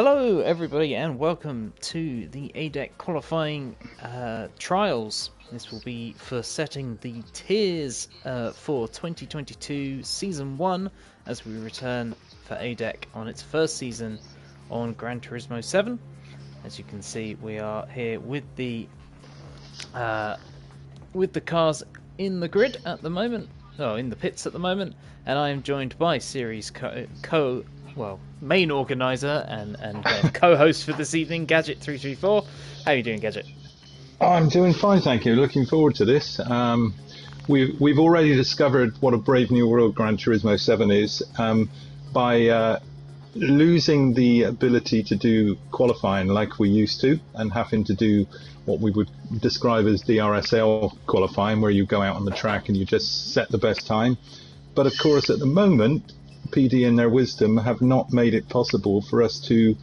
Hello everybody and welcome to the ADEC qualifying trials. This will be for setting the tiers for 2022 Season 1 as we return for ADEC on its first season on Gran Turismo 7. As you can see, we are here with the cars in the grid at the moment, in the pits at the moment, and I am joined by series main organizer and co-host for this evening, Gadget334. How are you doing, Gadget? I'm doing fine, thank you. Looking forward to this. We've already discovered what a brave new world Gran Turismo 7 is by losing the ability to do qualifying like we used to, and having to do what we would describe as DRSL qualifying, where you go out on the track and you just set the best time. But of course, at the moment, PD in their wisdom have not made it possible for us to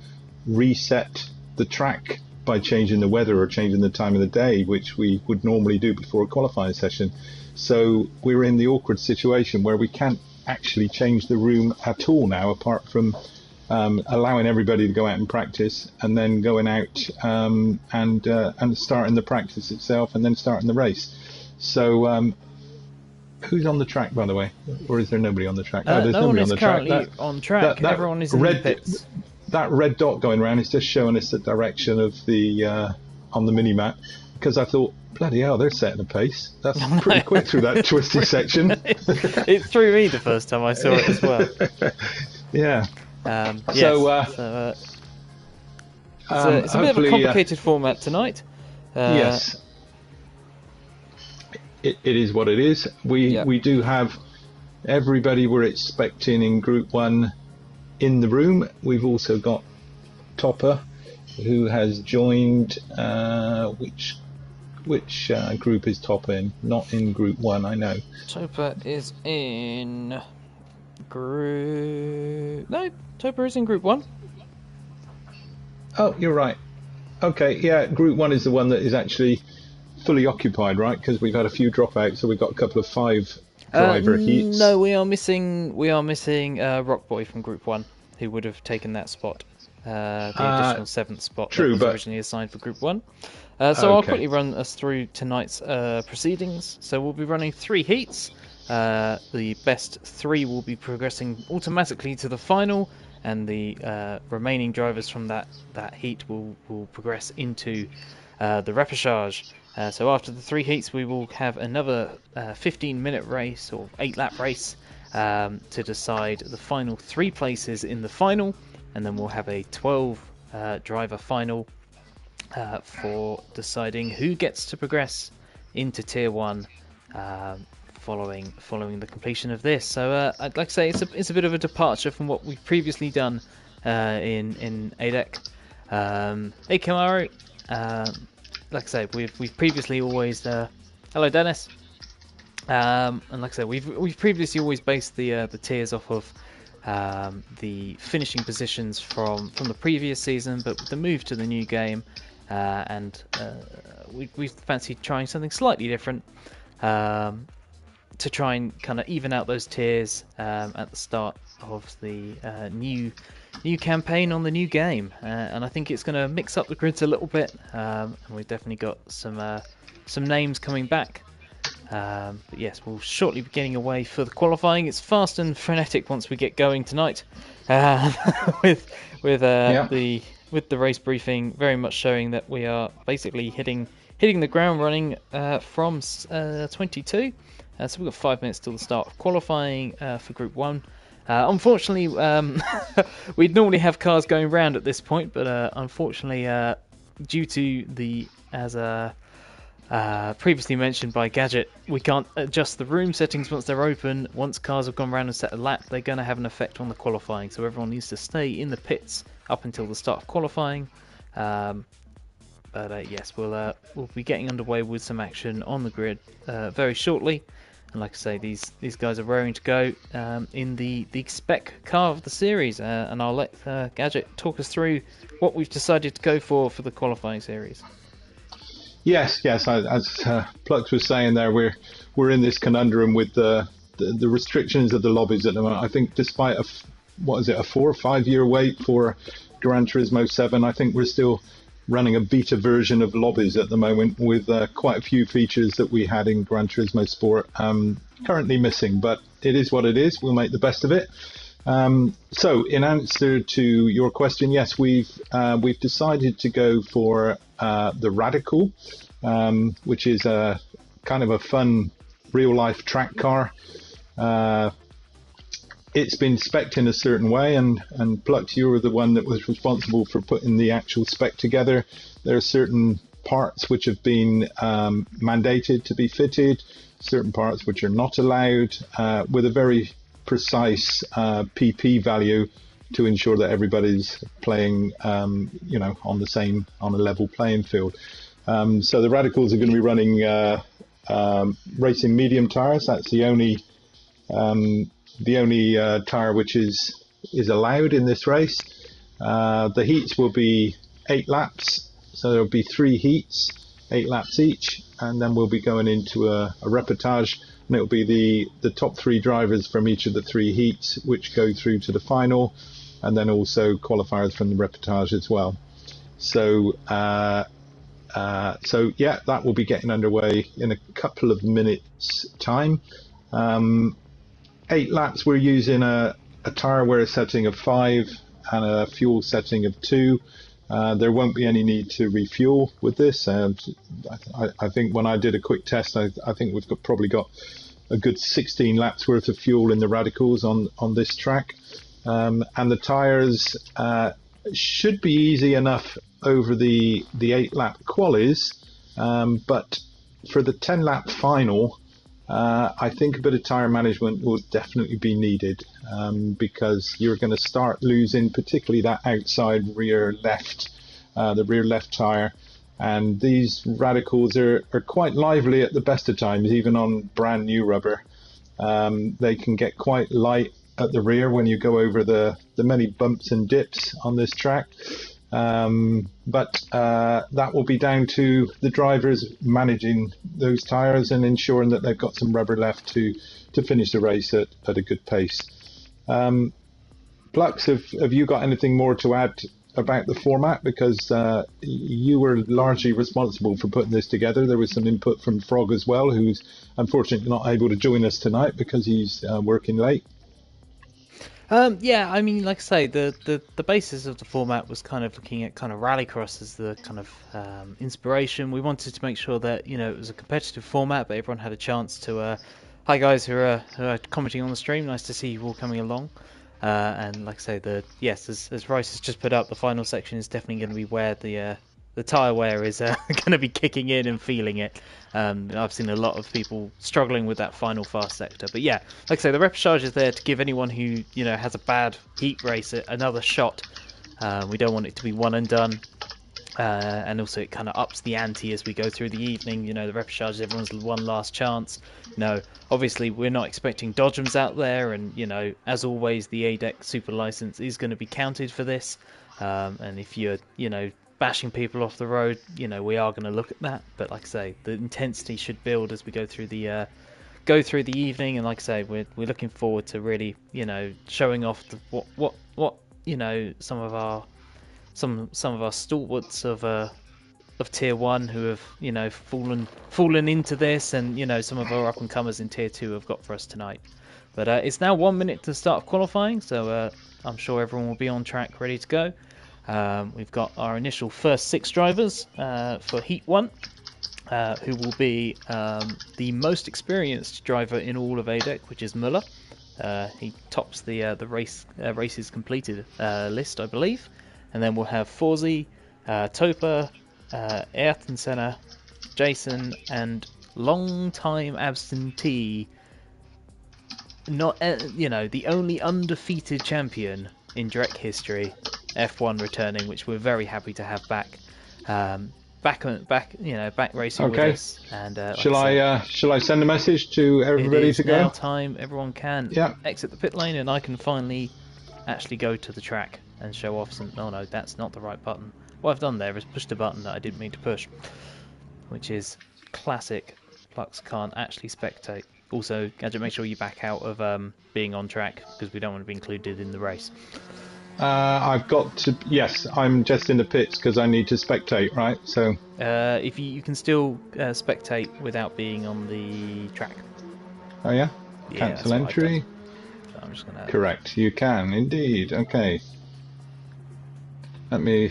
reset the track by changing the weather or changing the time of the day, which we would normally do before a qualifying session. So we're in the awkward situation where we can't actually change the room at all now, apart from allowing everybody to go out and practice, and then going out and starting the practice itself, and then starting the race. So who's on the track, by the way? Or is there nobody on the track? There's no one on is the currently track. on track. Everyone is in the pits. That red dot going around is just showing us the direction of the on the mini-map, because I thought, bloody hell, they're setting a pace. That's pretty quick through that twisty section. It threw me the first time I saw it as well. Yeah. It's a bit of a complicated format tonight. Yes. It is what it is. We do have everybody we're expecting in Group 1 in the room. We've also got Topper, who has joined. Which group is Topper in? Not in Group 1, I know. Topper is in Group... No, Topper is in Group 1. Oh, you're right. Okay, yeah, Group 1 is the one that is actually fully occupied, right? Because we've had a few dropouts, so we've got a couple of 5 driver heats. No, we are missing Rockboy from Group 1, who would have taken that spot, the additional 7th spot that was originally assigned for Group 1. So I'll quickly run us through tonight's proceedings. So we'll be running 3 heats. The best 3 will be progressing automatically to the final, and the remaining drivers from that heat will progress into the repechage. So after the 3 heats, we will have another 15-minute race, or 8-lap race, to decide the final 3 places in the final, and then we'll have a 12-driver final for deciding who gets to progress into Tier 1 following the completion of this. So I'd like to say it's a bit of a departure from what we've previously done in ADEC. Hey Kamaru, like I say, we've previously always hello Dennis, and like I said, we've previously always based the tiers off of the finishing positions from the previous season, but with the move to the new game, we fancied trying something slightly different to try and kind of even out those tiers at the start of the new campaign on the new game, and I think it's going to mix up the grids a little bit, and we've definitely got some names coming back. But yes, we'll shortly be getting away for the qualifying. It's fast and frenetic once we get going tonight, with the race briefing very much showing that we are basically hitting the ground running from 22. So we've got 5 minutes till the start of qualifying for Group 1. Unfortunately, we'd normally have cars going round at this point, but unfortunately, due to as previously mentioned by Gadget, we can't adjust the room settings once they're open. Once cars have gone round and set a lap, they're going to have an effect on the qualifying, so everyone needs to stay in the pits up until the start of qualifying. But yes, we'll be getting underway with some action on the grid very shortly. And like I say, these guys are raring to go in the spec car of the series, and I'll let Gadget talk us through what we've decided to go for the qualifying series. Yes. As Plux was saying there, we're in this conundrum with the restrictions of the lobbies at the moment. I think despite a 4 or 5 year wait for Gran Turismo 7. I think we're still running a beta version of lobbies at the moment with quite a few features that we had in Gran Turismo Sport currently missing, but it is what it is. We'll make the best of it. So in answer to your question, yes, we've decided to go for the Radical, which is a kind of a fun real-life track car. It's been spec'd in a certain way, and Plux, you were the one that was responsible for putting the actual spec together. There are certain parts which have been mandated to be fitted, certain parts which are not allowed, with a very precise PP value to ensure that everybody's playing, on a level playing field. So the Radicals are going to be running racing medium tires. That's the only tire which is allowed in this race. The heats will be 8 laps, so there'll be 3 heats, 8 laps each, and then we'll be going into a reportage, and it'll be the top 3 drivers from each of the 3 heats which go through to the final, and then also qualifiers from the reportage as well. So yeah, that will be getting underway in a couple of minutes time. 8 laps, we're using a tyre wear setting of 5 and a fuel setting of 2. There won't be any need to refuel with this. I think when I did a quick test, I think we've probably got a good 16 laps worth of fuel in the Radicals on this track. And the tyres should be easy enough over the 8 lap qualies, but for the 10 lap final, I think a bit of tyre management will definitely be needed, because you're going to start losing particularly that outside rear left, the rear left tyre, and these Radicals are quite lively at the best of times, even on brand new rubber. They can get quite light at the rear when you go over the many bumps and dips on this track. But that will be down to the drivers managing those tyres and ensuring that they've got some rubber left to finish the race at a good pace. Plux, have you got anything more to add about the format? Because you were largely responsible for putting this together. There was some input from Frog as well, who's unfortunately not able to join us tonight because he's working late. Yeah, I mean, like I say, the basis of the format was kind of looking at kind of rallycross as the kind of inspiration. We wanted to make sure that, it was a competitive format, but everyone had a chance to... Hi guys who are commenting on the stream, nice to see you all coming along. And like I say, as Rice has just put up, the final section is definitely going to be where the tyre wear is going to be kicking in and feeling it. I've seen a lot of people struggling with that final fast sector. But yeah, like I say, the reportage is there to give anyone who has a bad heat race another shot. We don't want it to be one and done. And also it kind of ups the ante as we go through the evening. The reportage is everyone's one last chance. Obviously we're not expecting dodgems out there, and as always, the ADEC super license is going to be counted for this. And if you're bashing people off the road, we are going to look at that. But like I say, the intensity should build as we go through the evening. And like I say, we're looking forward to really showing off what some of our stalwarts of tier 1 who have fallen into this, and some of our up and comers in tier 2 have got for us tonight. But it's now 1 minute to start qualifying, so I'm sure everyone will be on track ready to go. We've got our initial first 6 drivers for Heat 1, who will be the most experienced driver in all of ADEC, which is Muller. He tops the races completed list, I believe. And then we'll have Forzi, Topa, Ayrton Senna, Jason, and long-time absentee, the only undefeated champion in Drek history, F1 returning, which we're very happy to have back. Back racing with us. And shall I send a message to everybody to go? It is now time. Everyone can exit the pit lane, and I can finally actually go to the track and show off some... Oh no, that's not the right button. What I've done there is pushed a button that I didn't mean to push, which is classic. Plux can't actually spectate. Also, Gadget, make sure you back out of being on track, because we don't want to be included in the race. I've got to. Yes, I'm just in the pits because I need to spectate, right? So. If you can still spectate without being on the track. Oh yeah. Cancel entry. So I'm just gonna. Correct. You can indeed. Okay. Let me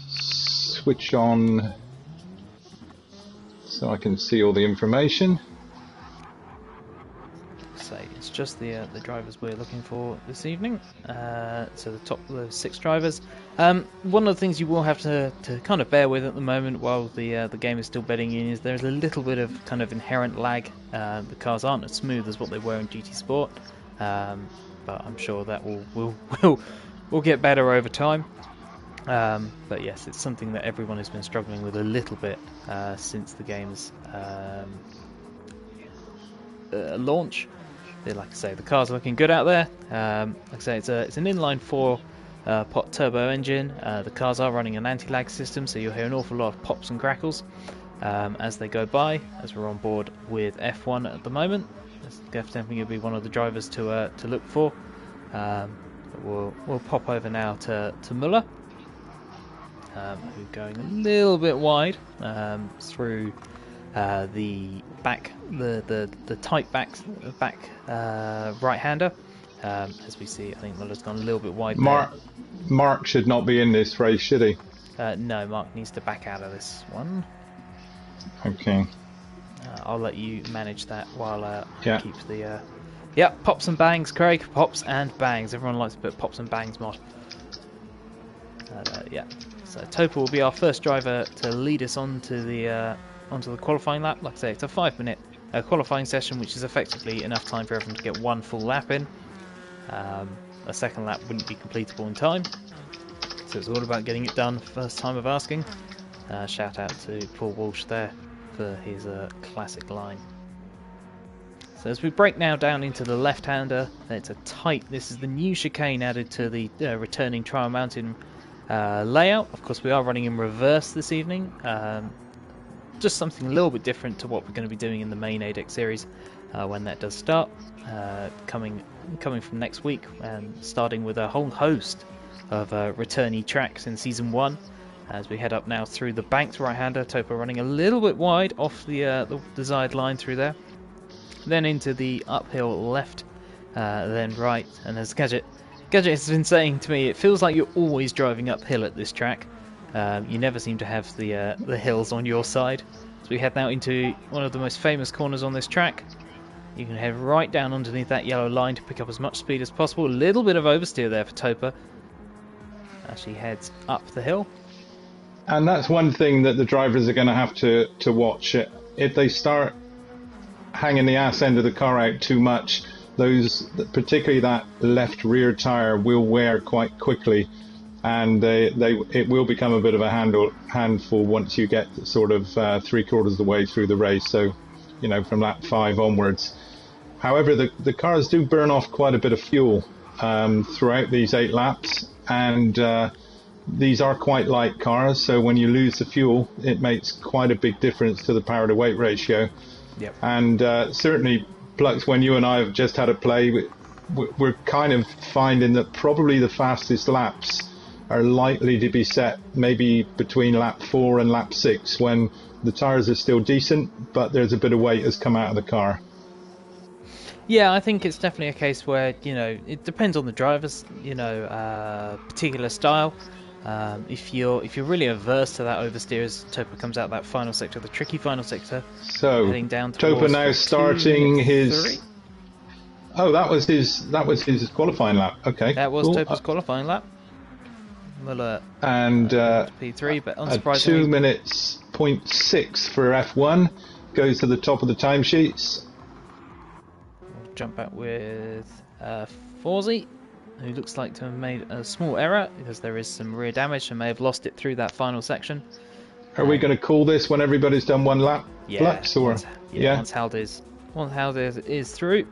switch on so I can see all the information. So it's just the drivers we're looking for this evening. So the 6 drivers. One of the things you will have to kind of bear with at the moment while the game is still bedding in is there's a little bit of kind of inherent lag. The cars aren't as smooth as what they were in GT Sport, but I'm sure that will get better over time. But yes, it's something that everyone has been struggling with a little bit since the game's launch. Like I say, the car's looking good out there. Like I say, it's an inline 4 pot turbo engine. The cars are running an anti-lag system, so you'll hear an awful lot of pops and crackles as they go by, as we're on board with F1 at the moment. That's definitely going to be one of the drivers to look for. We'll pop over now to Muller, who's going a little bit wide through the back, the tight back right-hander. As we see, I think Muller's gone a little bit wide. Mark should not be in this race, should he? No, Mark needs to back out of this one. Okay. I'll let you manage that while yeah. Keeps the. Yeah, pops and bangs, Craig. Pops and bangs. Everyone likes to put pops and bangs mod. Yeah. So Topa will be our first driver to lead us onto the qualifying lap. Like I say, it's a 5-minute qualifying session, which is effectively enough time for everyone to get one full lap in. A second lap wouldn't be completable in time, so it's all about getting it done first time of asking. Shout out to Paul Walsh there for his classic line. So as we break now down into the left-hander, it's a tight. This is the new chicane added to the returning Trial Mountain layout. Of course, we are running in reverse this evening. Just something a little bit different to what we're going to be doing in the main ADEC series when that does start, coming from next week, and starting with a whole host of returnee tracks in Season 1. As we head up now through the banked right-hander, Topa running a little bit wide off the desired line through there. Then into the uphill left, then right, and as Gadget has been saying to me, it feels like you're always driving uphill at this track. You never seem to have the hills on your side. So we head now into one of the most famous corners on this track. You can head right down underneath that yellow line to pick up as much speed as possible. A little bit of oversteer there for Topa as she heads up the hill. And that's one thing that the drivers are going to have to watch. If they start hanging the ass end of the car out too much, particularly that left rear tyre will wear quite quickly, and it will become a bit of a handful once you get sort of 3/4 of the way through the race. So, from lap 5 onwards. However, the cars do burn off quite a bit of fuel throughout these 8 laps, and these are quite light cars. So when you lose the fuel, it makes quite a big difference to the power to weight ratio. Yep. And certainly, Plux, when you and I have just had a play, we're kind of finding that probably the fastest laps are likely to be set maybe between lap 4 and lap 6, when the tyres are still decent, but there's a bit of weight has come out of the car. Yeah, I think it's definitely a case where, it depends on the driver's, particular style. If you're really averse to that oversteer as Topa comes out that final sector, the tricky final sector, so heading down Topa now starting his 3. Oh, that was his qualifying lap. Okay, that was cool. Topa's qualifying lap. Muller and P3, but unsurprisingly, 2 minutes 0.6 for F1 goes to the top of the timesheets. We'll jump back with Forzy, who looks like to have made a small error because there is some rear damage and may have lost it through that final section. Are we going to call this when everybody's done one lap? Yeah. Flux, or once Haldez is through,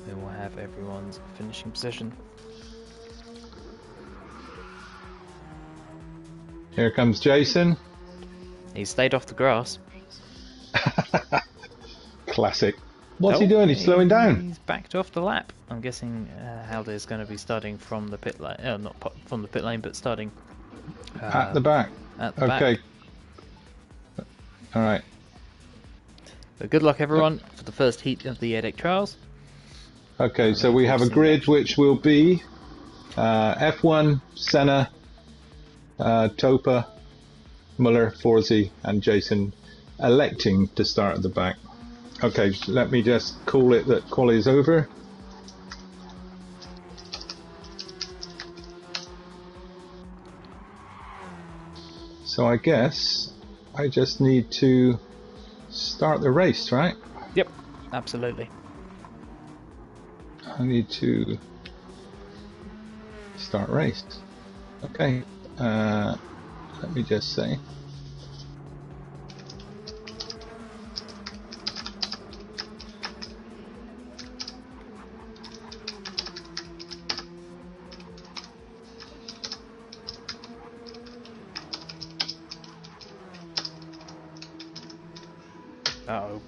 then we'll have everyone's finishing position. Here comes Jason. He stayed off the grass. Classic. What's he doing? He's slowing down. He's backed off the lap. I'm guessing Halder's going to be starting from the pit lane. Not from the pit lane, but starting at the back. At the back. Okay. All right. But good luck, everyone, for the first heat of the ADEC trials. Okay, so we have a grid which will be F1, Senna, Topa, Muller, Forzy, and Jason electing to start at the back. Okay, let me just call it that quali is over. So I guess I just need to start the race, right? Yep, absolutely. I need to start race. Okay, let me just say. Uh-oh.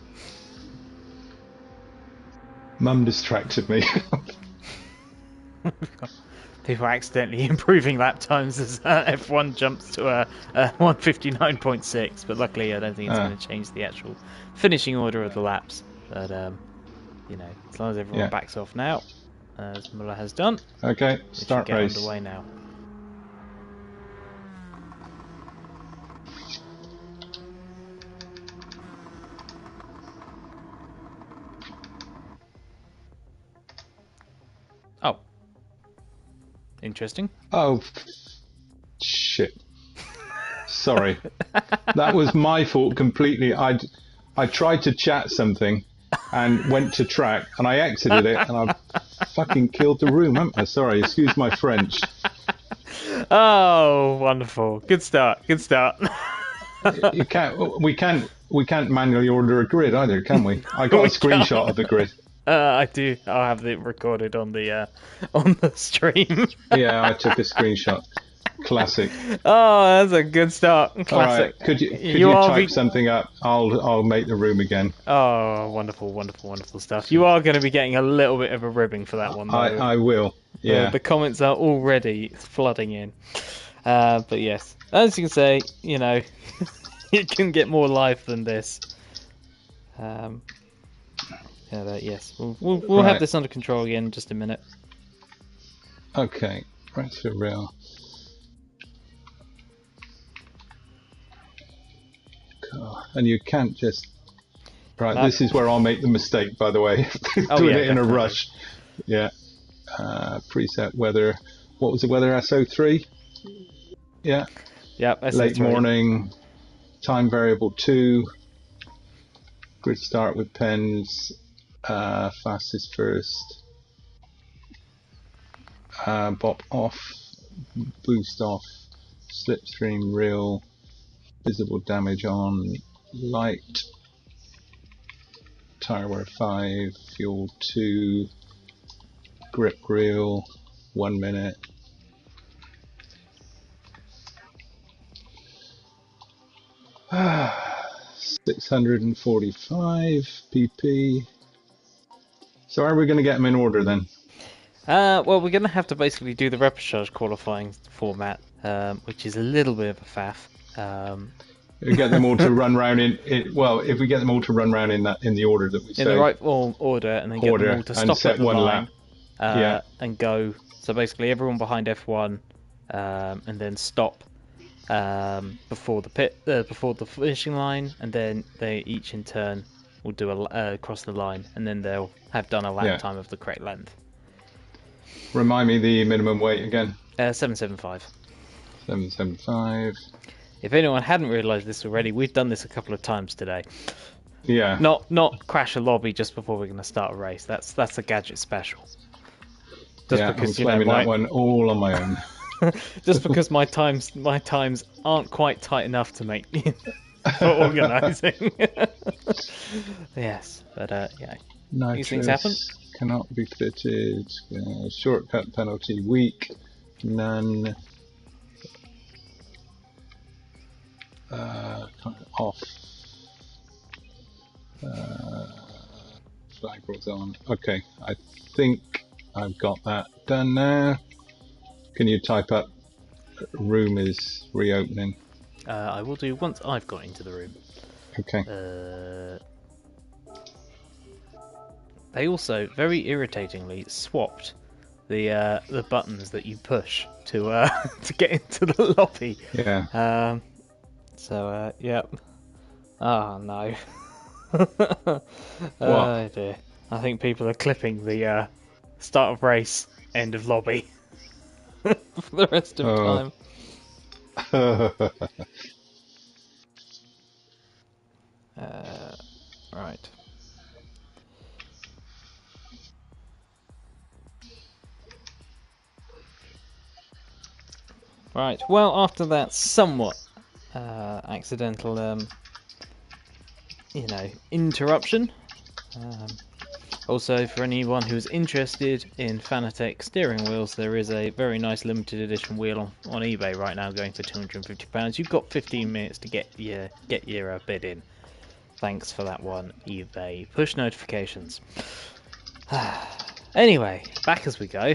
Mum distracted me. People accidentally improving lap times as F1 jumps to a 1:59.6, but luckily I don't think it's going to change the actual finishing order of the laps. But you know, as long as everyone backs off now, as Muller has done. Okay, start race. Underway now. Oh. Interesting. Oh, shit. Sorry. That was my fault completely. I tried to chat something and went to track and I exited it and I fucking killed the room, haven't I? Sorry, excuse my French. Oh, wonderful. Good start. Good start. We can't manually order a grid either, can we? I got a screenshot of the grid. I do. I'll have it recorded on the stream. Yeah, I took a screenshot. Classic. Oh, that's a good start. Classic. All right. Could you type something up? I'll make the room again. Oh, wonderful, wonderful, wonderful stuff. You are going to be getting a little bit of a ribbing for that one, though. I will. Yeah. The comments are already flooding in. But yes, as you can say, you know, it can get more live than this. Yes, we'll have this under control again in just a minute. Okay, right through rail. And you can't just... Right, this is where I'll make the mistake, by the way. Doing it in a rush. Yeah. Preset weather. What was the weather? SO3? Yeah. Yep, SO3. Late morning. Time variable 2. Grid start with pens. Fastest first. Bop off. Boost off. Slipstream real. Visible damage on. Light. Tire wear 5. Fuel 2. Grip reel. 1 minute. Ah. 645 pp. So are we going to get them in order then? Well, we're going to have to basically do the repechage qualifying format, which is a little bit of a faff. We get them all to run round well, if we get them all to run round in the order that we say. In the right order, and then get them all to stop at the line, and go. So basically, everyone behind F1, and then stop. Before the finishing line, and then they each in turn will do cross the line, and then they'll have done a lap time of the correct length. Remind me the minimum weight again. 775. 775. If anyone hadn't realised this already, we've done this a couple of times today. Yeah. Not crash a lobby just before we're going to start a race. That's a gadget special. Just because I'm claiming that one all on my own. Just because my times aren't quite tight enough to make for organising. Yes, but yeah, these things happen. Cannot be fitted. Shortcut penalty weak. None. Off. flag was on. Okay, I think I've got that done now. Can you type up room is reopening? I will do once I've got into the room. Okay. They also very irritatingly swapped the buttons that you push to to get into the lobby. Yeah. Yeah. Oh no. Oh dear. I think people are clipping the start of race, end of lobby for the rest of time. Right. Right. Well, after that somewhat accidental, interruption. Also, for anyone who's interested in Fanatec steering wheels, there is a very nice limited edition wheel on eBay right now, going for £250. You've got 15 minutes to get your bid in. Thanks for that one, eBay. Push notifications. Anyway, back as we go.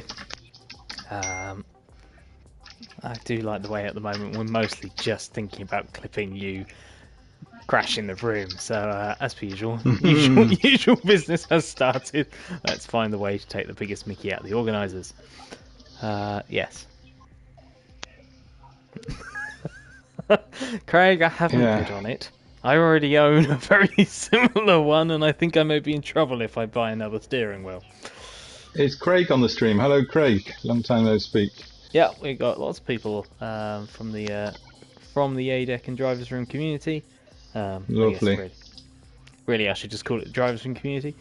I do like the way at the moment we're mostly just thinking about clipping you crashing the room. So as per usual, usual business has started. Let's find the way to take the biggest mickey out of the organisers. Yes. Craig, I haven't bid on it. I already own a very similar one, and I think I may be in trouble if I buy another steering wheel. It's Craig on the stream. Hello, Craig. Long time no speak. Yeah, we got lots of people from the ADEC and drivers room community. Lovely. Really, I should just call it the drivers room community.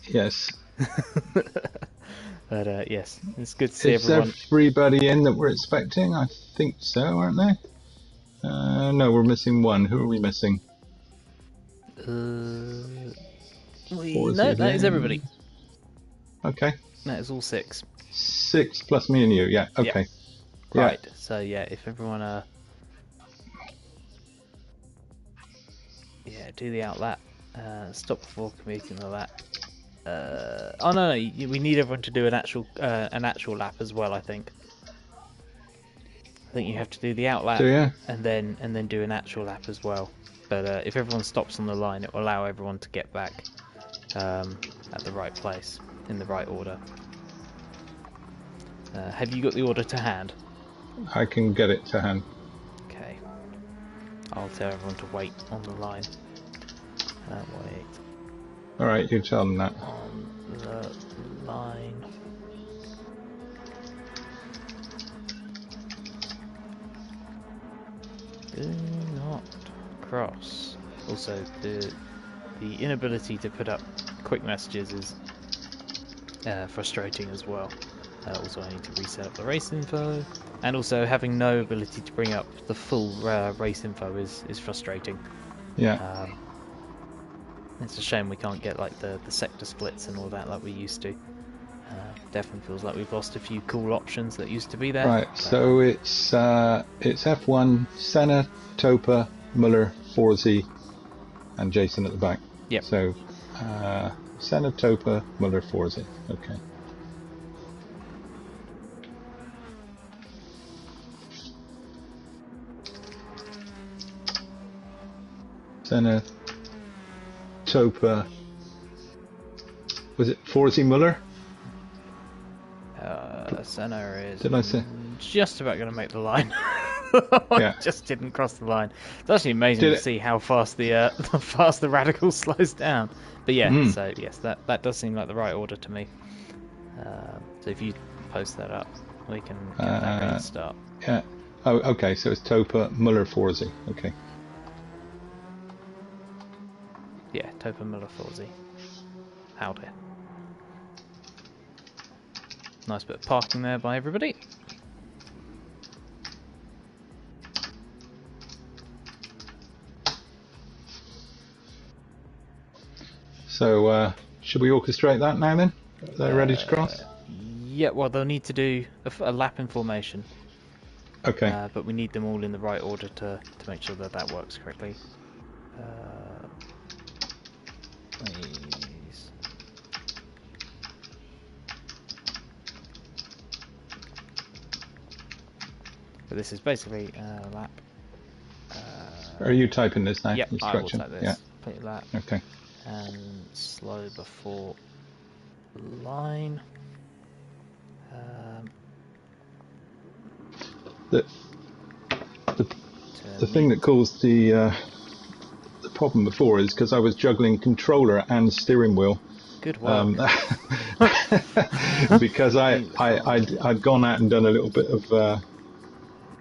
Yes. But yes, it's good to see everyone. Is everybody in that we're expecting? I think so, aren't they? No, we're missing one. Who are we missing? No, that is everybody. Okay. That is all 6. 6 plus me and you, yeah, okay. Yeah. Right, so yeah, if everyone do the outlap, stop before commuting the lap. Oh no, we need everyone to do an actual lap as well, I think. I think you have to do the outlap and then do an actual lap as well. But if everyone stops on the line, it will allow everyone to get back at the right place, in the right order. Have you got the order to hand? I can get it to hand. Okay. I'll tell everyone to wait on the line. Wait. Alright, you tell them that. On the line. Do not cross. Also, the inability to put up quick messages is frustrating as well. Also, I need to reset up the race info, and also having no ability to bring up the full race info is frustrating. Yeah. It's a shame we can't get like the sector splits and all that like we used to. Definitely feels like we've lost a few cool options that used to be there. Right. So it's F1, Senna, Topa, Muller, Forsey, and Jason at the back. Yep. So Senna, Topa, Muller, Forsey. Okay. Senna, Topa. Was it Forsey, Muller? Senna is. Did I say? Just about going to make the line. I just didn't cross the line. It's actually amazing to see how fast the radical slows down. But yeah, so yes, that does seem like the right order to me. So if you post that up, we can get that ready to start. Yeah. Oh, okay. So it's Topa, Muller, Forsey. Okay. Yeah, Topa, Muller, Forsey. Howdy. Nice bit of parking there by everybody. So, should we orchestrate that now then? They're ready to cross? Yeah, well, they'll need to do a lap in formation. Okay. But we need them all in the right order to make sure that works correctly. this is basically a lap. Are you typing this now? Yep, I will type this. Yeah. Complete lap. Okay. And slow before line. The thing that caused the problem before is because I was juggling controller and steering wheel. Good work. Because I'd gone out and done a little bit of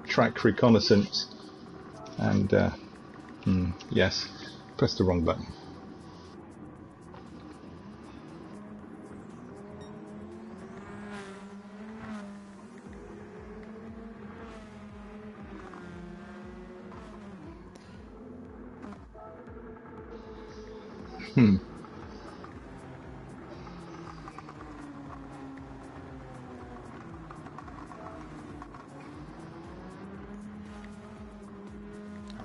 track reconnaissance, and yes, pressed the wrong button. I'm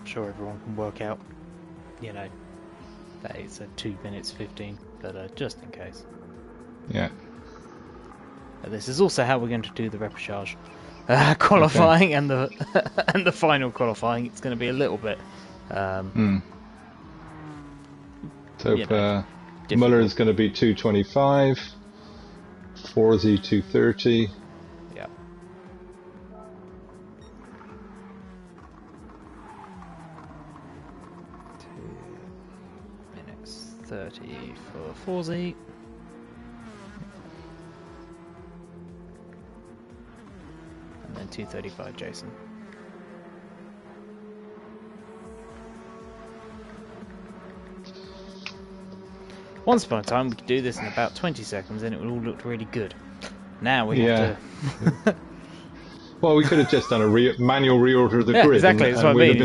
sure everyone can work out, you know, that it's a 2 minutes 15, but just in case. Yeah. But this is also how we're going to do the repechage qualifying, and the final qualifying. It's going to be a little bit. So Muller is going to be 225, Forsey 230. Yeah. 2 minutes 30 for Forsey. And then 2:35, Jason. Once upon a time, we could do this in about 20 seconds and it would all look really good. Now we have to... Well, we could have just done a manual reorder of the grid. Exactly, that's what I mean.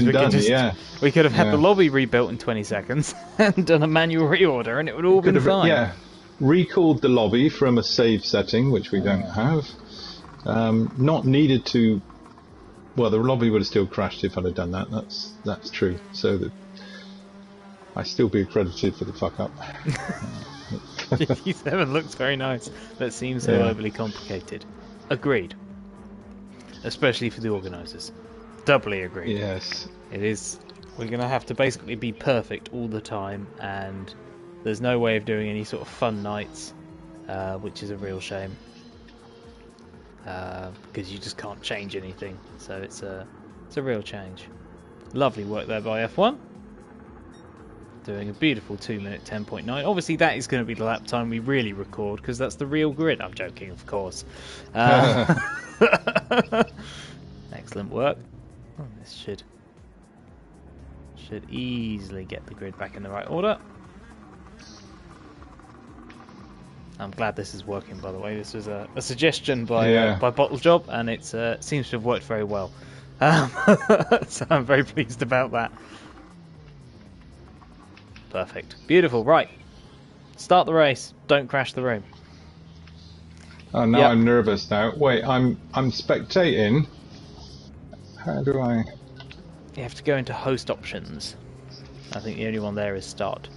We could have had the Yeah. lobby rebuilt in 20 seconds and done a manual reorder and it would all been fine. Yeah, recalled the lobby from a save setting, which we don't have. Not needed to... Well, the lobby would have still crashed if I'd have done that. That's true. So that I'd still be accredited for the fuck up. 57 looks very nice. That seems so overly complicated. Agreed. Especially for the organisers. Doubly agreed. Yes. It is. We're going to have to basically be perfect all the time, and there's no way of doing any sort of fun nights, which is a real shame. Because you just can't change anything. So it's a real change. Lovely work there by F1. Doing a beautiful 2 minute 10.9. Obviously that is going to be the lap time we really record, because that's the real grid. I'm joking, of course. Excellent work. Oh, this should easily get the grid back in the right order. I'm glad this is working, by the way. This was a suggestion by Bottle Job, and it seems to have worked very well. So I'm very pleased about that. Perfect. Beautiful. Right. Start the race. Don't crash the room. Oh, now I'm nervous now. Wait, I'm spectating. How do I... You have to go into host options. I think the only one there is start.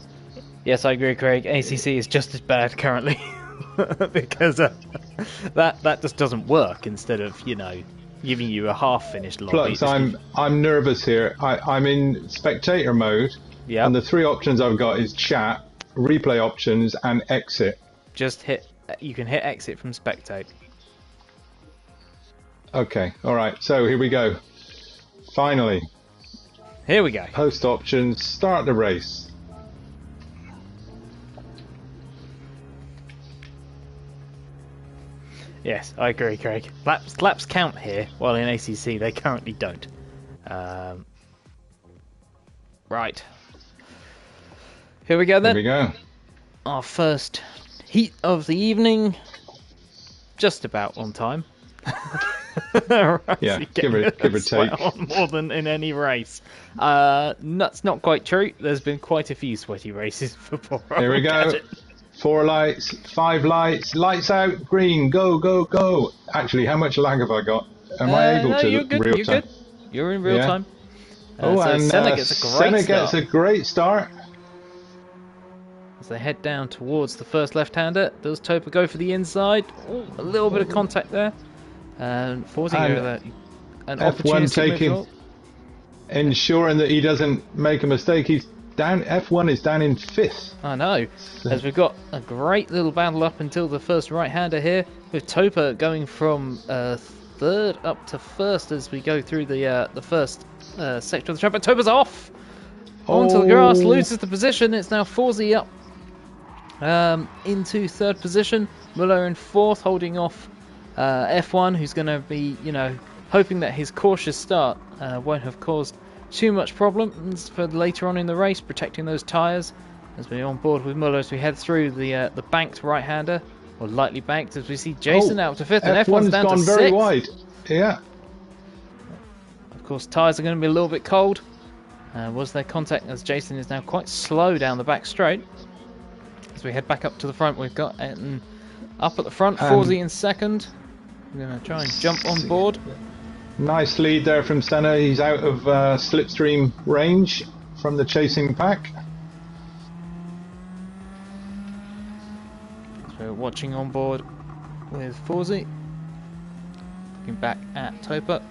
Yes, I agree, Craig. ACC is just as bad currently. Because that just doesn't work, instead of, you know, giving you a half-finished lobby. Plus, I'm nervous here. I'm in spectator mode. Yeah. And the three options I've got is chat, replay options, and exit. Just hit... You can hit exit from spectate. Okay, alright, so here we go. Finally. Here we go. Host options, start the race. Yes, I agree, Craig. Laps count here, while in ACC they currently don't. Right. Here we go then. Here we go. Our first heat of the evening. Just about on time. Right, yeah, give or take. On more than in any race. That's not quite true. There's been quite a few sweaty races before. Here we go. 4 lights, 5 lights, lights out, green, go, go, go. Actually, how much lag have I got? Am I able to you're good, real you're time? Good. You're in real time. And Senna gets a great start. As they head down towards the first left-hander, does Topa go for the inside? Ooh, a little bit of contact there. And Forsey over there. an F1 taking, ensuring that he doesn't make a mistake. He's down. F1 is down in 5th. I know, as we've got a great little battle up until the first right-hander here, with Topa going from 3rd up to 1st as we go through the first section of the track. But Topa's off onto the grass, loses the position. It's now Forsey up into 3rd position. Muller in 4th, holding off F1, who's going to be, hoping that his cautious start won't have caused too much problems for later on in the race, protecting those tyres as we're on board with Muller as we head through the banked right-hander, or lightly banked, as we see Jason out to 5th and F1's down to 6th. F1's gone very wide. Yeah. Of course, tyres are going to be a little bit cold. Was there contact, as Jason is now quite slow down the back straight. As we head back up to the front, we've got Etten up at the front, Forsey in 2nd. We're going to try and jump on board. Nice lead there from Senna. He's out of slipstream range from the chasing pack. So we're watching on board with Forsey. Looking back at Topa.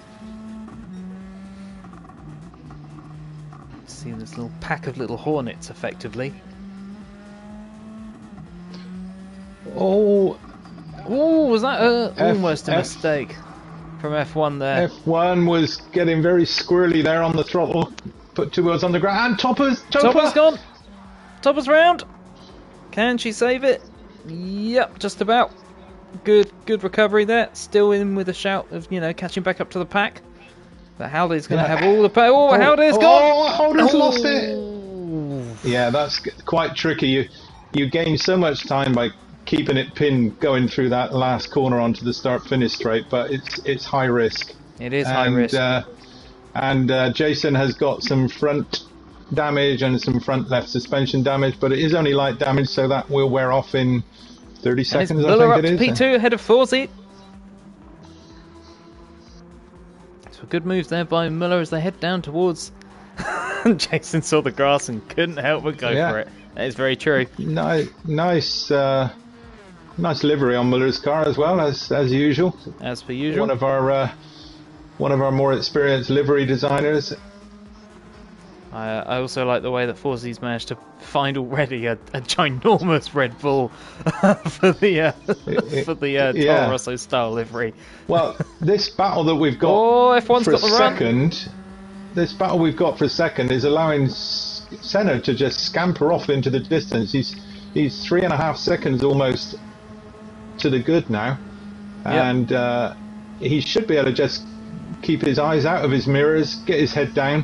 See this little pack of little hornets, effectively. Oh, was that almost a mistake from F1 there? F1 was getting very squirrely there on the throttle. Put 2 wheels on the ground. And Topa's gone. Topa's round. Can she save it? Yep, just about. Good recovery there. Still in with a shout of, catching back up to the pack. But Halday's going to have all the pay. Halday's gone. Halday's lost it. Yeah, that's quite tricky. You gain so much time by keeping it pinned going through that last corner onto the start-finish straight, but it's high risk. It is high risk. And Jason has got some front damage and some front left suspension damage, but it is only light damage, so that will wear off in 30 seconds, I think it is. P2 ahead of Forsey. So good moves there by Muller as they head down towards... Jason saw the grass and couldn't help but go for it. That is very true. Nice livery on Muller's car as well, as usual. As per usual. One of our more experienced livery designers. I also like the way that Forsey's managed to find already a ginormous Red Bull for the Toro Rosso style livery. Well, this battle that we've got F1's for got the second, this battle we've got for second is allowing Senna to just scamper off into the distance. He's 3.5 seconds almost to the good now, and he should be able to just keep his eyes out of his mirrors, get his head down,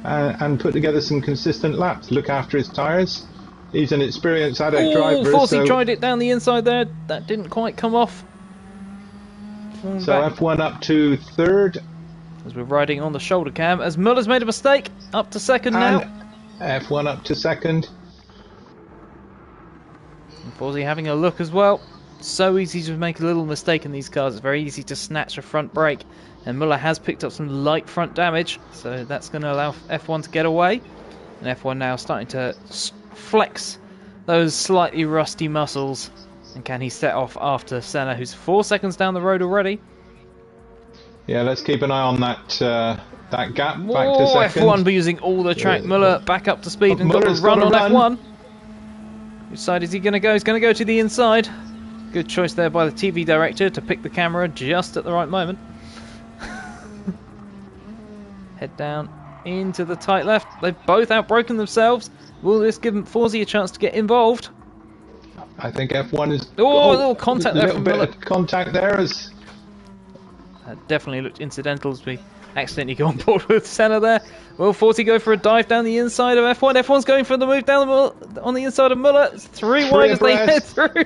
and put together some consistent laps. Look after his tyres. He's an experienced ADEC driver. Forsey tried it down the inside there. That didn't quite come off. So F1 up to 3rd. As we're riding on the shoulder cam, as Muller's made a mistake, up to 2nd now. F1 up to 2nd. And Forsey having a look as well. So easy to make a little mistake in these cars. It's very easy to snatch a front brake. And Muller has picked up some light front damage, so that's going to allow F1 to get away. And F1 now starting to flex those slightly rusty muscles. And can he set off after Senna, who's 4 seconds down the road already? Yeah, let's keep an eye on that gap back to 2nd. F1 be using all the track. Muller back up to speed and got a run on F1. Which side is he going to go? He's going to go to the inside. Good choice there by the TV director to pick the camera just at the right moment. Head down into the tight left. They've both outbroken themselves. Will this give Forsey a chance to get involved? I think F1 is... a little contact there from Muller. Contact there is... That definitely looked incidental as we accidentally go on board with Senna there. Will Forsey go for a dive down the inside of F1? F1's going for the move down on the inside of Muller. It's 3 wide as they head through.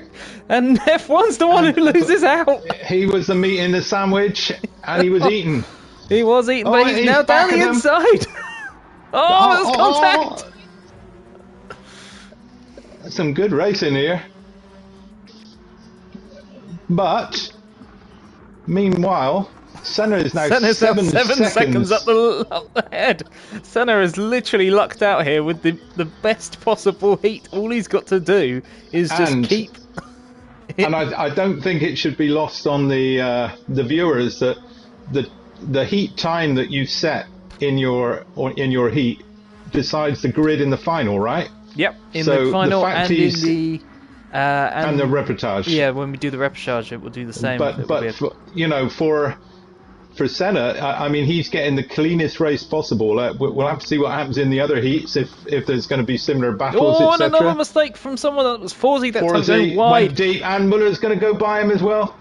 And F1's the one who loses out. He was the meat in the sandwich and he was eaten. He was eaten, but he's now down the inside. There's contact. Some good racing here. But, meanwhile, Senna is now 7 seconds up the head. Senna has literally lucked out here with the best possible heat. All he's got to do is just keep... And I don't think it should be lost on the viewers that the the heat time that you set in your heat decides the grid in the final, right? Yep, in the final and in the and the reportage. Yeah, when we do the reportage, it will do the same. But for Senna, I mean, he's getting the cleanest race possible. We'll have to see what happens in the other heats if there's going to be similar battles, etc. and another mistake from someone that was Forsey. That time going wide. Went deep, and Muller's going to go by him as well.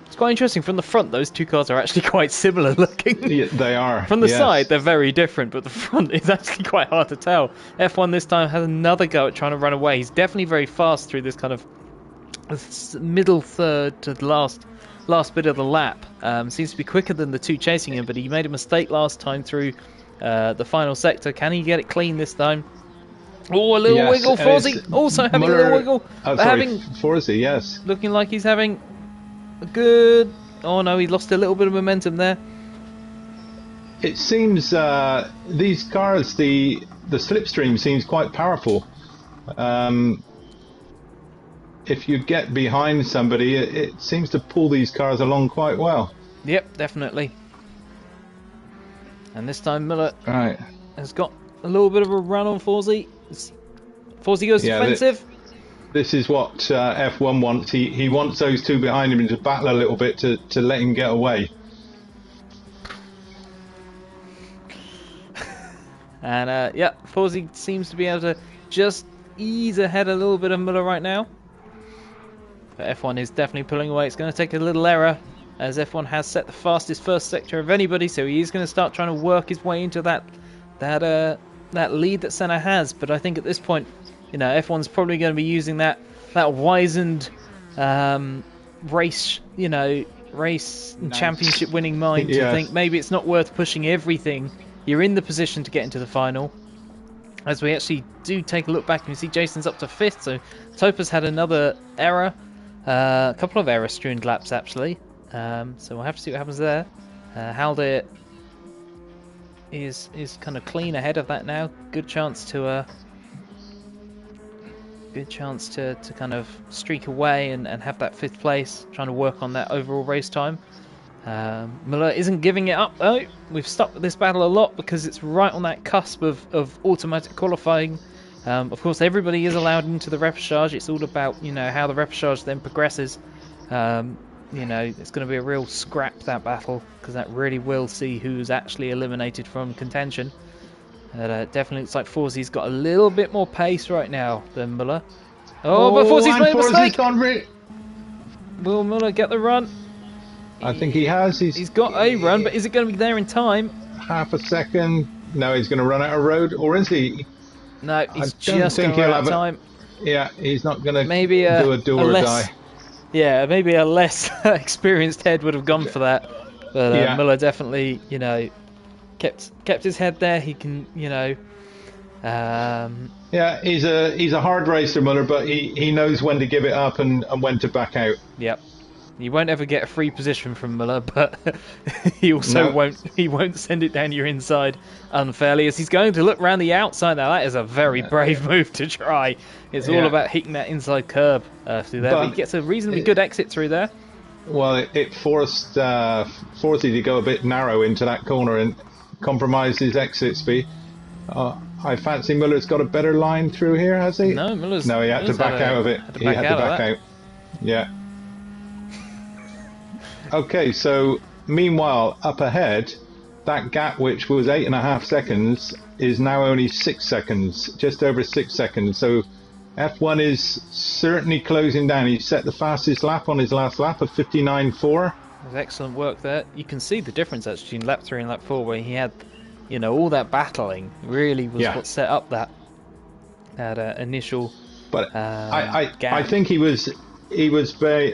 It's quite interesting. From the front, those two cars are actually quite similar looking. Yeah, they are. From the side, they're very different, but the front is actually quite hard to tell. F1 this time has another go at trying to run away. He's definitely very fast through this kind of middle third to the last bit of the lap. Seems to be quicker than the two chasing him, but he made a mistake last time through the final sector. Can he get it clean this time? Oh, a little wiggle. Forsey also having a little wiggle. Forsey, yes. Looking like he's having a good... Oh no, he lost a little bit of momentum there. It seems these cars, the slipstream seems quite powerful. If you get behind somebody, it seems to pull these cars along quite well. Yep, definitely. And this time Miller has got a little bit of a run on Forsey. Forsey goes defensive. This is what F1 wants. He wants those two behind him to battle a little bit to let him get away. And Forsey seems to be able to just ease ahead a little bit of Miller right now. But F1 is definitely pulling away. It's going to take a little error, as F1 has set the fastest first sector of anybody, so he is going to start trying to work his way into that lead that Senna has. But I think at this point, F1's probably going to be using that wizened race and championship winning mind to think maybe it's not worth pushing everything. You're in the position to get into the final. As we actually do take a look back, and you see Jason's up to 5th, so Topa's had another error. A couple of error-strewn laps, actually. So we'll have to see what happens there. Halder is kind of clean ahead of that now. Good chance to kind of streak away and have that 5th place, trying to work on that overall race time. Miller isn't giving it up, though. We've stopped this battle a lot because it's right on that cusp of automatic qualifying. Of course, everybody is allowed into the repechage. It's all about how the repechage then progresses. It's going to be a real scrap, that battle, because that really will see who's actually eliminated from contention. It definitely looks like Forsey's got a little bit more pace right now than Miller. But Forsey's made a mistake. Will Miller get the run? I think he has. He's got a run, but is it going to be there in time? Half a second. No, he's going to run out of road, or is he? No, he's just going to run out of time. Yeah, he's not going to do a do or die. Yeah, maybe a less experienced head would have gone for that. But Miller definitely, kept his head there. He can, Yeah, he's a hard racer, Miller, but he knows when to give it up and when to back out. Yep. You won't ever get a free position from Miller, but he also won't send it down your inside unfairly, as he's going to look around the outside. Now that is a very brave move to try. It's all about hitting that inside curb through there, but he gets a reasonably good exit through there. Well, it forced Forsey to go a bit narrow into that corner and compromise his exit speed. I fancy Miller's got a better line through here, has he? No, he had to back out of it. He had to back out. Yeah. Okay, so meanwhile, up ahead, that gap, which was 8.5 seconds, is now only 6 seconds, just over 6 seconds. So F1 is certainly closing down. He set the fastest lap on his last lap of 59.4. Excellent work there. You can see the difference actually in lap 3 and lap 4, where he had, all that battling really was what set up that initial. But I think he was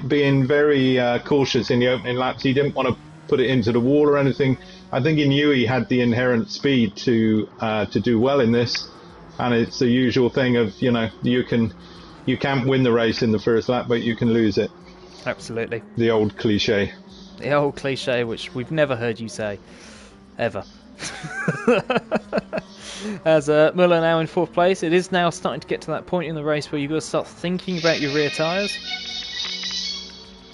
being very cautious in the opening laps. He didn't want to put it into the wall or anything. I think he knew he had the inherent speed to do well in this, and it's the usual thing of you can't win the race in the first lap, but you can lose it. Absolutely. The old cliche. The old cliche, which we've never heard you say ever. As Muller now in 4th place, it is now starting to get to that point in the race where you've got to start thinking about your rear tyres.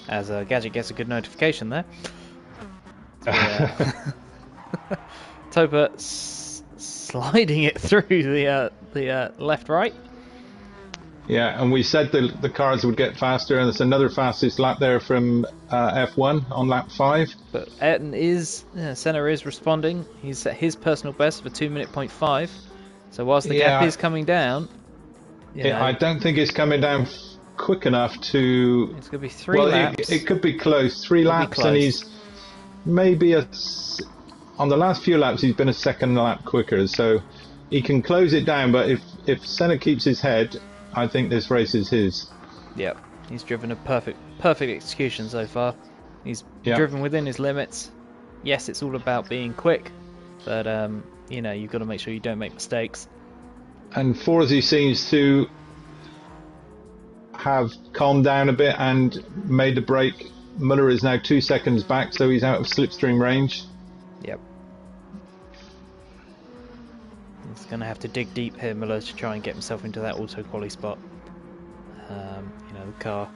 As Gadget gets a good notification there. Topa sliding it through the left-right. Yeah, and we said the cars would get faster, and it's another fastest lap there from F1 on lap 5. But Ayrton Senna is responding. He's set his personal best for 2:05. So whilst the gap is coming down, I don't think it's coming down quick enough to. It's going to be 3 laps. It could be close. 3 laps, and he's maybe on the last few laps he's been a second lap quicker, so he can close it down. But if Senna keeps his head, I think this race is his. Yep, he's driven a perfect execution so far. He's driven within his limits. Yes, it's all about being quick, but you've got to make sure you don't make mistakes. And Forsey seems to have calmed down a bit and made the break. Muller is now 2 seconds back, so he's out of slipstream range. Yep. He's going to have to dig deep here, Muller, to try and get himself into that auto-quali spot. The car.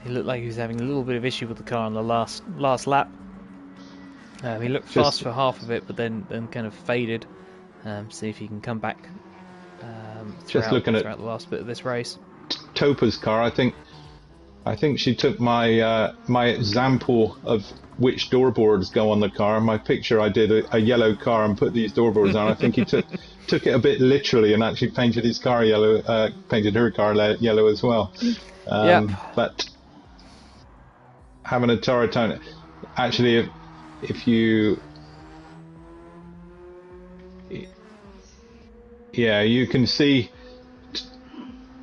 He looked like he was having a little bit of issue with the car on the last lap. He looked fast for half of it, but then kind of faded. See if he can come back throughout the last bit of this race. Topa's car, I think she took my my example of which doorboards go on the car. My picture, I did a yellow car and put these doorboards on. I think he took it a bit literally and actually painted his car yellow, painted her car yellow as well. But having a Toratone, actually, if you, you can see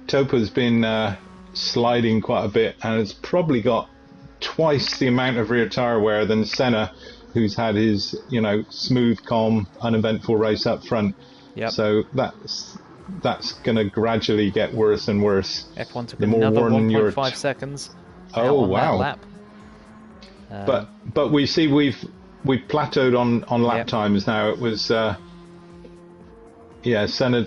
Topa's been sliding quite a bit and it's probably got twice the amount of rear tire wear than Senna, who's had his smooth, calm, uneventful race up front. Yep. So that's going to gradually get worse and worse. F1 took another 1.5 seconds. Oh wow! That lap. But we see we've plateaued on lap times now. It was Senna.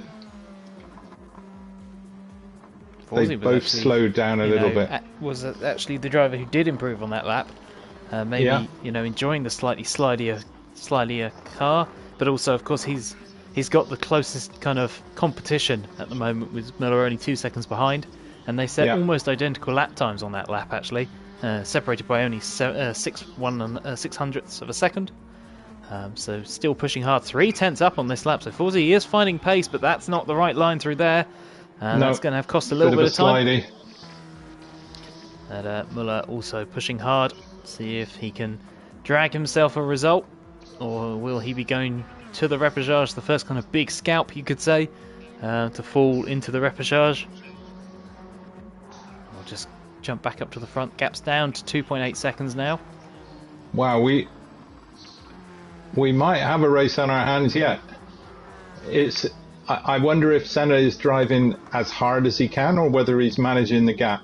They both slowed down a little bit. Was actually the driver who did improve on that lap. Maybe enjoying the slightly slidier car, but also of course he's got the closest kind of competition at the moment, with Miller only 2 seconds behind, and they set almost identical lap times on that lap actually, separated by only 6/600ths of a second. So still pushing hard, 3/10 up on this lap. So Forsey is finding pace, but that's not the right line through there. That's going to have cost a little bit of time. And Muller also pushing hard, see if he can drag himself a result, or will he be going to the repechage, the first kind of big scalp, you could say, to fall into the repechage. We'll just jump back up to the front. Gap's down to 2.8 seconds now. Wow, we might have a race on our hands yet. I wonder if Senna is driving as hard as he can, or whether he's managing the gap.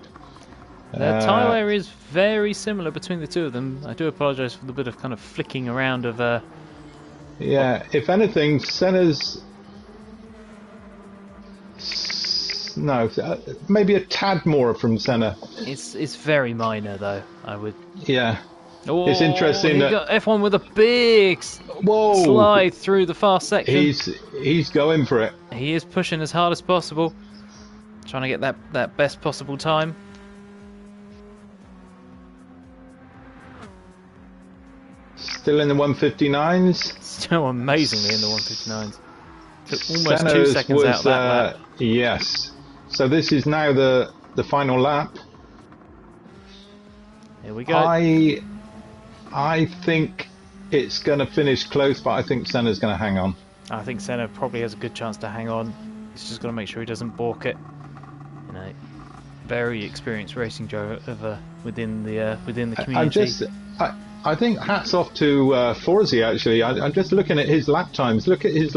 The tyre wear is very similar between the two of them. I do apologise for the bit of kind of flicking around of... if anything, Senna's... No, maybe a tad more from Senna. It's very minor, though, I would... Yeah. It's interesting that got F1 with a big slide through the fast section. He's going for it. He is pushing as hard as possible, trying to get that best possible time. Still in the 159s. Still amazingly in the 159s. Took almost Senna's 2 seconds out of that lap. Yes. So this is now the final lap. Here we go. I think it's going to finish close, but I think Senna's going to hang on. I think Senna probably has a good chance to hang on. He's just got to make sure he doesn't balk it. Very experienced racing driver within the community. I think hats off to Forsey. Actually, I'm just looking at his lap times. Look at his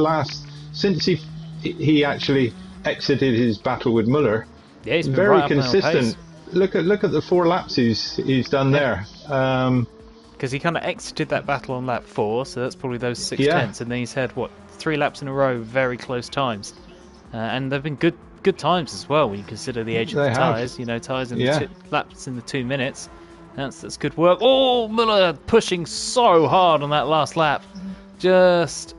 since he actually exited his battle with Muller. Yeah, he's been very right consistent. Look at the 4 laps he's done there. Because he kind of exited that battle on lap 4, so that's probably those 6/10ths, and then he's had 3 laps in a row, very close times, and they've been good times as well when you consider the age of the tyres. Tyres in the laps in the 2 minutes, That's good work. Oh, Muller pushing so hard on that last lap. Just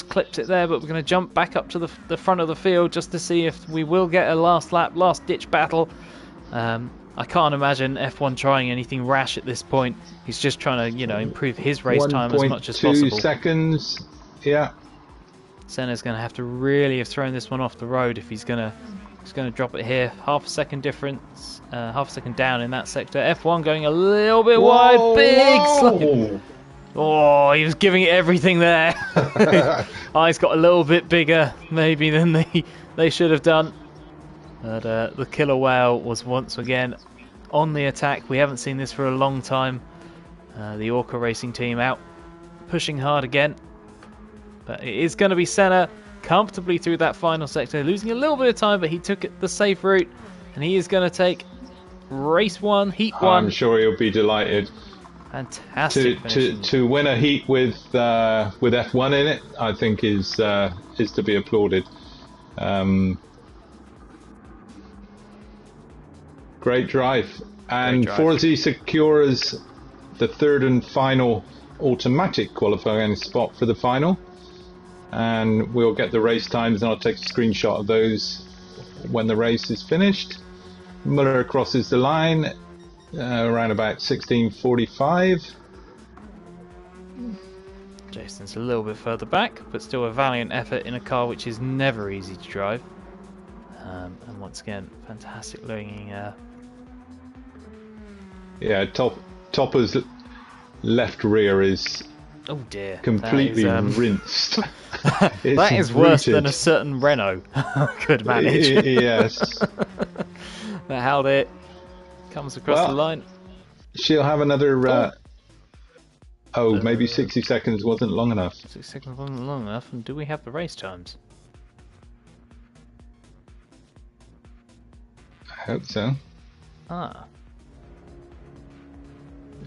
clipped it there, but we're going to jump back up to the front of the field just to see if we will get a last lap, last ditch battle. I can't imagine F1 trying anything rash at this point. He's just trying to, improve his race time as much as possible. 1.2 seconds, yeah. Senna's going to have to really have thrown this one off the road if he's going to drop it here. Half a second difference, half a second down in that sector. F1 going a little bit wide, big slip. Oh, he was giving it everything there. Eyes got a little bit bigger maybe than they should have done. But the killer whale was once again on the attack. We haven't seen this for a long time. The Orca Racing team out pushing hard again. But it is going to be Senna comfortably through that final sector, losing a little bit of time, but he took the safe route, and he is going to take race 1, heat 1. I'm sure he'll be delighted. Fantastic to win a heat with F1 in it, I think is to be applauded. Great drive, and Forzi secures the third and final automatic qualifying spot for the final, and we'll get the race times, and I'll take a screenshot of those when the race is finished. Muller crosses the line around about 16:45. Jason's a little bit further back, but still a valiant effort in a car which is never easy to drive. And once again, fantastic looking. Yeah, Topper's left rear is completely rinsed. That is worse than a certain Renault could manage. Yes. But how it comes across the line. She'll have another. Maybe 60 seconds wasn't long enough. 60 seconds wasn't long enough. And do we have the race times? I hope so. It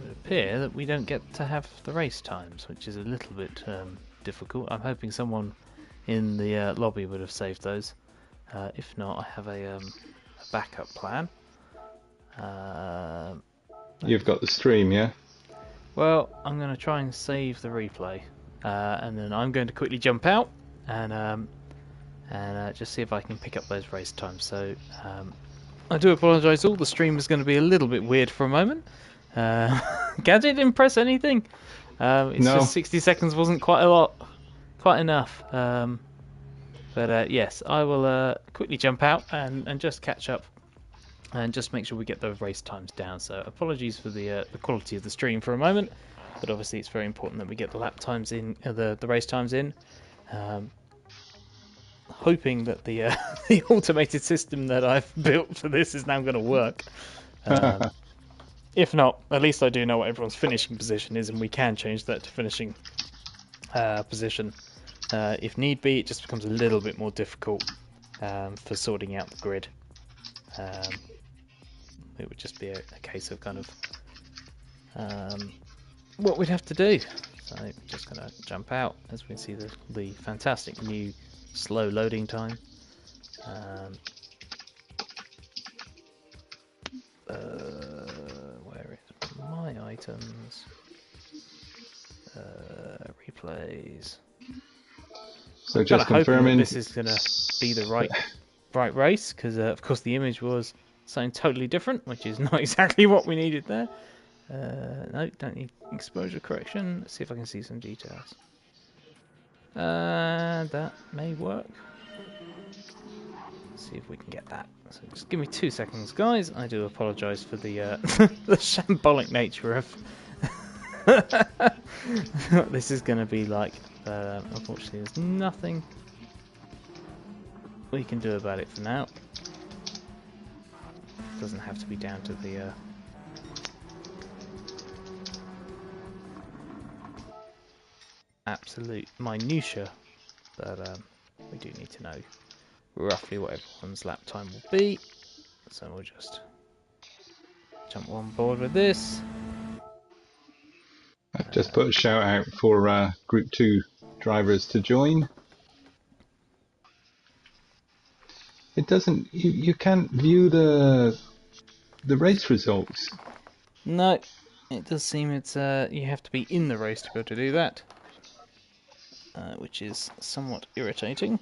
would appear that we don't get to have the race times, which is a little bit difficult. I'm hoping someone in the lobby would have saved those. If not, I have a backup plan. You've got the stream, yeah? Well, I'm going to try and save the replay, and then I'm going to quickly jump out and just see if I can pick up those race times. So I do apologise. All the stream is going to be a little bit weird for a moment. Gadget didn't press anything. It's just 60 seconds wasn't quite enough. But yes, I will quickly jump out and just catch up. And just make sure we get the race times down. So apologies for the quality of the stream for a moment, but obviously it's very important that we get the lap times in, the race times in. Hoping that the the automated system that I've built for this is now going to work. If not, at least I do know what everyone's finishing position is, and we can change that to finishing position if need be. It just becomes a little bit more difficult for sorting out the grid. It would just be a case of kind of what we'd have to do. So I'm just going to jump out as we can see the fantastic new slow loading time. Where is my items? Replays. So just confirming this is going to be the right race, because of course the image was something totally different, which is not exactly what we needed there. No, don't need exposure correction. Let's see if I can see some details. That may work. Let's see if we can get that. So just give me 2 seconds, guys. I do apologise for the the shambolic nature of what this is going to be like. But unfortunately, there's nothing we can do about it for now. Doesn't have to be down to the absolute minutiae, but we do need to know roughly what everyone's lap time will be. So we'll just jump on board with this. I've just put a shout out for Group 2 drivers to join. It doesn't. You can't view the the race results. No, it does seem it's you have to be in the race to be able to do that, which is somewhat irritating.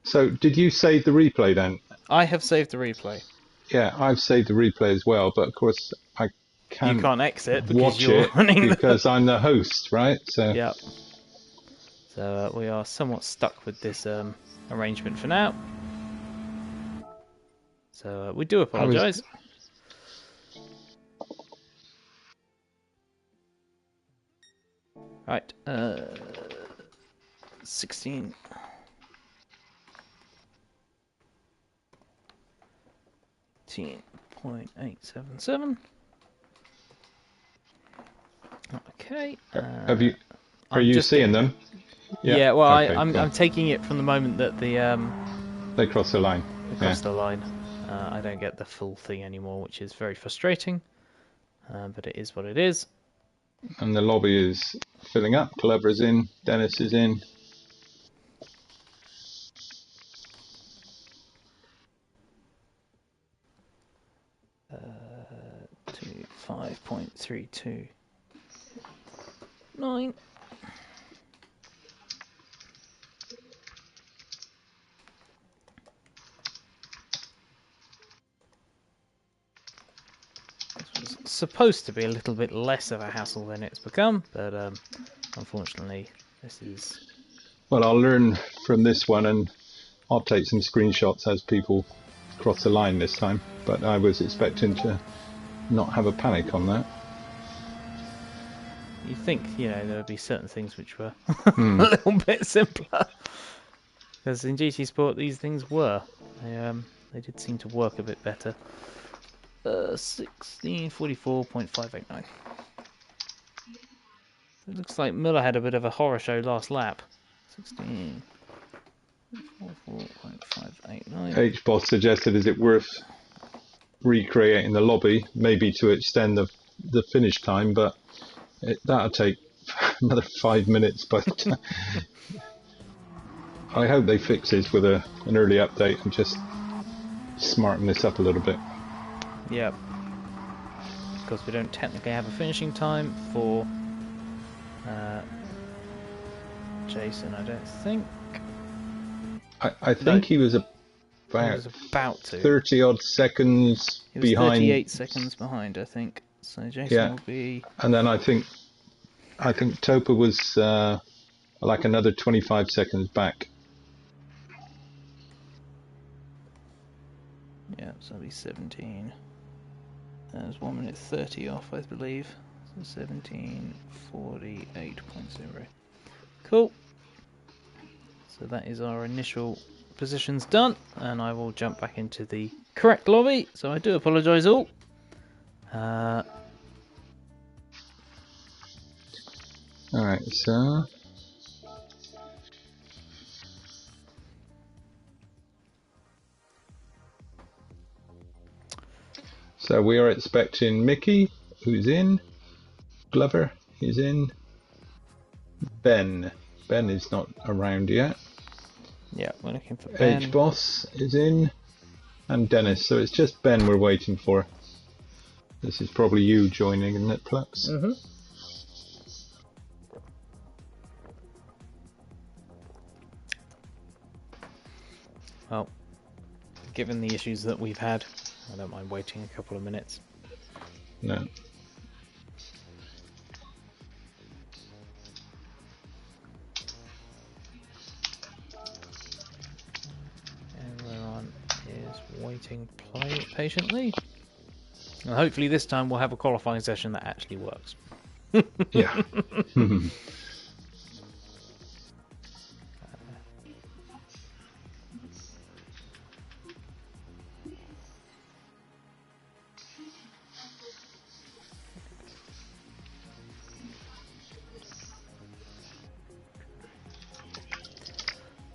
So, did you save the replay then? I have saved the replay. Yeah, I've saved the replay as well, but of course I can't. You can't exit because watch you're it running because I'm the host, right? So. Yeah. So we are somewhat stuck with this arrangement for now. So we do apologise. Right. 16. .877. Okay. Have you? Are you seeing them? Yeah. Well, okay, I'm taking it from the moment that the they cross the line. They cross the line. I don't get the full thing anymore, which is very frustrating. But it is what it is. And the lobby is filling up. Clever's in. Dennis is in. 5.329. This was supposed to be a little bit less of a hassle than it's become, but unfortunately, this is. Well, I'll learn from this one, and I'll take some screenshots as people cross the line this time. But I was expecting to not have a panic on that. You think, there would be certain things which were a little bit simpler. Because in GT Sport, these things were. They did seem to work a bit better. 16:44.589. It looks like Miller had a bit of a horror show last lap. 16:44.589. H-Boss suggested, is it worth recreating the lobby, maybe to extend the finish time, but that'll take another 5 minutes by the time. I hope they fix this with an early update and just smarten this up a little bit. Yep. Because we don't technically have a finishing time for Jason, I don't think. I think he was about to. 30 odd seconds he was behind. 38 seconds behind, I think. So Jason will be. And then I think Topa was like another 25 seconds back. Yeah, so it'll be 17. There's 1 minute 30 off, I believe. So 17:48.0. Cool. So that is our initial positions done, and I will jump back into the correct lobby. So I do apologise all. Alright, so we are expecting Mickey, who's in. Glover is in. Ben is not around yet. Yeah, we're looking for Ben. H-Boss is in. And Dennis, so it's just Ben we're waiting for. This is probably you joining, isn't it, Plux? Mm-hmm. Well, given the issues that we've had, I don't mind waiting a couple of minutes. No. Everyone is waiting patiently. And hopefully this time we'll have a qualifying session that actually works. Yeah.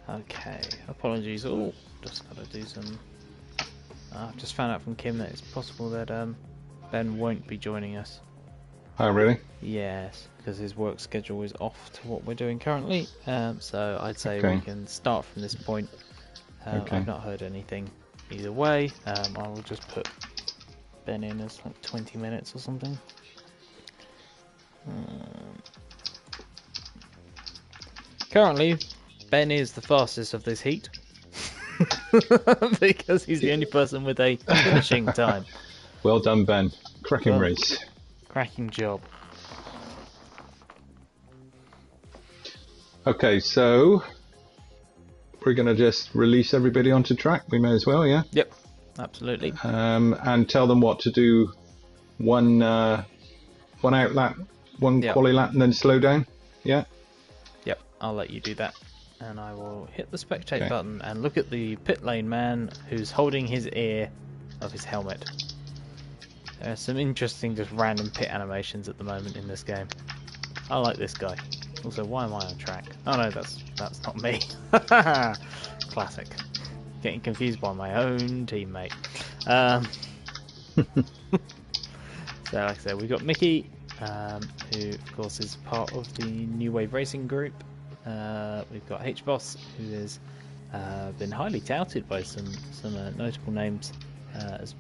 Okay, apologies all. Just gotta do some. I've just found out from Kim that it's possible that Ben won't be joining us. Oh, really? Yes, because his work schedule is off to what we're doing currently. So I'd say we can start from this point. I've not heard anything either way. I will just put Ben in as like 20 minutes or something. Currently, Ben is the fastest of this heat because he's the only person with a finishing time. Well done, Ben. Cracking race. Cracking job. Okay, so we're going to just release everybody onto track. We may as well, yeah? Yep, absolutely. And tell them what to do. One out lap, one quali lap, and then slow down. Yeah? Yep, I'll let you do that. And I will hit the spectate button and look at the pit lane man who's holding his ear of his helmet. There are some interesting just random pit animations at the moment in this game. I like this guy. Also, why am I on track? Oh no, that's not me. Classic. Getting confused by my own teammate. So like I said, we've got Mickey, who of course is part of the New Wave Racing group. We've got H-Boss, who has been highly touted by some notable names as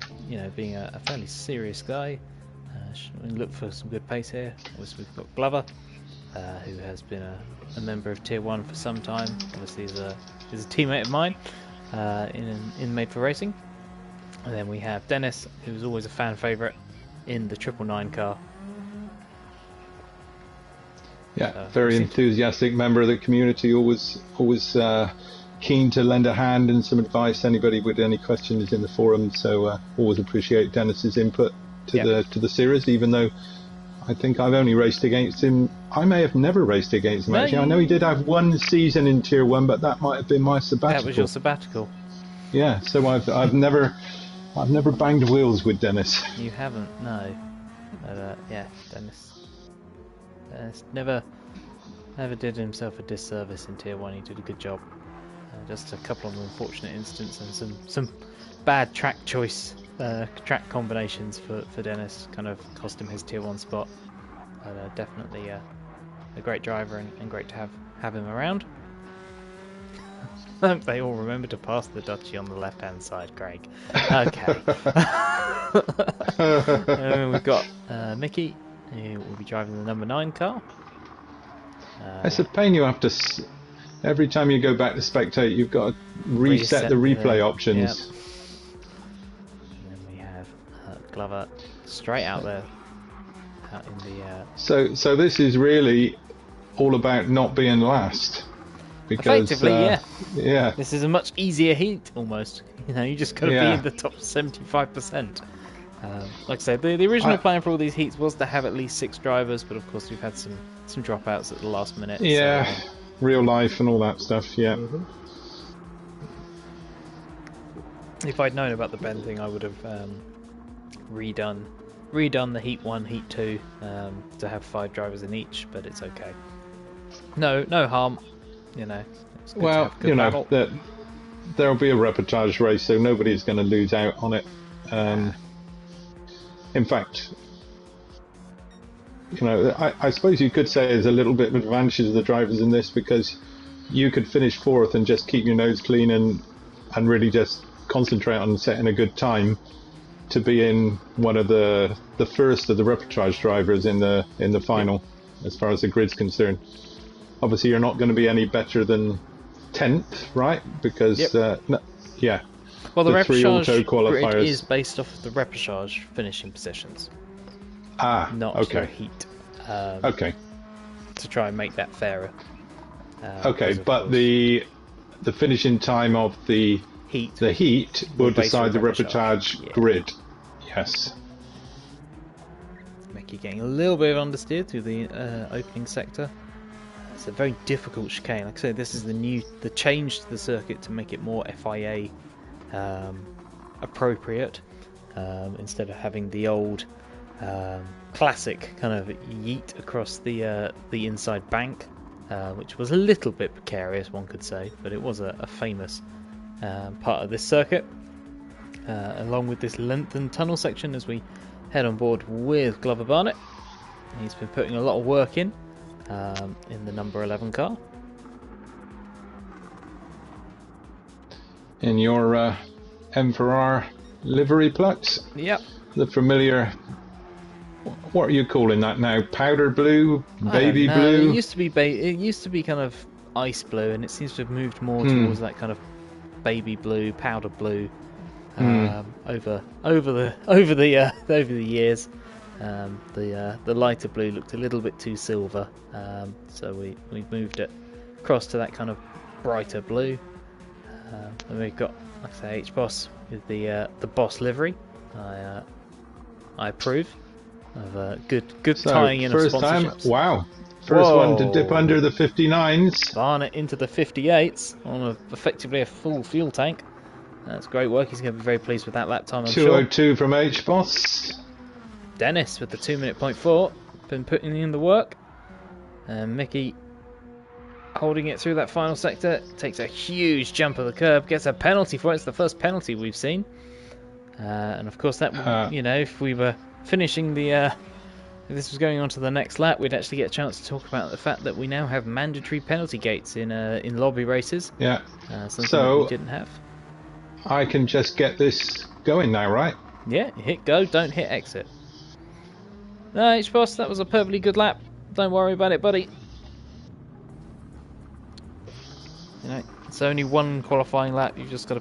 being a fairly serious guy. We look for some good pace here. Obviously we've got Glover, who has been a member of Tier 1 for some time. Obviously is a teammate of mine in Made for Racing. And then we have Dennis, who's always a fan favourite in the 999 car. Yeah, very enthusiastic member of the community, always keen to lend a hand and some advice. Anybody with any questions in the forum, so always appreciate Dennis's input to the series, even though I think I've only raced against him. I may have never raced against him, actually. I know he did have one season in Tier 1, but that might have been my sabbatical. That was your sabbatical. Yeah, so I've never banged wheels with Dennis. You haven't, no. But yeah, Dennis never did himself a disservice in Tier 1. He did a good job. Just a couple of unfortunate instances and some bad track choice, track combinations for Dennis kind of cost him his Tier 1 spot. But definitely a great driver and great to have him around. I hope they all remember to pass the Dutchie on the left hand side, Craig. Okay. We've got Mickey, who will be driving the number 9 car. It's a pain. You have to every time you go back to spectate, you've got to reset the replay options. Yep. And then we have Glover straight out there, out in the. So this is really all about not being last. Because, effectively, yeah. This is a much easier heat, almost. You just got to be in the top 75%. Like I said, the original plan for all these heats was to have at least 6 drivers, but of course we've had some dropouts at the last minute. Yeah, so, real life and all that stuff. Yeah. Mm-hmm. If I'd known about the Ben thing, I would have redone the heat 1, heat 2 to have 5 drivers in each, but it's okay. No harm. Well, there'll be a reportage race, so nobody's going to lose out on it. In fact, I suppose you could say there's a little bit of advantage to the drivers in this, because you could finish 4th and just keep your nose clean and really just concentrate on setting a good time to be in one of the first of the reportage drivers in the final, as far as the grid's concerned. Obviously, you're not going to be any better than 10th, right? Because, Well, the reportage grid is based off of the reportage finishing positions. Not your heat. Okay. To try and make that fairer. Okay, but the finishing time of the heat will decide the reportage grid. Yes. Mickey getting a little bit of understeer through the opening sector. It's a very difficult chicane. Like I say, this is the change to the circuit to make it more FIA appropriate, instead of having the old classic kind of yeet across the inside bank, which was a little bit precarious, one could say, but it was a famous part of this circuit, along with this lengthened tunnel section as we head on board with Glover Barnett. He's been putting a lot of work in the number 11 car. In your M4R livery Plex? Yep. the familiar. What are you calling that now? Powder blue, baby blue? It used to be it used to be kind of ice blue, and it seems to have moved more towards that kind of baby blue, powder blue. Over the years, the lighter blue looked a little bit too silver, so we moved it across to that kind of brighter blue. And we've got, like I say, H-Boss with the Boss livery. I approve of good so tying in first of sponsorships. Time, wow. First one to dip under the 59s. Barnett into the 58s on effectively a full fuel tank. That's great work. He's going to be very pleased with that lap time, I'm 202 sure. from H-Boss. Dennis with the 2-minute .4. Been putting in the work. And Mickey holding it through that final sector. Takes a huge jump of the curb. Gets a penalty for it. It's the first penalty we've seen. And of course, that if we were finishing the... if this was going on to the next lap, we'd actually get a chance to talk about the fact that we now have mandatory penalty gates in lobby races. Yeah. Something that we didn't have. I can just get this going now, right? Yeah, hit go, don't hit exit. No, H-Boss, that was a perfectly good lap. Don't worry about it, buddy. It's only one qualifying lap. You've just got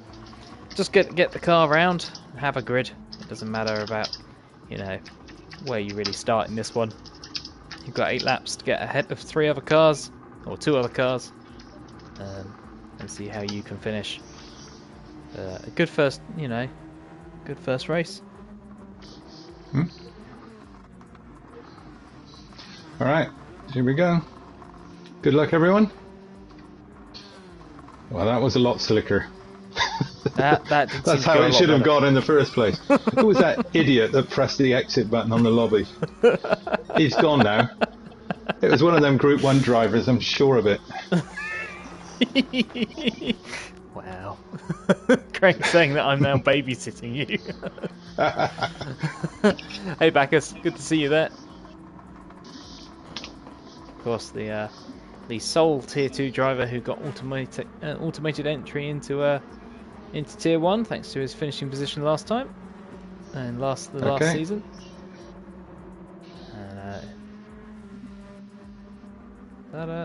to get the car round, have a grid. It doesn't matter about, where you really start in this one. You've got 8 laps to get ahead of 3 other cars, or 2 other cars, and see how you can finish. A good first, good first race. All right, here we go. Good luck, everyone. Well, that was a lot slicker. That's how it should have gone in the first place. Who was that idiot that pressed the exit button on the lobby? He's gone now. It was one of them Group 1 drivers, I'm sure of it. Wow. Craig saying that I'm now babysitting you. Hey Bacchus, good to see you there. Of course, the sole Tier 2 driver who got automated entry into Tier 1 thanks to his finishing position last time and last season. And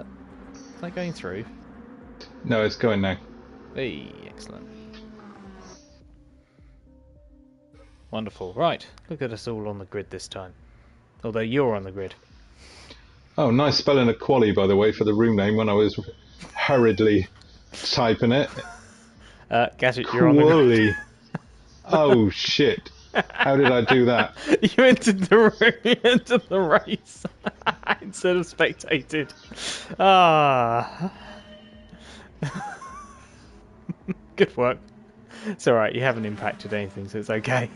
is that going through? No, it's going now. Hey, excellent. Wonderful. Right, look at us all on the grid this time. Although you're on the grid. Oh, nice spelling of quali, by the way, for the room name when I was hurriedly typing it. Gadget, you're on the grid. Oh, shit. How did I do that? You entered the race instead of spectated. Good work. It's alright, you haven't impacted anything, so it's okay.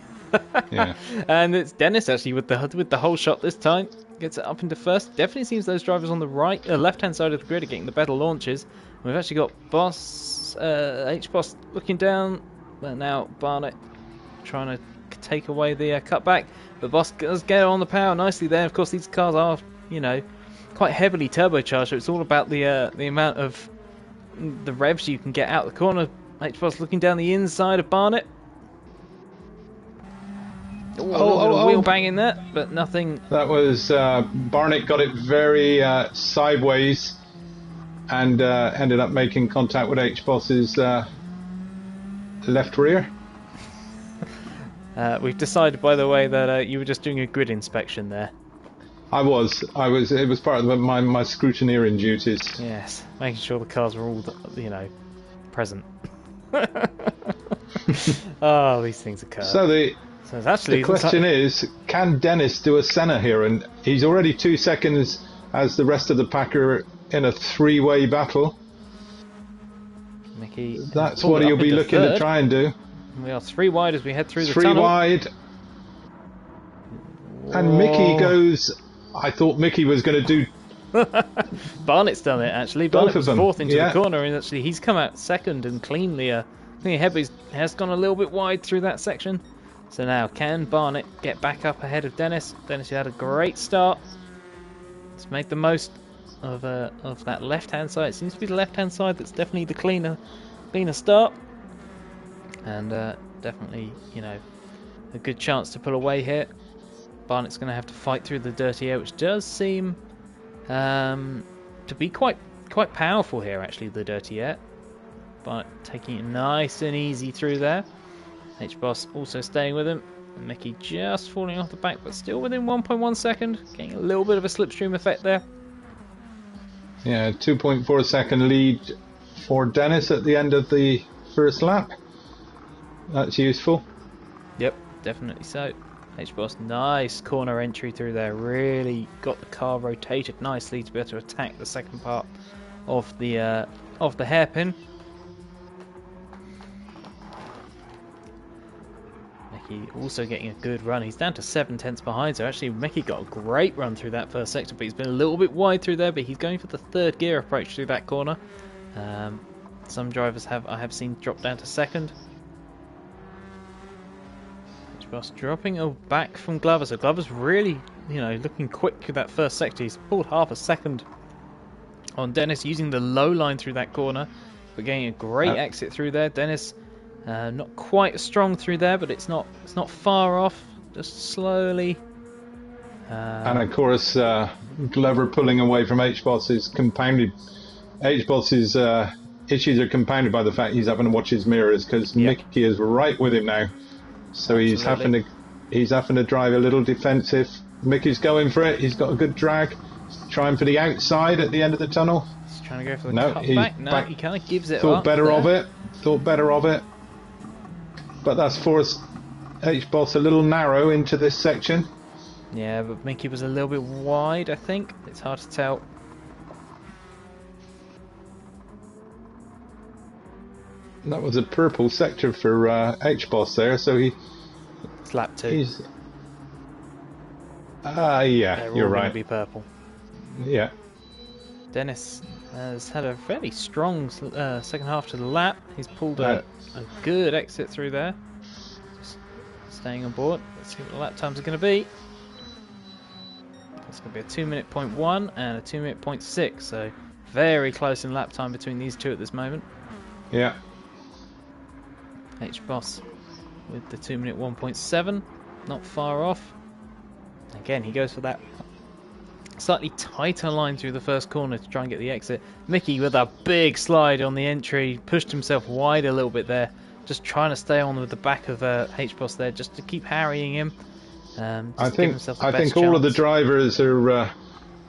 Yeah. And it's Dennis actually with the whole shot this time. Gets it up into first. Definitely seems those drivers on the left-hand side of the grid are getting the better launches. We've actually got H-Boss looking down. But now Barnett trying to take away the cutback. But Boss does get on the power nicely there. Of course, these cars are, quite heavily turbocharged. So it's all about the amount of the revs you can get out the corner. H-Boss looking down the inside of Barnett. Wheel banging there, but nothing. That was Barnett got it very sideways and ended up making contact with H-Boss's left rear. We've decided, by the way, that you were just doing a grid inspection there. I was. It was part of my scrutineering duties. Yes, making sure the cars were all, present. Oh, these things occur. So the question is, can Dennis do a Senna here? And he's already 2 seconds as the rest of the pack are in a 3-way battle. Mickey, that's what he'll be looking to try and do. We are 3 wide as we head through the tunnel. 3 wide. And Mickey goes... I thought Mickey was going to do... Barnett's done it, actually. Barnett was 4th into the corner, and actually he's come out 2nd and cleanly ahead, but he has gone a little bit wide through that section. So now, can Barnett get back up ahead of Dennis? Dennis, you had a great start. He's made the most of that left-hand side. It seems to be the left-hand side that's definitely the cleaner start. And definitely, a good chance to pull away here. Barnett's going to have to fight through the dirty air, which does seem to be quite powerful here, actually, the dirty air. But taking it nice and easy through there. H-Boss also staying with him. And Mickey just falling off the back, but still within 1.1 second. Getting a little bit of a slipstream effect there. Yeah, 2.4 second lead for Dennis at the end of the first lap. That's useful. Yep, definitely so. H-Boss, nice corner entry through there. Really got the car rotated nicely to be able to attack the second part of the hairpin. Mickey also getting a good run. He's down to 7/10 behind, so actually Mickey got a great run through that first sector, but he's been a little bit wide through there, but he's going for the third gear approach through that corner. Some drivers I have seen drop down to second. H-Boss dropping back from Glover, so Glover's really, looking quick through that first sector. He's pulled half a second on Dennis, using the low line through that corner, but getting a great exit through there. Dennis not quite as strong through there, but it's not far off. Just slowly. And of course, Glover pulling away from H-Boss is compounded. H-Boss's issues are compounded by the fact he's having to watch his mirrors, because Mickey is right with him now. So he's having to drive a little defensive. Mickey's going for it. He's got a good drag. He's trying for the outside at the end of the tunnel. He's trying to go for the cutback. No, he kind of gives it Thought up better there. of it. Thought better of it. But that's forced H-Boss a little narrow into this section. Yeah, but Mickey was a little bit wide, I think. It's hard to tell. That was a purple sector for H-Boss there, so it's lap 2. He's... yeah, you're right. Be purple. Yeah. Dennis has had a fairly strong second half to the lap. He's pulled a good exit through there. Just staying on board. Let's see what the lap times are going to be. It's going to be a 2-minute point 1 and a 2-minute point 6, so very close in lap time between these two at this moment. Yeah. H-Boss with the 2-minute 1.7, not far off. Again, he goes for that slightly tighter line through the first corner to try and get the exit. Mickey with a big slide on the entry, pushed himself wide a little bit there, just trying to stay on with the back of H-Boss there, just to keep harrying him. I think all of the drivers are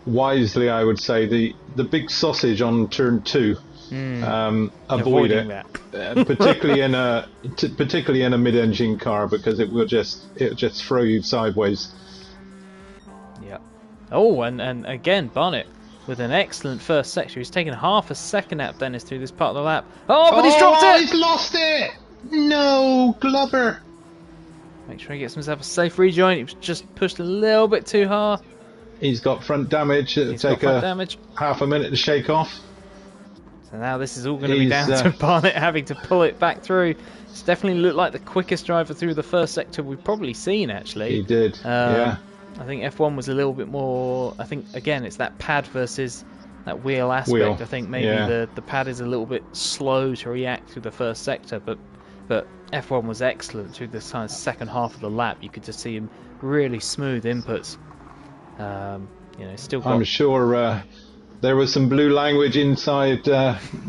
wisely, I would say, the big sausage on turn 2. Avoid it, particularly in a mid-engine car, because it'll just throw you sideways. Yeah. Oh, and again Barnett with an excellent first sector. He's taken half a second out Dennis through this part of the lap. Oh, but he's dropped it! He's lost it! No, Glover. Make sure he gets himself a safe rejoin. He was just pushed a little bit too hard. He's got front damage. It'll take half a minute to shake off. So now this is all going to be down to Barnett having to pull it back through. It's definitely looked like the quickest driver through the first sector we've probably seen, actually. He did, yeah. I think F1 was a little bit more... I think, again, it's that pad versus that wheel aspect. I think maybe the pad is a little bit slow to react through the first sector, but F1 was excellent through the kind of second half of the lap. You could just see him really smooth inputs. Still got... I'm sure... there was some blue language inside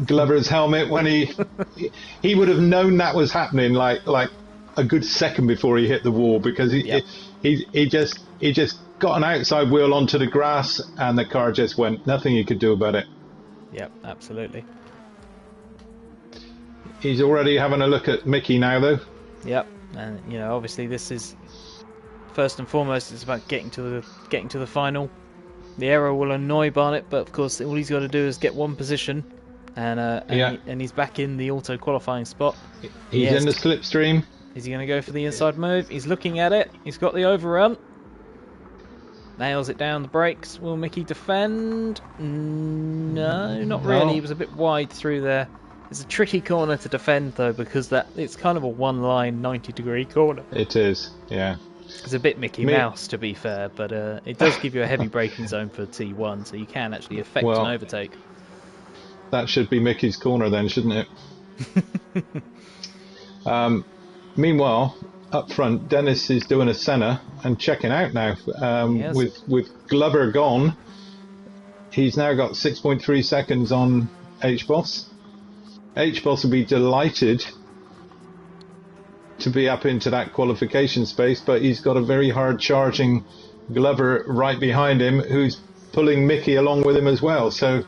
Glover's helmet when he would have known that was happening like a good second before he hit the wall, because he just got an outside wheel onto the grass and the car just went. Nothing he could do about it. Yep, absolutely. He's already having a look at Mickey now, though. Yep, and obviously this is first and foremost. It's about getting to the final. The error will annoy Barnett, but of course all he's got to do is get one position, and he's back in the auto qualifying spot. He's in the slipstream. Is he going to go for the inside move? He's looking at it. He's got the overrun. Nails it down the brakes. Will Mickey defend? No, not really. He was a bit wide through there. It's a tricky corner to defend though, because it's kind of a one-line 90-degree corner. It is, yeah. It's a bit Mickey Mouse, to be fair, but it does give you a heavy braking zone for T1, so you can actually affect an overtake. That should be Mickey's corner then, shouldn't it? Meanwhile, up front. Dennis is doing a Senna and checking out now. With Glover gone, he's now got 6.3 seconds on H-Boss. H-Boss will be delighted to be up into that qualification space, but he's got a very hard charging Glover right behind him, who's pulling Mickey along with him as well. So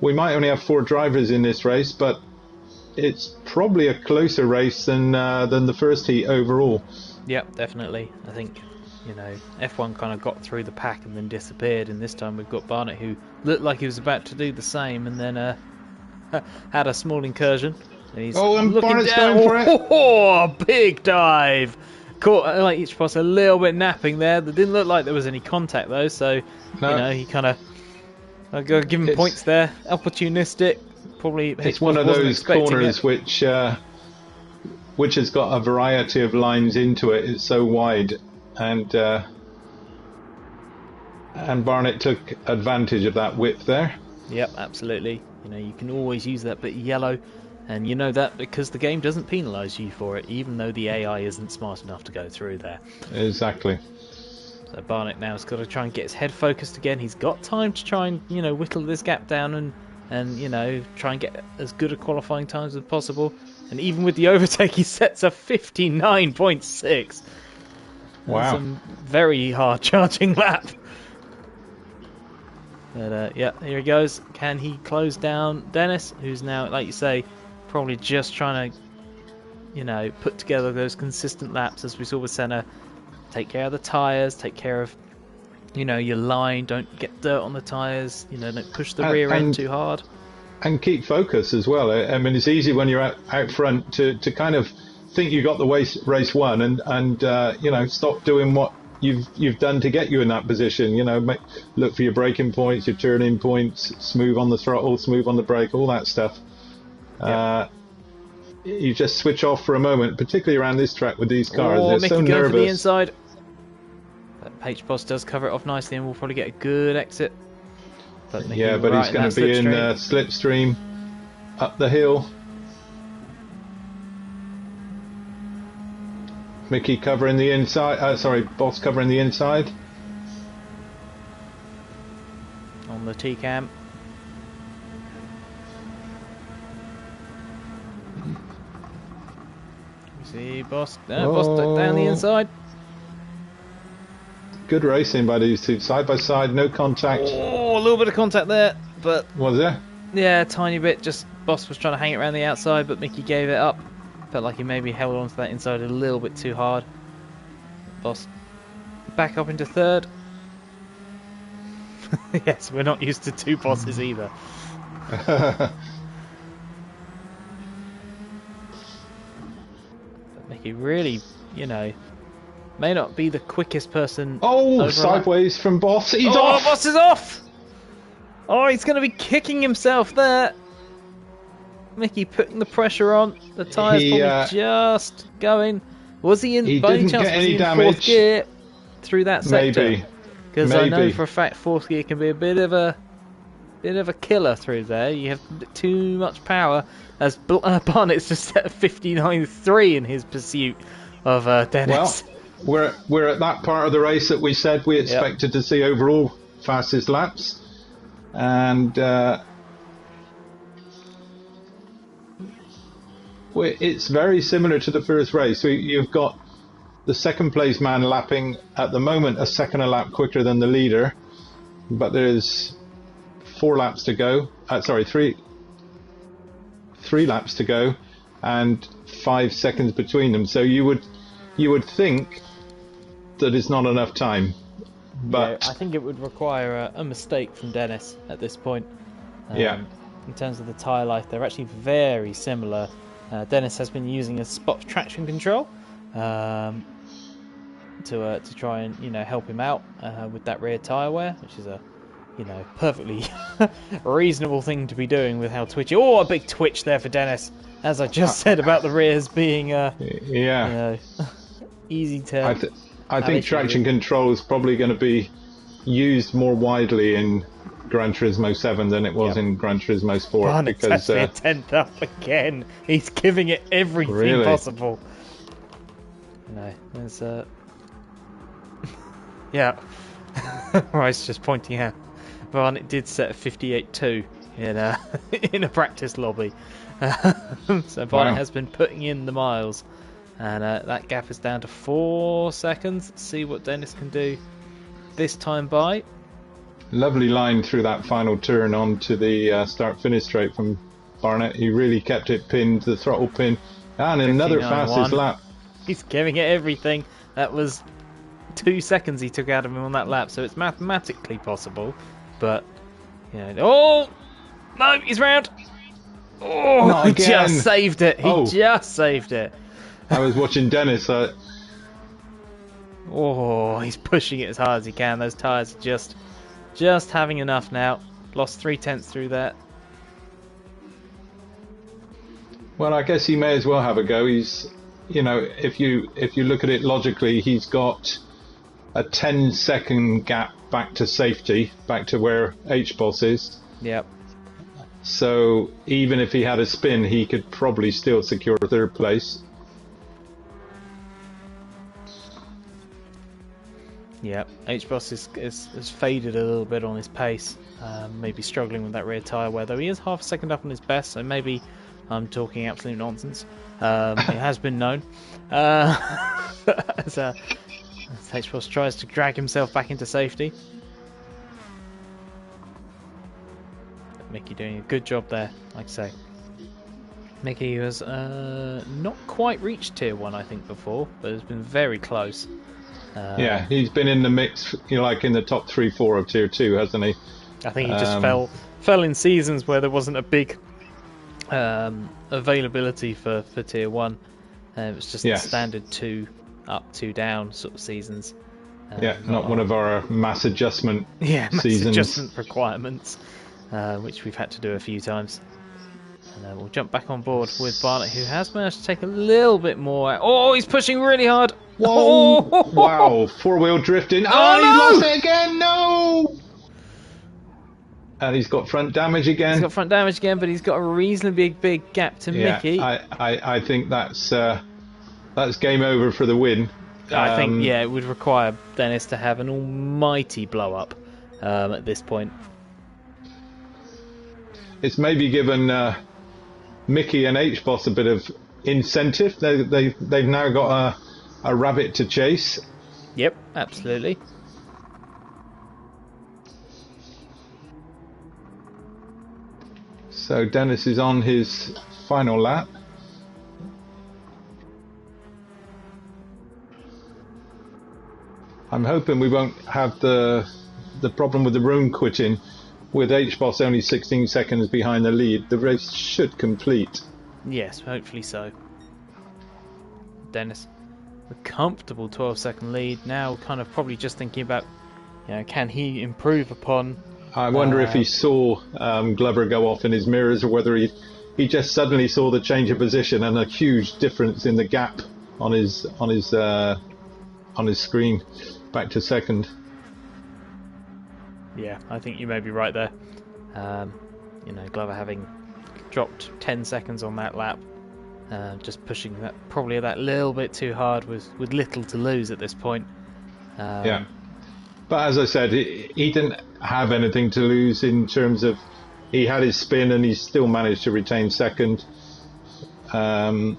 we might only have 4 drivers in this race, but it's probably a closer race than the first heat overall. Yep, definitely. I think, F1 kind of got through the pack and then disappeared, and this time we've got Barnett, who looked like he was about to do the same, and then had a small incursion. And Barnett's going for it. Oh, big dive! Caught like each boss a little bit napping there. There didn't look like there was any contact though, so he kind of give him points there. Opportunistic, probably. It's one of those corners which has got a variety of lines into it. It's so wide, and Barnett took advantage of that width there. Yep, absolutely. You can always use that bit of yellow, and you know that because the game doesn't penalise you for it, even though the AI isn't smart enough to go through there. Exactly. So Barnett now has got to try and get his head focused again. He's got time to try and whittle this gap down and try and get as good a qualifying times as possible. And even with the overtake, he sets a 59.6. Wow. Some very hard charging lap. But yeah, here he goes. Can he close down Dennis, who's now, like you say, probably just trying to, put together those consistent laps as we saw with Senna. Take care of the tyres, take care of, your line. Don't get dirt on the tyres. Don't push the rear end too hard. And keep focus as well. I mean, it's easy when you're out front to kind of think you got the race won and stop doing what you've done to get you in that position. Look for your braking points, your turning points, smooth on the throttle, smooth on the brake, all that stuff. Yep. You just switch off for a moment, particularly around this track with these cars. They're Mickey so going nervous. For the inside. But H-Boss does cover it off nicely, and we'll probably get a good exit. But he's going to be in slipstream up the hill. Mickey covering the inside. Boss covering the inside. On the T-cam. See Boss. Boss down the inside. Good racing by these two, side by side, no contact. Oh, a little bit of contact there, but was there? Yeah, a tiny bit. Just Boss was trying to hang it around the outside, but Mickey gave it up. Felt like he maybe held on to that inside a little bit too hard. Boss back up into third. Yes, we're not used to 2 bosses either. But Mickey really, may not be the quickest person. Oh, sideways from Boss. He's off. Boss is off. Oh, he's going to be kicking himself there. Mickey putting the pressure on. The tyres probably just going. Was he in? By any chance, was he in fourth gear through that sector? Maybe. Because I know for a fact fourth gear can be a bit of a killer through there. You have too much power. As Barnett's just set a 59.3 in his pursuit of Dennis. Well, we're at that part of the race that we said we expected to see overall fastest laps, and it's very similar to the first race. So you've got the second place man lapping at the moment a second a lap quicker than the leader, but there's 4 laps to go. Three laps to go, and 5 seconds between them. So you would think that it's not enough time, but I think it would require a mistake from Dennis at this point. In terms of the tyre life, they're actually very similar. Dennis has been using a spot traction control to try and help him out with that rear tyre wear, which is a perfectly reasonable thing to be doing with how twitchy. Oh, a big twitch there for Dennis, as I just said about the rears being easy to. I think traction control is probably going to be used more widely in Gran Turismo 7 than it was in Gran Turismo Sport. Barnett's because a 10th up again. He's giving it everything possible. No, there's yeah. Rice just pointing out. Barnett did set a 58.2 in in a practice lobby. So Barnett has been putting in the miles, and that gap is down to 4 seconds. Let's see what Dennis can do this time by. Lovely line through that final turn onto the start-finish straight from Barnett. He really kept it pinned, the throttle pin, and another fastest lap. He's giving it everything. That was 2 seconds he took out of him on that lap, so it's mathematically possible, but you know. Oh no, he's round. Oh, he just saved it. He just saved it. I was watching Dennis. Oh, he's pushing it as hard as he can. Those tyres are just having enough now. Lost 0.3 through that. Well, I guess he may as well have a go. He's, you know, if you look at it logically, he's got a 10-second gap back to safety, back to where HBoss is. Yep. So even if he had a spin, he could probably still secure third place. Yeah, HBoss has faded a little bit on his pace, maybe struggling with that rear tyre wear, though he is half a second up on his best, so maybe I'm talking absolute nonsense. It has been known. As HBoss tries to drag himself back into safety. Mickey doing a good job there, like I say. Mickey has not quite reached Tier 1, I think, before, but has been very close. Yeah, he's been in the mix, you know, like in the top 3-4 of Tier 2, hasn't he? I think he just fell in seasons where there wasn't a big availability for Tier 1. It was just the standard 2 up, 2 down sort of seasons. Not one of our mass adjustment seasons. Adjustment requirements, which we've had to do a few times. And we'll jump back on board with Barnett, who has managed to take a little bit more. Oh, he's pushing really hard. Whoa! Wow, four-wheel drifting. Oh, no! He lost it again. No! And he's got front damage again. He's got front damage again, but he's got a reasonably big gap to Mickey. I think that's game over for the win. I think it would require Dennis to have an almighty blow up at this point. It's maybe given Mickey and HBoss a bit of incentive. They've now got a rabbit to chase. Yep, absolutely. So Dennis is on his final lap. I'm hoping we won't have the problem with the room quitting. With HBoss only 16 seconds behind the lead, the race should complete. Yes, hopefully so. Dennis, a comfortable 12-second lead. Now kind of probably just thinking about, can he improve upon... I wonder if he saw Glover go off in his mirrors, or whether he just suddenly saw the change of position and a huge difference in the gap on his screen back to second. Yeah, I think you may be right there. Glover having dropped 10 seconds on that lap, just pushing that probably that little bit too hard with little to lose at this point. But as I said, he didn't have anything to lose in terms of he had his spin and he still managed to retain second. HBoss,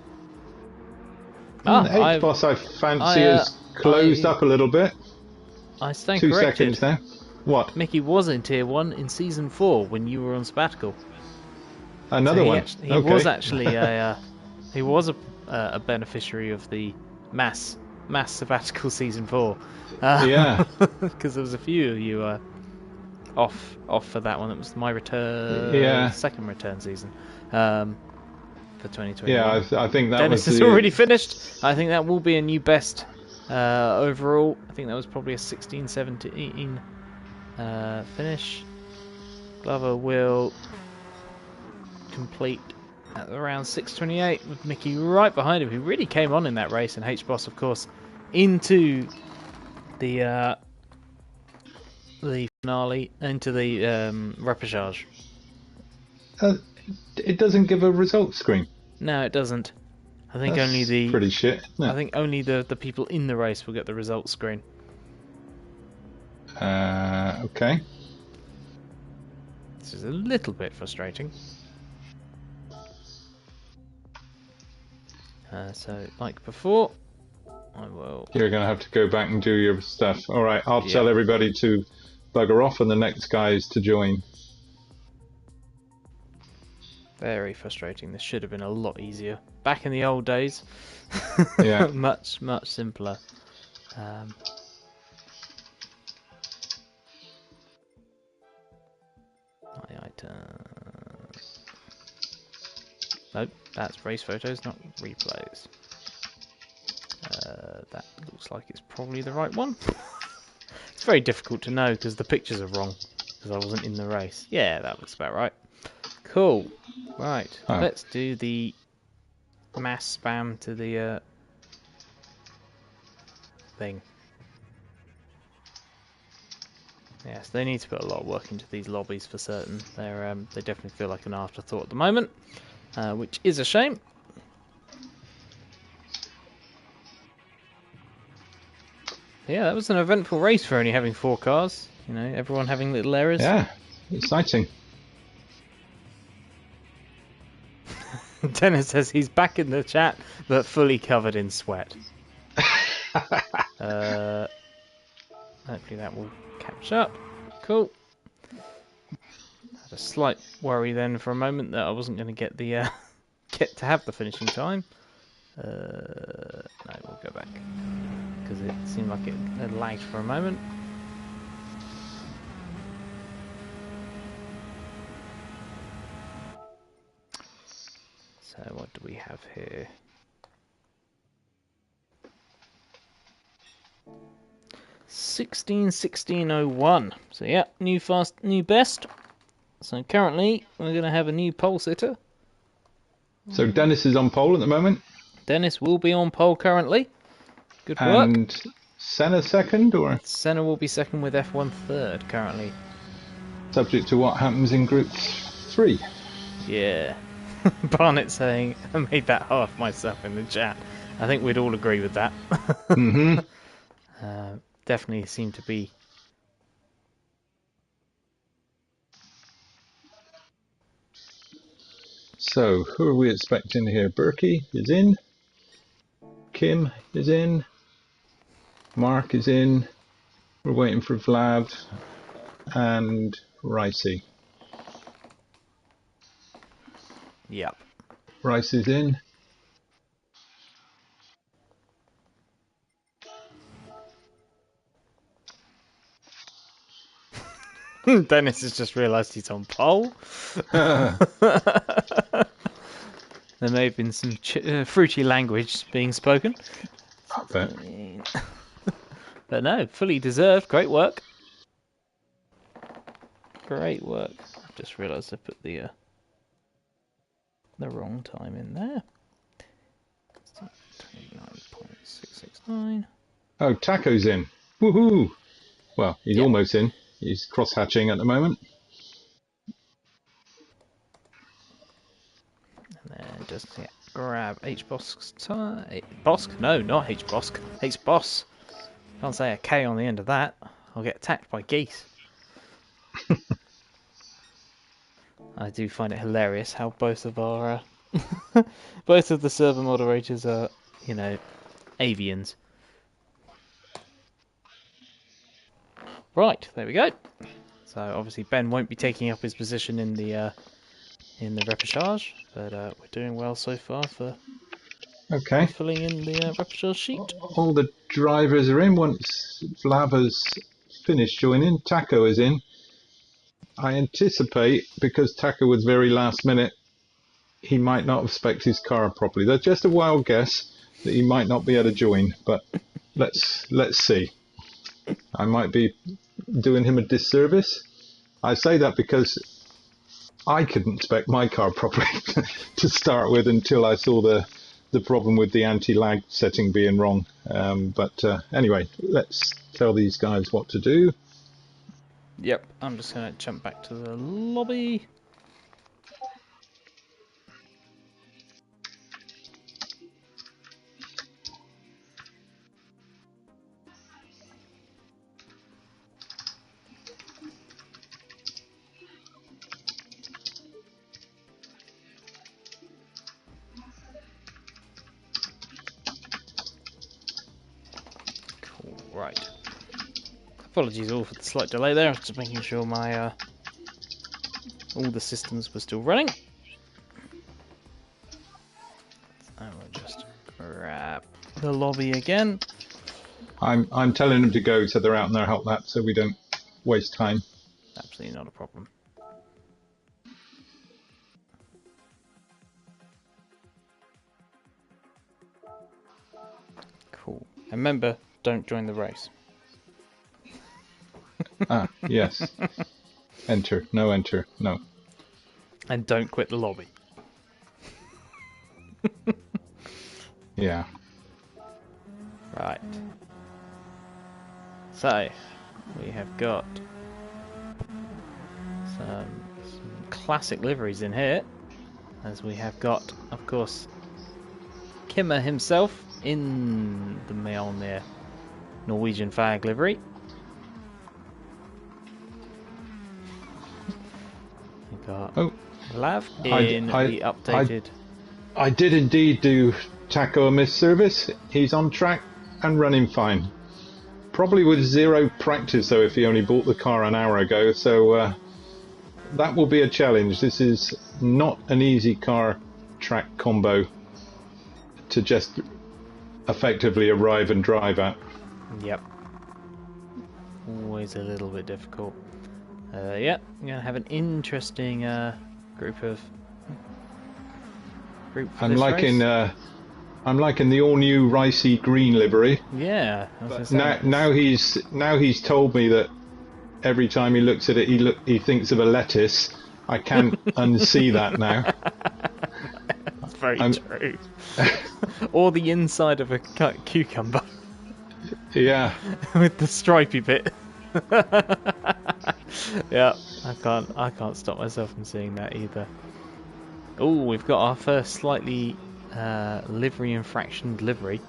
I fancy, has closed up a little bit. I stand 2 corrected. seconds now. What? Mickey was in Tier 1 in Season 4 when you were on sabbatical. Another one? He was actually he was a beneficiary of the mass sabbatical Season 4. Because there was a few of you off for that one. It was my return, second return season for 2020. Yeah, I think that Dennis has already finished. I think that will be a new best overall. I think that was probably a 16-17 finish. Glover will complete at around 6:28 with Mickey right behind him, who really came on in that race, and HBoss, of course, into the finale, into the repechage. It doesn't give a result screen. No, it doesn't. I think only the pretty shit. I think only the people in the race will get the results screen. Okay. This is a little bit frustrating. So, like before, I will... You're going to have to go back and do your stuff. All right, I'll tell everybody to bugger off and the next guy is to join. Very frustrating. This should have been a lot easier. Back in the old days. Yeah. much simpler. My item. Nope, that's race photos, not replays. That looks like it's probably the right one. It's very difficult to know because the pictures are wrong because I wasn't in the race. Yeah, that looks about right. Cool. Right, let's do the mass spam to the thing. Yes, they need to put a lot of work into these lobbies for certain. They definitely feel like an afterthought at the moment, which is a shame. Yeah, that was an eventful race for only having 4 cars. You know, everyone having little errors. Yeah, exciting. Dennis says he's back in the chat, but fully covered in sweat. Hopefully that will catch up. Cool. Had a slight worry then for a moment that I wasn't going to get the get to have the finishing time. No, we'll go back because it seemed like it had lagged for a moment. So what do we have here? 16:16:01. So yeah, new best. So currently we're going to have a new pole sitter. So Dennis is on pole at the moment. Dennis will be on pole currently. Good work. And Senna second, or? Senna will be second with F1 third currently. Subject to what happens in Group 3. Yeah. Barnett saying, I made that half myself in the chat. I think we'd all agree with that. Mm-hmm. Definitely seem to be. So, who are we expecting here? Berkey is in. Kim is in. Mark is in. We're waiting for Vlad and Ricey. Yep. Rice is in. Dennis has just realised he's on pole. There may have been some fruity language being spoken. I bet. But no, fully deserved. Great work. Great work. I've just realised I put the wrong time in there. 29.669. Oh, Taco's in. Woohoo! Well, he's almost in. He's cross-hatching at the moment. And then just grab H-Bosk's tie. Bosk? No, not H-Bosk. H-Boss. Can't say a K on the end of that. I'll get attacked by geese. I do find it hilarious how both of our both of the server moderators are, you know, avians. Right, there we go. So obviously Ben won't be taking up his position in the repechage, but we're doing well so far for filling in the repechage sheet. All the drivers are in. Once Vlava's finished joining, Taco is in. I anticipate, because Taco was very last minute, he might not have spec'd his car properly. That's just a wild guess that he might not be able to join, but let's see. I might be doing him a disservice. I say that because I couldn't spec my car properly to start with until I saw the problem with the anti-lag setting being wrong. But anyway, let's tell these guys what to do. Yep, I'm just going to jump back to the lobby. Right. Apologies all for the slight delay there. I was just making sure my all the systems were still running. So we'll just grab the lobby again. I'm telling them to go so they're out in their hot lap so we don't waste time. Absolutely not a problem. Cool. And remember, don't join the race. Ah, yes. Enter. No enter. No. And don't quit the lobby. Yeah. Right. So, we have got some classic liveries in here. As we have got, of course, Kimmer himself in the Mjolnir Norwegian flag livery. We got Lav in the updated. I did indeed do Taco a miss service. He's on track and running fine. Probably with zero practice though if he only bought the car an hour ago, so that will be a challenge. This is not an easy car track combo to just effectively arrive and drive at. Yep. Always a little bit difficult. Yeah, we're going to have an interesting group for I'm liking the all-new Ricey green livery. Yeah. Now he's told me that every time he looks at it, he thinks of a lettuce. I can't unsee that now. That's very true. Or the inside of a cut cucumber. Yeah. With the stripy bit. Yeah, I can't stop myself from seeing that either. Oh, we've got our first slightly livery infractioned livery.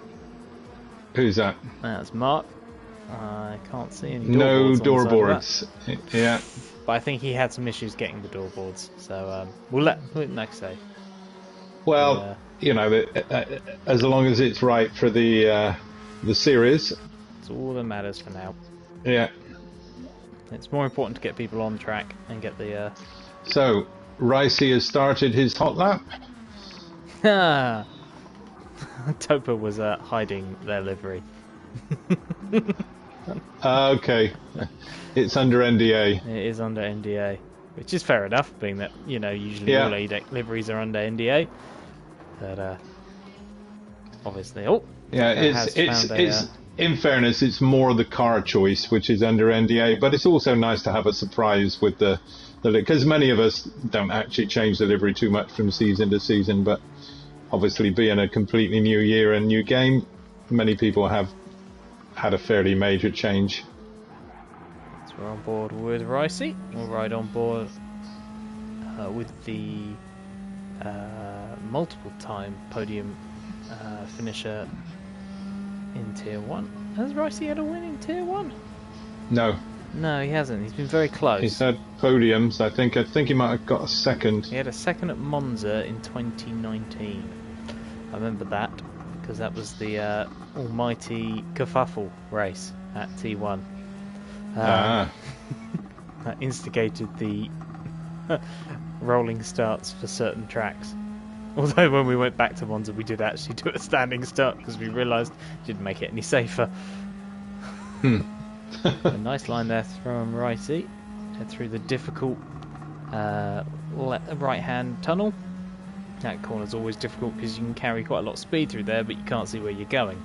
Who's that? That's Mark. I can't see any doorboards. Yeah. But I think he had some issues getting the doorboards, so we'll let like I say. Well, you know, as long as it's right for the series. It's all that matters for now. Yeah. It's more important to get people on track and get the. So, Ricey has started his hot lap. Topa was hiding their livery. Okay, it's under NDA. It is under NDA, which is fair enough, being that usually all ADEC liveries are under NDA. But obviously, it's in fairness, it's more the car choice which is under NDA, but it's also nice to have a surprise with the because many of us don't actually change the livery too much from season to season, but obviously being a completely new year and new game, many people have had a fairly major change. So we're on board with Ricey. We'll ride on board with the multiple time podium finisher in Tier 1. Has Ricey had a win in Tier 1? No, he hasn't. He's been very close. He's had podiums. I think he might have got a second. He had a second at Monza in 2019. I remember that because that was the almighty kerfuffle race at T1. That instigated the rolling starts for certain tracks. Although when we went back to Monza, we did actually do a standing start because we realised it didn't make it any safer. A nice line there from Ricey. Head through the difficult right-hand tunnel. That corner's always difficult because you can carry quite a lot of speed through there, but you can't see where you're going.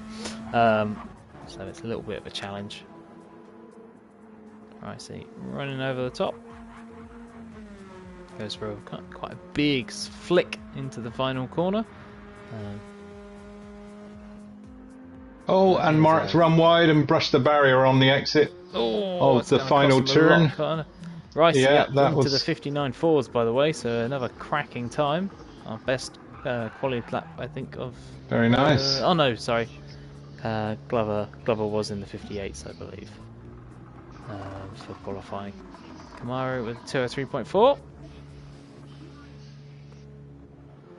So it's a little bit of a challenge. Ricey running over the top. Goes for quite a big flick into the final corner. And Mark's run wide and brushed the barrier on the exit of the final turn. Ricey up into the 59.4s, by the way, so another cracking time. Our best quality lap, I think, of... Very nice. Oh no, sorry. Glover was in the 58s, I believe, for qualifying. Kamaru with 203.4.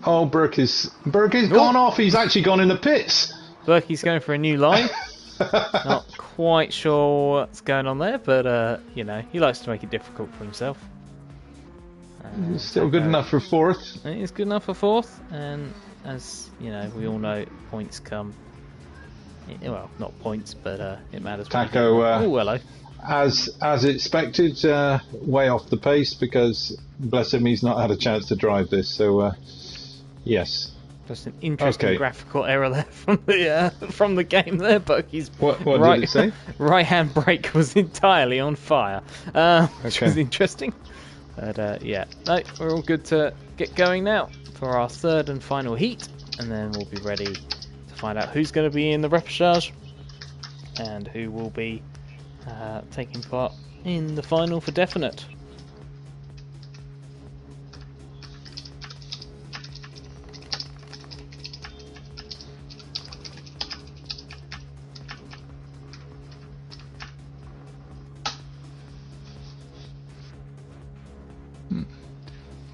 Oh, Berkey's gone off. He's actually gone in the pits. Berkey's going for a new line. Not quite sure what's going on there, but you know, he likes to make it difficult for himself. Still good enough for fourth. It's good enough for fourth, and as you know, we all know points come. Well, not points, but it matters. Taco, oh, hello. As expected, way off the pace because bless him, he's not had a chance to drive this. So yes. Just an interesting graphical error there from the game there, Bucky's what did it say? Right hand brake was entirely on fire, which was interesting. But yeah, no, we're all good to get going now for our third and final heat, and then we'll be ready to find out who's going to be in the repechage and who will be taking part in the final for definite.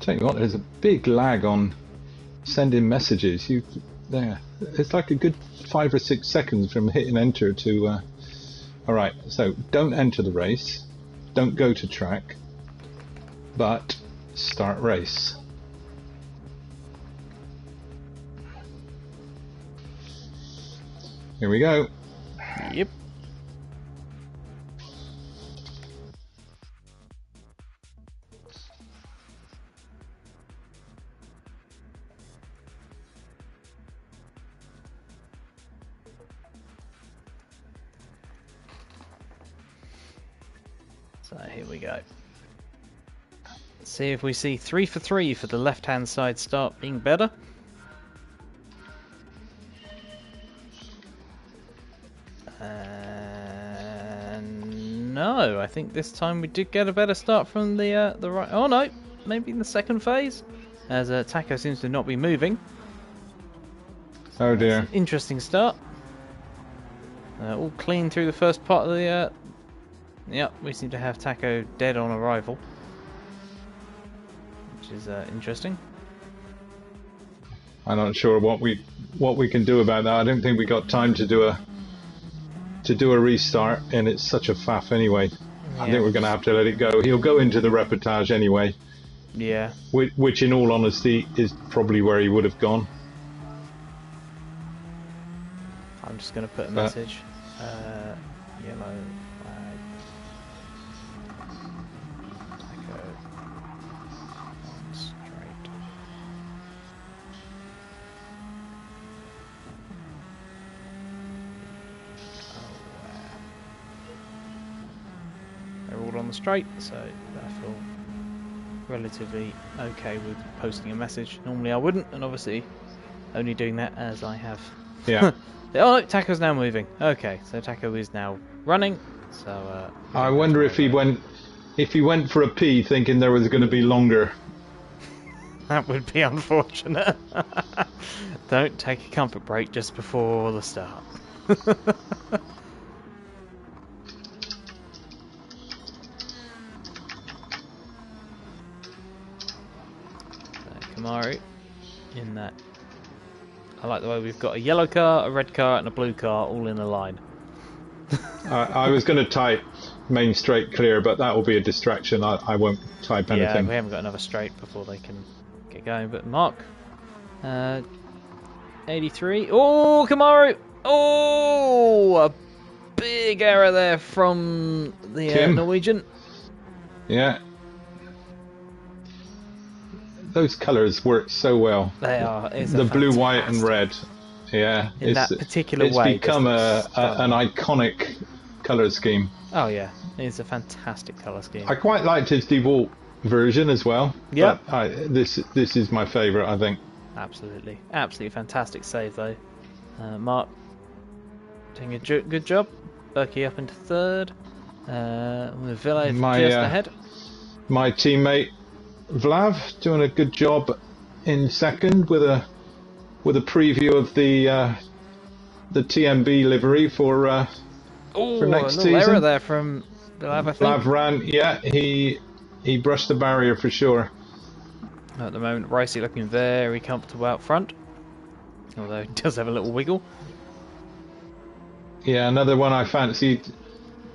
Tell you what, there's a big lag on sending messages. It's like a good 5 or 6 seconds from hitting enter to. All right, so don't enter the race, don't go to track, but start race. Here we go. Yep. So here we go. Let's see if we see 3 for 3 for the left-hand side start being better. No, I think this time we did get a better start from the right. Oh no, maybe in the second phase, as Taco seems to not be moving. Oh dear. Interesting start. All clean through the first part of the. Yep, we seem to have Taco dead on arrival, which is interesting. I'm not sure what we can do about that. I don't think we got time to do a restart, and it's such a faff anyway. Yeah. I think we're going to have to let it go. He'll go into the reportage anyway. Yeah. Which, in all honesty, is probably where he would have gone. I'm just going to put a message. Yellow. On the straight, so I feel relatively okay with posting a message. Normally I wouldn't, and obviously only doing that as I have. Yeah. Oh, Taco's now moving. Okay, so Taco is now running. So I wonder if he went for a pee, thinking there was going to be longer. That would be unfortunate. Don't take a comfort break just before the start. Kamaru in that. I like the way we've got a yellow car, a red car and a blue car all in a line. I was going to type main straight clear, but that will be a distraction. I won't type anything. Yeah, we haven't got another straight before they can get going. But Mark, 83. Oh, Kamaru! Oh, a big error there from the Norwegian. Yeah. Those colours work so well. They are. The blue, white, and red. Yeah, in that particular way, it's become an iconic colour scheme. Oh yeah, it's a fantastic colour scheme. I quite liked his DeWalt version as well. Yeah, this is my favourite, I think. Absolutely, absolutely fantastic save though. Mark doing a good job. Berkey up into third. With Villa just ahead. My teammate Vlav doing a good job in second with a preview of the TMB livery for next season. Error there from Vlav, I think. Vlav ran, yeah, he brushed the barrier for sure. At the moment, Ricey looking very comfortable out front, although he does have a little wiggle. Yeah, another one I fancied.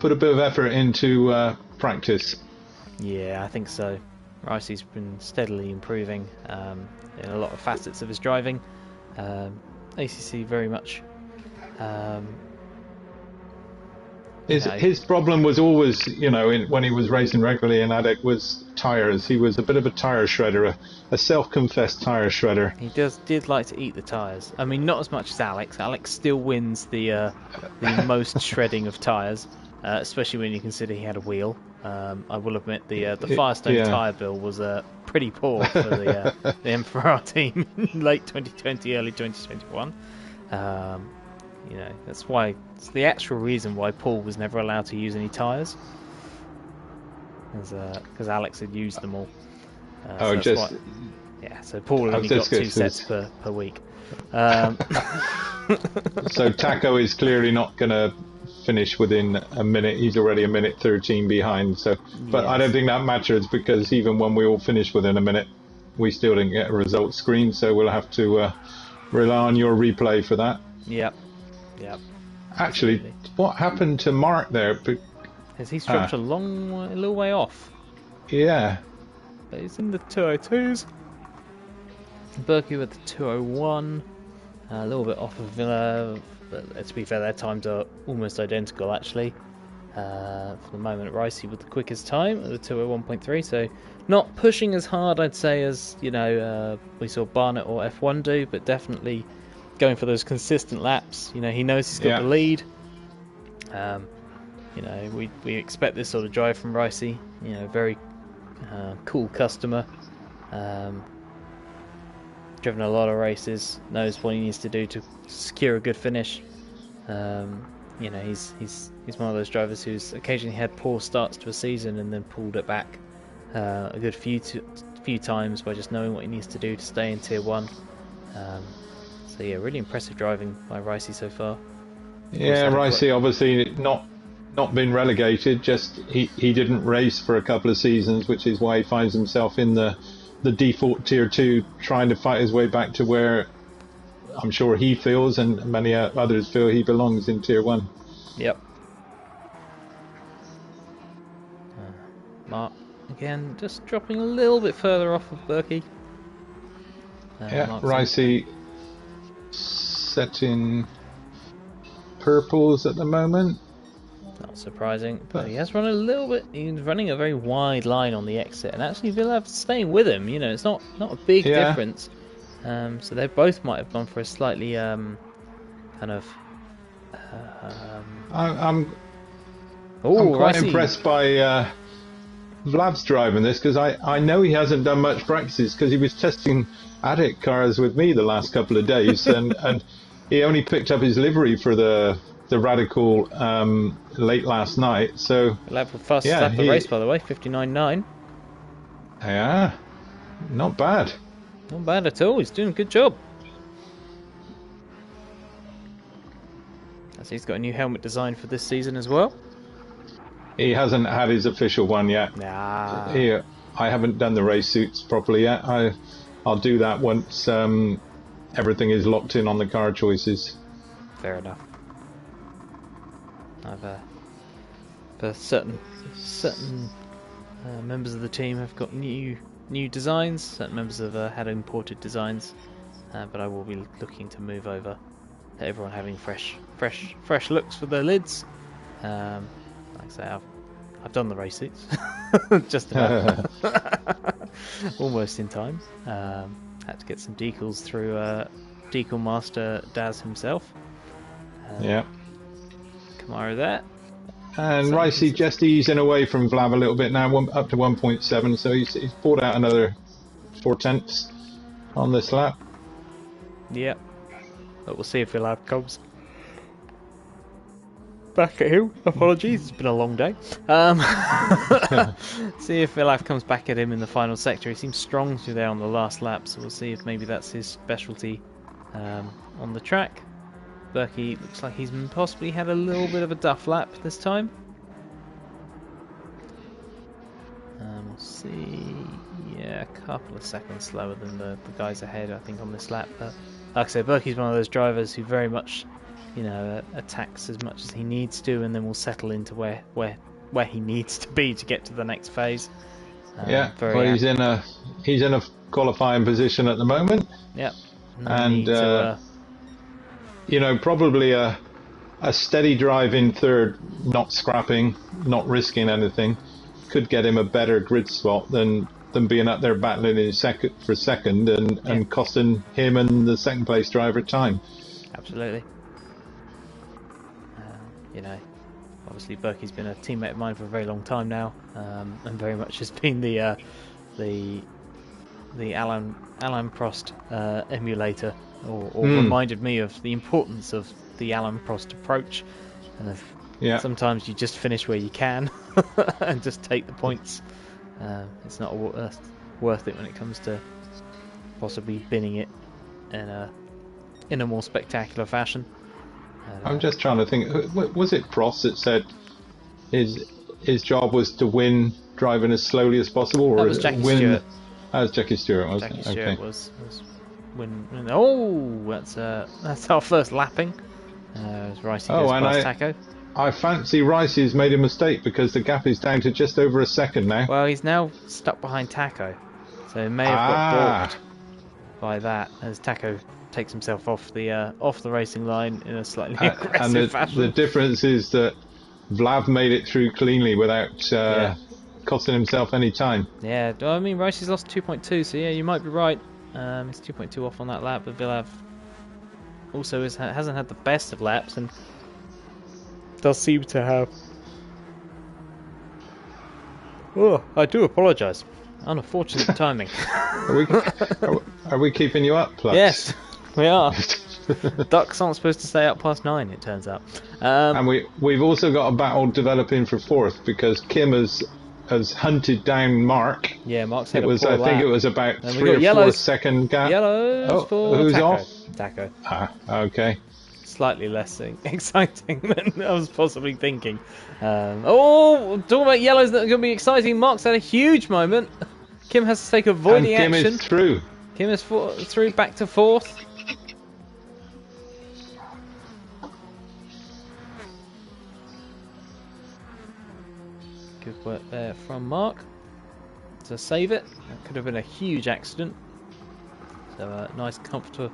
Put a bit of effort into practice. Yeah, I think so. Ricey's been steadily improving in a lot of facets of his driving. ACC very much. His problem was always, when he was racing regularly in ADEC, was tyres. He was a bit of a tyre shredder, a self-confessed tyre shredder. He did like to eat the tyres. I mean, not as much as Alex. Alex still wins the most shredding of tyres, especially when you consider he had a wheel. I will admit the Firestone tyre bill was pretty poor for the M4R team in late 2020, early 2021. That's why it's the actual reason why Paul was never allowed to use any tyres, because Alex had used them all. So Paul only got 2 sets per week. So Taco is clearly not going to finish within a minute. He's already a minute 13 behind. But I don't think that matters, because even when we all finish within a minute, we still didn't get a result screen. So we'll have to rely on your replay for that. Yep. Actually, what happened to Mark there? Has he dropped a little way off? Yeah. But he's in the 202s. Berkey with the 201. A little bit off of Villa. But to be fair, their times are almost identical, actually. For the moment, Ricey with the quickest time at the 201.3. So not pushing as hard, I'd say, as we saw Barnett or F1 do, but definitely going for those consistent laps. He knows he's got the lead. We expect this sort of drive from Ricey. Very cool customer. Driven a lot of races, knows what he needs to do to secure a good finish. He's one of those drivers who's occasionally had poor starts to a season and then pulled it back a good few times by just knowing what he needs to do to stay in Tier 1. So yeah, really impressive driving by Ricey so far. Yeah, Ricey obviously not been relegated. Just he didn't race for a couple of seasons, which is why he finds himself in the default Tier 2, trying to fight his way back to where I'm sure he feels and many others feel he belongs, in Tier 1. Yep. Mark again, just dropping a little bit further off of Berkey. Ricey set in purples at the moment. Not surprising, but he has run a little bit. He's running a very wide line on the exit, and actually Villeneuve staying with him. It's not a big difference. So they both might have gone for a slightly I'm quite impressed by Vlav's driving this, because I know he hasn't done much practice, because he was testing ADEC cars with me the last couple of days, and he only picked up his livery for the Radical late last night. So level fast lap of the race, by the way, 59.9. Yeah, not bad. Not bad at all. He's doing a good job. As he's got a new helmet design for this season as well. He hasn't had his official one yet. Nah. I haven't done the race suits properly yet. I'll do that once everything is locked in on the car choices. Fair enough. But certain members of the team have got new designs. Certain members have had imported designs, but I will be looking to move over to everyone having fresh looks for their lids. Like I say, I've done the race suits, just about, almost in time. Had to get some decals through decal master Daz himself. Kamara there. And Ricey just easing away from Vlav a little bit now, up to 1.7, so he's brought out another 4/10 on this lap. Yep. But we'll see if Vlav comes back at him. Apologies, it's been a long day. See if Vlav comes back at him in the final sector. He seems strong through there on the last lap, so we'll see if maybe that's his specialty on the track. Berkey looks like he's possibly had a little bit of a duff lap this time. We'll see. Yeah, a couple of seconds slower than the guys ahead, I think, on this lap. But like I said, Berkey's one of those drivers who very much attacks as much as he needs to, and then we'll settle into where he needs to be to get to the next phase. Well, he's in a qualifying position at the moment. Yep. And probably a steady drive in third, not scrapping, not risking anything, could get him a better grid spot than being up there battling in second and costing him and the second place driver time. Absolutely. Obviously Berkey's been a teammate of mine for a very long time now, and very much has been the Alain Prost emulator, or reminded me of the importance of the Alain Prost approach, and sometimes you just finish where you can and just take the points. It's not worth it when it comes to possibly binning it in a more spectacular fashion. I'm just trying to think. Was it Prost that said his job was to win driving as slowly as possible, or that was Jackie Stewart? That was Jackie Stewart, wasn't Jackie it? Stewart Okay. was win. Oh, that's our first lapping. Ricey goes past Taco. I fancy Ricey's made a mistake because the gap is down to just over a second now. Well, he's now stuck behind Taco, so he may have got balked by that as Taco takes himself off the racing line in a slightly aggressive fashion. The difference is that Vlav made it through cleanly without costing himself any time. Yeah, I mean Ricey's lost 2.2, so yeah, you might be right. It's 2.2 off on that lap, but Vlav also hasn't had the best of laps and does seem to have. Oh, I do apologise. Unfortunate timing. Are we keeping you up, Plux? Yes, we are. Ducks aren't supposed to stay up past 9, it turns out. And we've also got a battle developing for fourth because Kim has hunted down Mark. Yeah, Mark's had I think it was about 3 or 4 second gap. Yellows for who's Taco. off? Taco. Okay. Slightly less exciting than I was possibly thinking. Talking about yellows that are going to be exciting. Mark's had a huge moment. Kim has to take avoiding action. Kim is through. Kim is through back to fourth. Good work there from Mark to save it. That could have been a huge accident. So nice comfortable.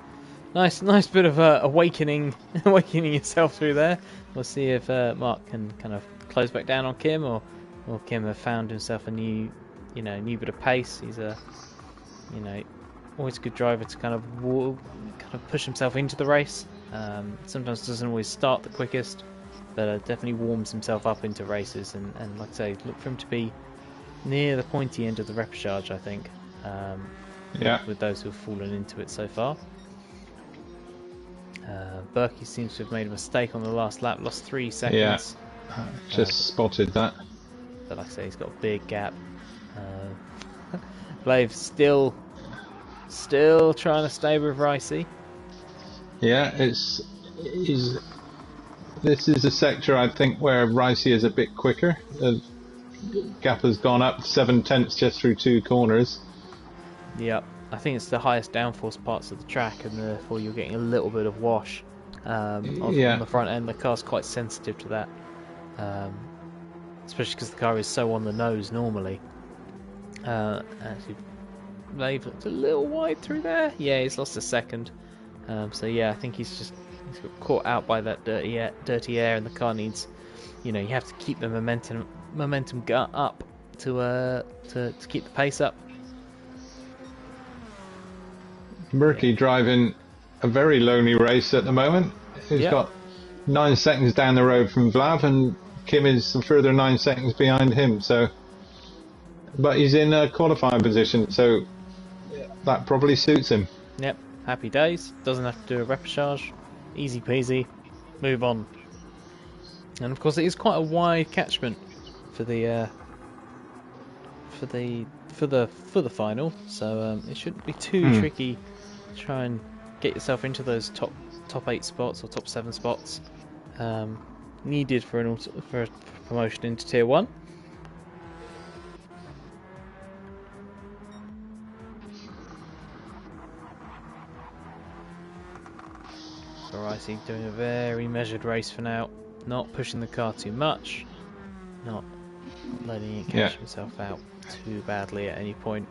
Nice bit of awakening yourself through there. We'll see if Mark can kind of close back down on Kim, or Kim have found himself a new bit of pace. He's always a good driver to kind of push himself into the race. Sometimes doesn't always start the quickest, but definitely warms himself up into races. And like I say, look for him to be near the pointy end of the repechage, I think. With those who have fallen into it so far. Berkey seems to have made a mistake on the last lap, lost 3 seconds. Yeah, just spotted that. But like I say, he's got a big gap. Blave still trying to stay with Ricey. Yeah, this is a sector I think where Ricey is a bit quicker. The gap has gone up 7/10 just through 2 corners. Yep. I think it's the highest downforce parts of the track, and therefore you're getting a little bit of wash on the front end. The car's quite sensitive to that, especially because the car is so on the nose normally. Actually, they've looked a little wide through there. Yeah, he's lost a second. So yeah, I think he's got caught out by that dirty air, and the car needs, you have to keep the momentum up to keep the pace up. Berkey driving a very lonely race at the moment. He's got 9 seconds down the road from Vlav, and Kim is a further 9 seconds behind him. But he's in a qualifying position, so that probably suits him. Yep, happy days. Doesn't have to do a repechage. Easy peasy. Move on. And of course, it is quite a wide catchment for the final, so it shouldn't be too tricky. Try and get yourself into those top 8 spots or top 7 spots needed for a promotion into Tier 1. Ricey doing a very measured race for now, not pushing the car too much, not letting it catch himself out too badly at any point.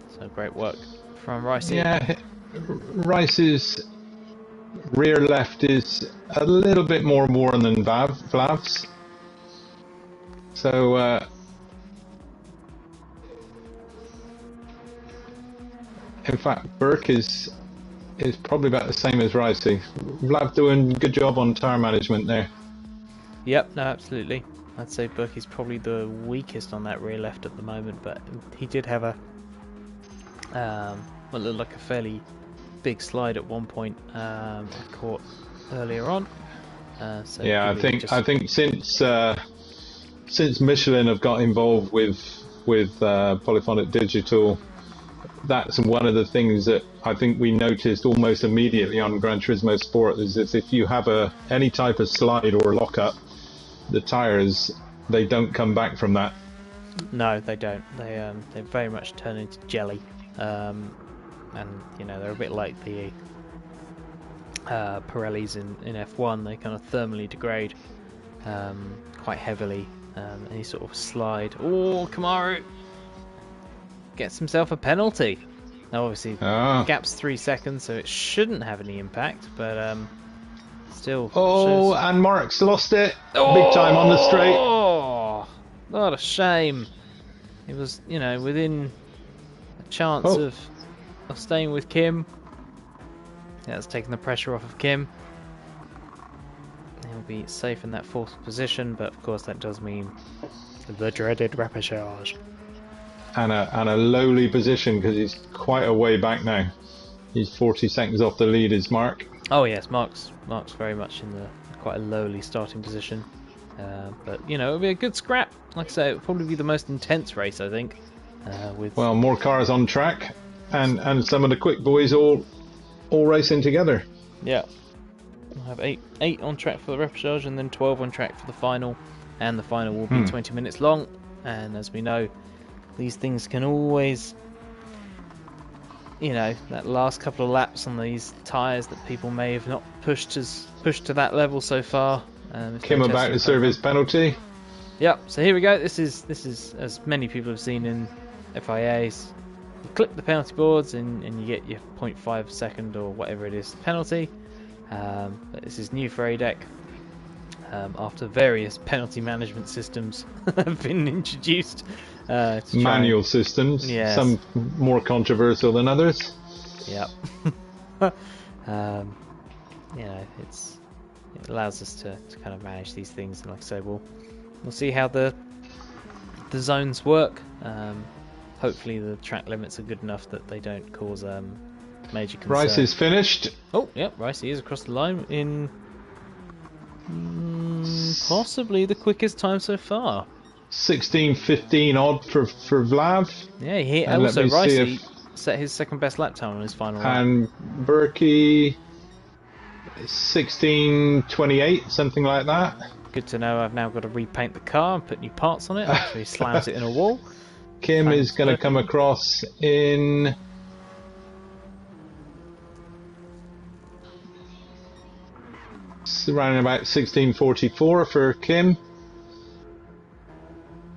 So great work from Ricey. Yeah, Rice's rear left is a little bit more worn than Vlav's. So in fact, Burke is probably about the same as Ricey. Vlav doing a good job on tyre management there. Yep, no, absolutely. I'd say Burke is probably the weakest on that rear left at the moment, but he did have a what looked like a fairly big slide at one point. I caught earlier on. So yeah, I think since Michelin have got involved with Polyphonic Digital, that's one of the things that I think we noticed almost immediately on Gran Turismo Sport is that if you have any type of slide or lock-up, the tyres, they don't come back from that. No, they don't. They very much turn into jelly, and you know they're a bit like the Pirellis in F1. They kind of thermally degrade quite heavily. Any sort of slide. Oh, Kamaru gets himself a penalty. Now, obviously, the gap's 3 seconds, so it shouldn't have any impact, but still. Oh, and Mark's lost it big time on the straight. Oh, what a shame. It was, you know, within a chance of staying with Kim. Yeah, that's taken the pressure off of Kim. He'll be safe in that 4th position, but of course that does mean the dreaded repechage. And a lowly position because he's quite a way back now. He's 40 seconds off the lead, is Mark. Oh yes, Mark's very much in quite a lowly starting position. But you know, it'll be a good scrap. Like I say, it'll probably be the most intense race, I think. Well, more cars on track, and some of the quick boys all racing together. Yeah. We'll have eight on track for the repechage and then 12 on track for the final, and the final will be 20 minutes long. And as we know, these things can always, you know, that last couple of laps on these tyres that people may have not pushed to that level so far. Kim about to serve his penalty. Yep. So here we go. This is as many people have seen in FIAs. You click the penalty boards and you get your 0.5 second or whatever it is penalty. But this is new for ADEC after various penalty management systems have been introduced. Manual systems, yes. Some more controversial than others. Yep. You know, it allows us to kind of manage these things, and like I say, we'll see how the zones work. Hopefully the track limits are good enough that they don't cause major concern. Rice is finished. Oh, yep, Rice is across the line in possibly the quickest time so far. 16:15 odd for Vlav. Yeah, he also Rice set his second best lap time on his final lap. And Berkey 16:28, something like that. Good to know. I've now got to repaint the car and put new parts on it after he slams it in a wall. Kim is going to come across in around about 16:44 for Kim.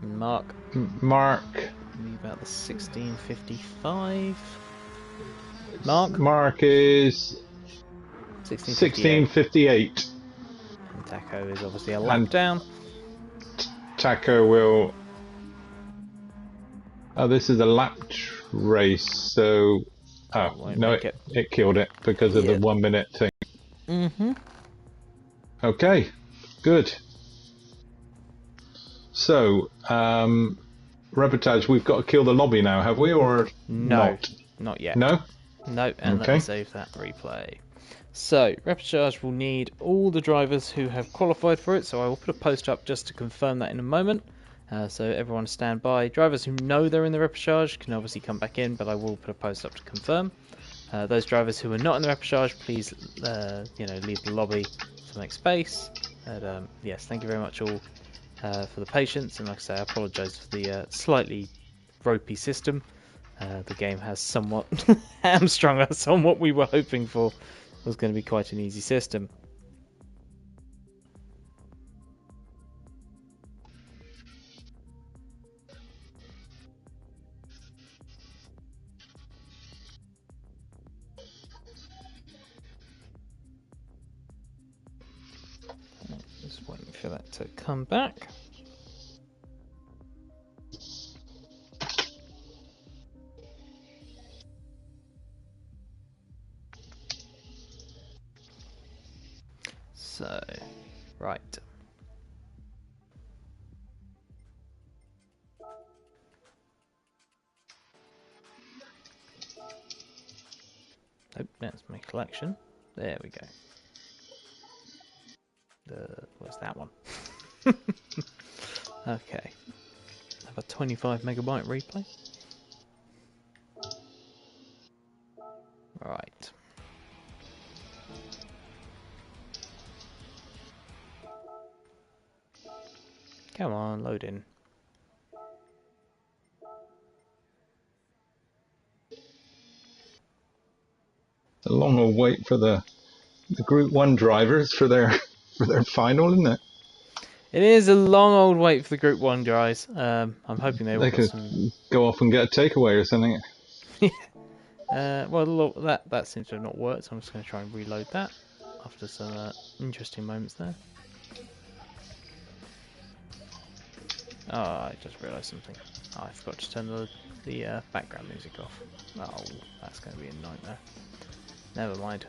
Mark about the 16:55. Mark is 16:58. And Taco is obviously a lap down. Taco will. Oh, this is a lap race, so no, it killed it because of the 1 minute thing. Okay, good. So, repechage, we've got to kill the lobby now, have we, or not? Not yet. No? No, and let me save that replay. So, repechage will need all the drivers who have qualified for it, so I will put a post up just to confirm that in a moment. So everyone stand by. Drivers who know they're in the repechage can obviously come back in, but I will put a post up to confirm. Those drivers who are not in the repechage, please leave the lobby to make space. And, yes, thank you very much all for the patience, and like I say, I apologise for the slightly ropey system. The game has somewhat hamstrung us on what we were hoping for. was going to be quite an easy system. Just waiting for that to come back. So, right. Nope, that's my collection. There we go. Where's that one? Okay. Have a 25 megabyte replay. Right. Come on, load in. A long old wait for the Group 1 drivers for their final, isn't it? It is a long old wait for the Group 1 guys. I'm hoping they could go off and get a takeaway or something. Well, that seems to have not worked, so I'm just going to try and reload that after some interesting moments there. Oh, I just realised something. Oh, I forgot to turn the background music off. Oh, that's going to be a nightmare. Never mind.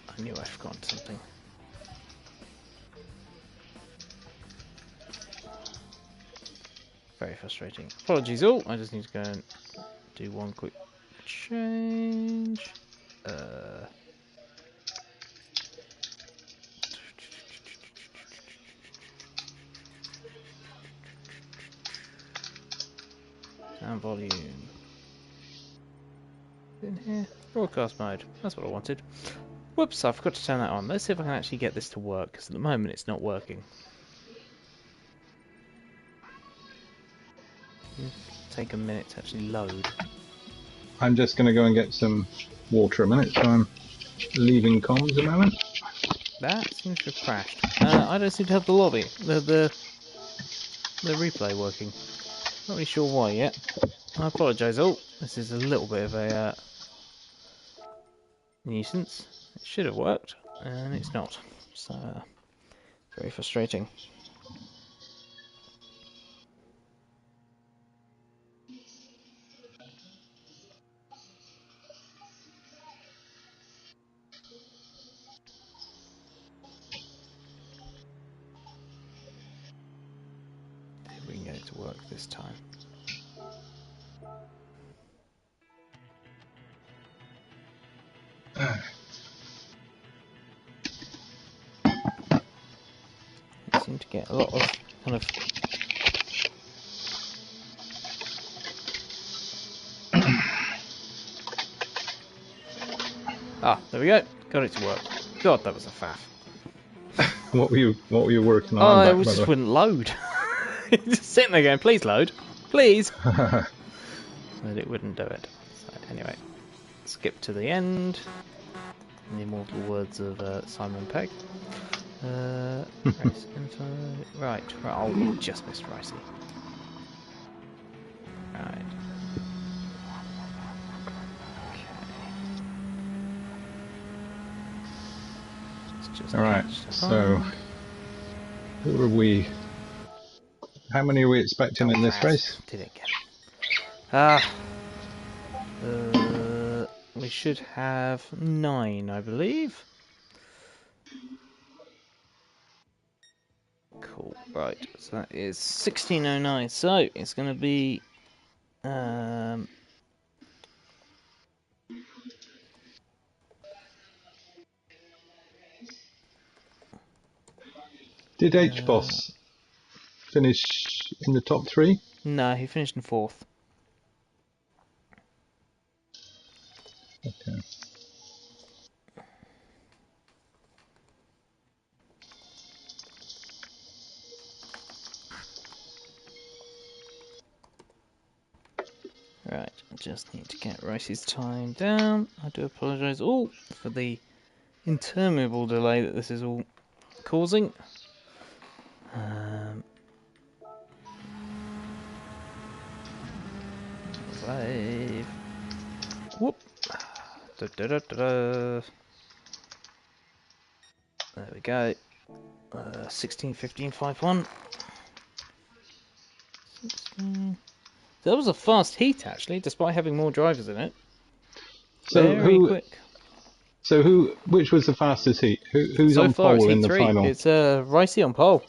I knew I'd forgotten something. Very frustrating. Apologies all. I just need to go and do one quick change. Sound volume. In here. Broadcast mode. That's what I wanted. Whoops, I forgot to turn that on. Let's see if I can actually get this to work, because at the moment it's not working. Take a minute to actually load. I'm just going to go and get some water a minute, so I'm leaving comms a moment. That seems to have crashed. I don't seem to have the lobby, the replay working. Not really sure why yet. I apologise all. This is a little bit of a nuisance. It should have worked, and it's not. So, very frustrating. See if we can get it to work this time. I seem to get a lot of kind of there we go. Got it to work. God, that was a faff. What were you working on? Oh, it just wouldn't load. Just sitting there going, please load, please. But it wouldn't do it. So anyway, skip to the end. In the immortal words of Simon Pegg. Right. Oh, just missed Ricey. Right. Alright, so who are we? How many are we expecting in this race? Did it again. We should have 9, I believe. Cool, right, so that is 1609, so it's going to be Did H-Boss finish in the top 3? No, he finished in 4th. Okay. Right, I just need to get Rice's time down. I do apologise all for the interminable delay that this is all causing. 5. Whoop. Da, da, da, da, da. There we go. 16, 15, 5, 1. 16. That was a fast heat, actually, despite having more drivers in it. So Very quick. So which was the fastest heat? Who's so on far, pole it's in the 3. final? It's Ricey on pole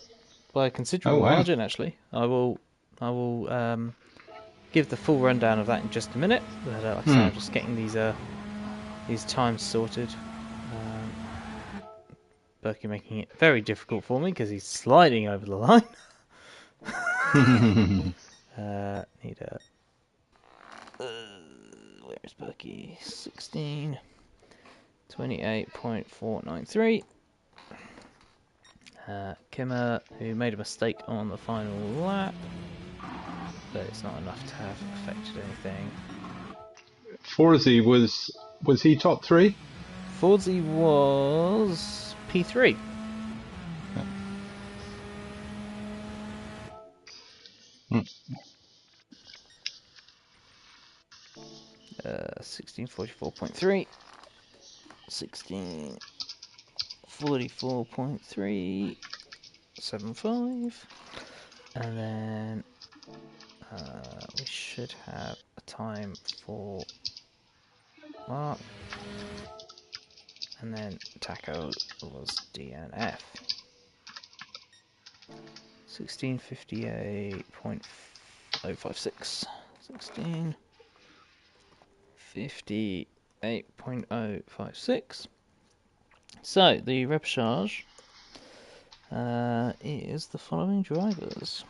by a considerable wow. margin, actually. I will give the full rundown of that in just a minute. But like I say, I'm just getting these times sorted. Berkey making it very difficult for me because he's sliding over the line. Need a. Where is Berkey? 16. 28.493. Kimmer, who made a mistake on the final lap, but it's not enough to have affected anything. Forzy was he top 3? Forzy was P3. 1644.3. 1644.375. And then we should have a time for Mark. And then Taco was DNF. 1658.056. 1658.056. So the repechage is the following drivers.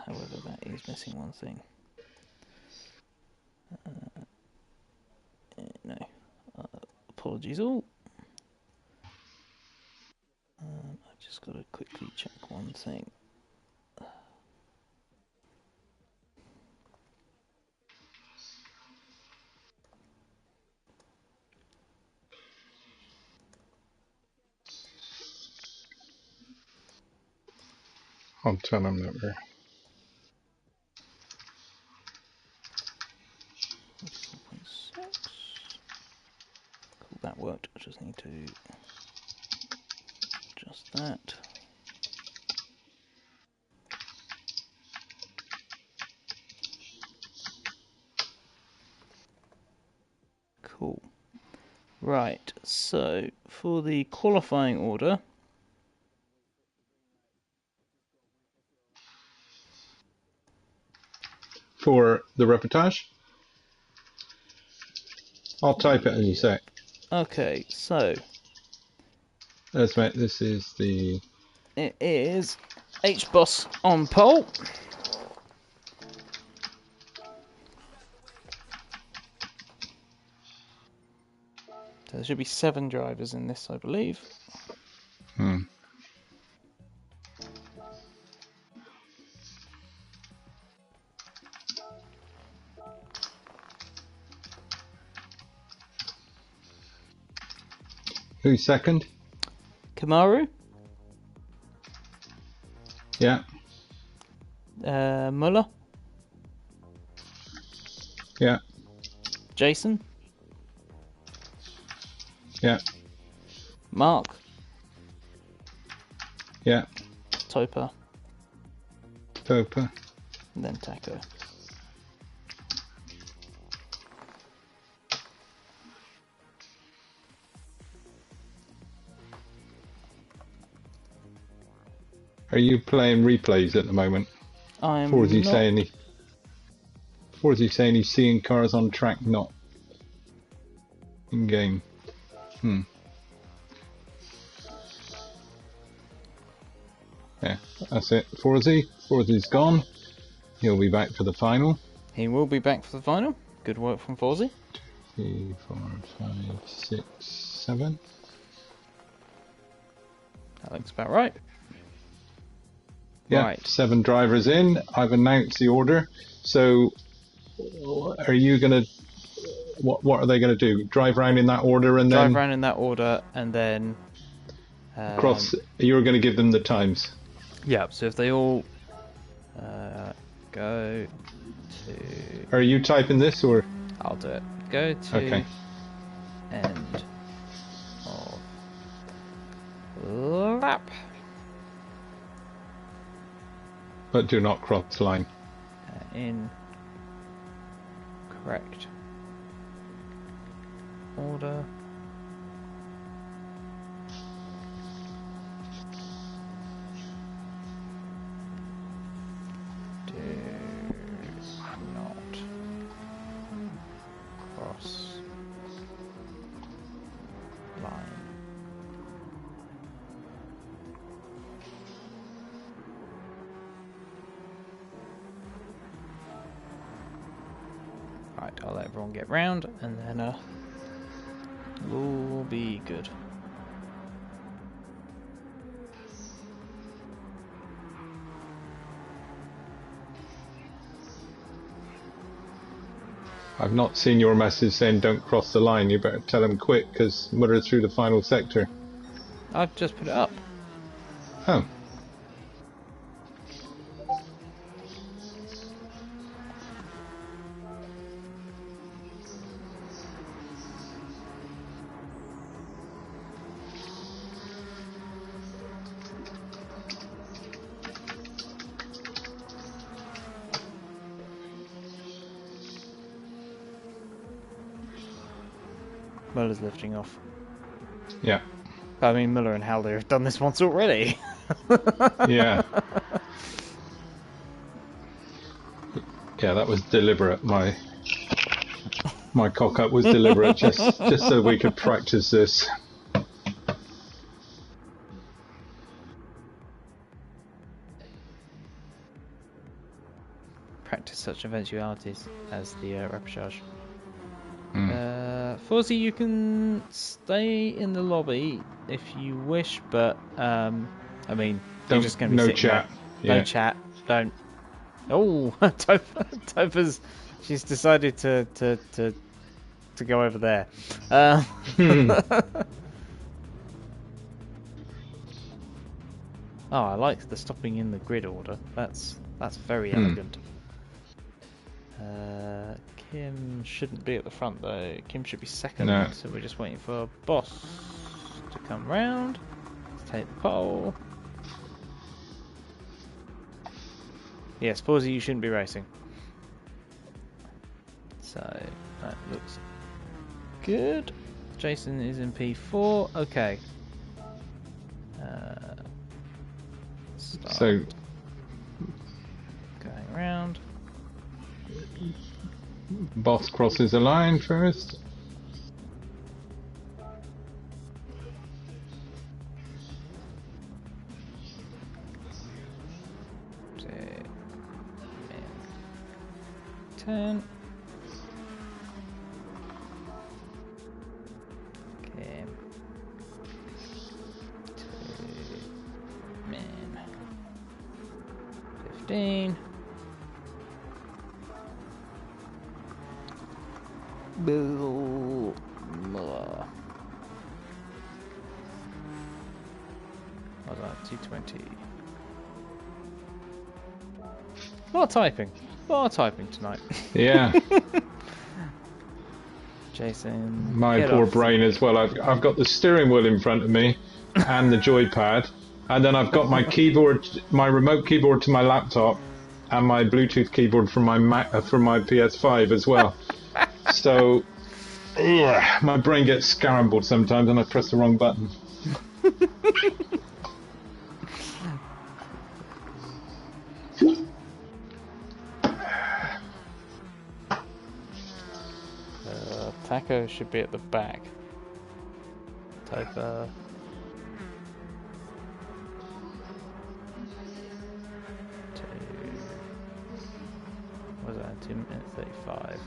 However, that is missing one thing. No. Apologies all. I've just got to quickly check one thing. I'll tell him that we're... Cool, that worked. I just need to adjust that. Cool. Right, so for the qualifying order, for the repechage? I'll type it as you say. Okay, so This is the... It is H-Boss on pole. So there should be 7 drivers in this, I believe. Who's second? Kamaru. Yeah. Muller. Yeah. Jason. Yeah. Mark. Yeah. Topa. Topa. And then Taco. Are you playing replays at the moment? I'm Or is he not... saying he's seeing cars on track, not in game? Yeah, that's it. Forzy's gone. He'll be back for the final. He will be back for the final. Good work from Fawzi. 3, 4, 5, 6, 7. That looks about right. Yeah, right. 7 drivers in. I've announced the order. So, are you going to... What are they going to do? Drive around in that order and then... Drive around in that order and then... cross... You're going to give them the times. Yeah, so if they all go to... Are you typing this or...? I'll do it. Go to end of lap. But do not cross the line. In correct order. Do not cross line. Right, I'll let everyone get round and then we'll be good. I've not seen your message saying don't cross the line. You better tell them quick because we're through the final sector. I've just put it up. Oh. Muller's lifting off. Yeah. I mean, Muller and Halder have done this once already. Yeah. Yeah, that was deliberate. My cock up was deliberate, just so we could practice this. Practice such eventualities as the repechage. Fawzi, you can stay in the lobby if you wish, but I mean, you're just going to be sitting chat. There. No chat. Don't. Oh, Topher's. She's decided to go over there. Oh, I like the stopping in the grid order. That's very elegant. Kim shouldn't be at the front though. Kim should be second. No. So we're just waiting for Boss to come round to take the pole. Yes, Fawzi, you shouldn't be racing. So that looks good. Jason is in P4. Okay. So going round. Boss crosses the line first. Turn. Okay. 2 min. 15. Bill Muller. What was that? 220. A lot of typing. A lot of typing tonight. Yeah. Jason. My poor brain as well. I've got the steering wheel in front of me and the joypad, and then I've got my keyboard, my remote keyboard to my laptop, and my Bluetooth keyboard from my from my PS5 as well. So, my brain gets scrambled sometimes, and I press the wrong button. Taco should be at the back. Type was 2 minutes 35.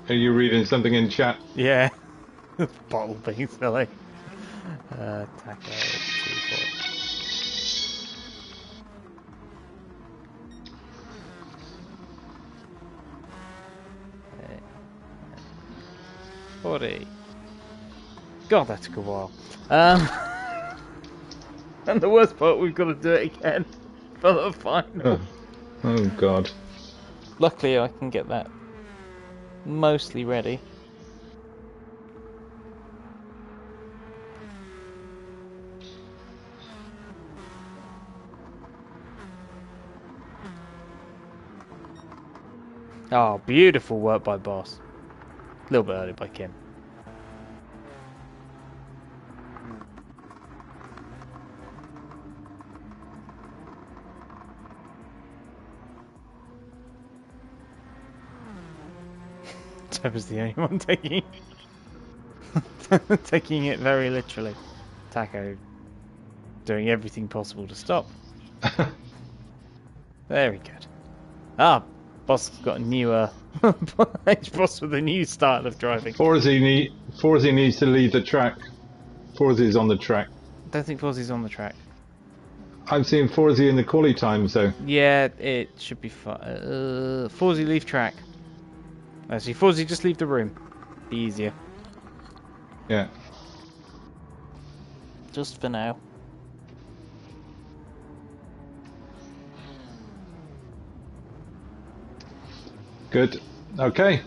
Are you reading something in chat? Yeah. Bottle being silly. Taco 2-4. 40. God, that took a while. And the worst part, we've got to do it again for the final. Oh God. Luckily, I can get that mostly ready. Oh, beautiful work by Boss. A little bit early by Kim. I was the only one taking it very literally. Taco doing everything possible to stop. Very good. Ah, Boss has got a newer Boss with a new style of driving. Forzy needs to leave the track. Forzy's on the track. I don't think Forzy's on the track. I've seen Forzy in the quali times though. Yeah, it should be fine. Forzy leave track. Actually, Forzy, just leave the room. Be easier. Yeah. Just for now. Good. Okay.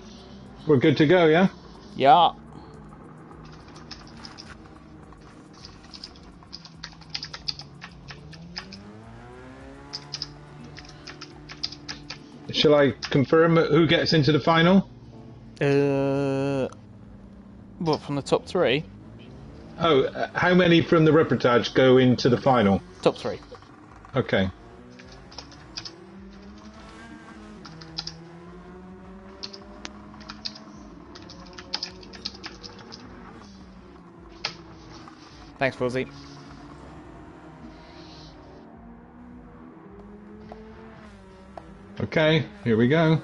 We're good to go, yeah? Yeah. Shall I confirm who gets into the final? What, from the top 3? Oh, how many from the reportage go into the final? Top 3. Okay. Thanks, Forzy. Okay, here we go.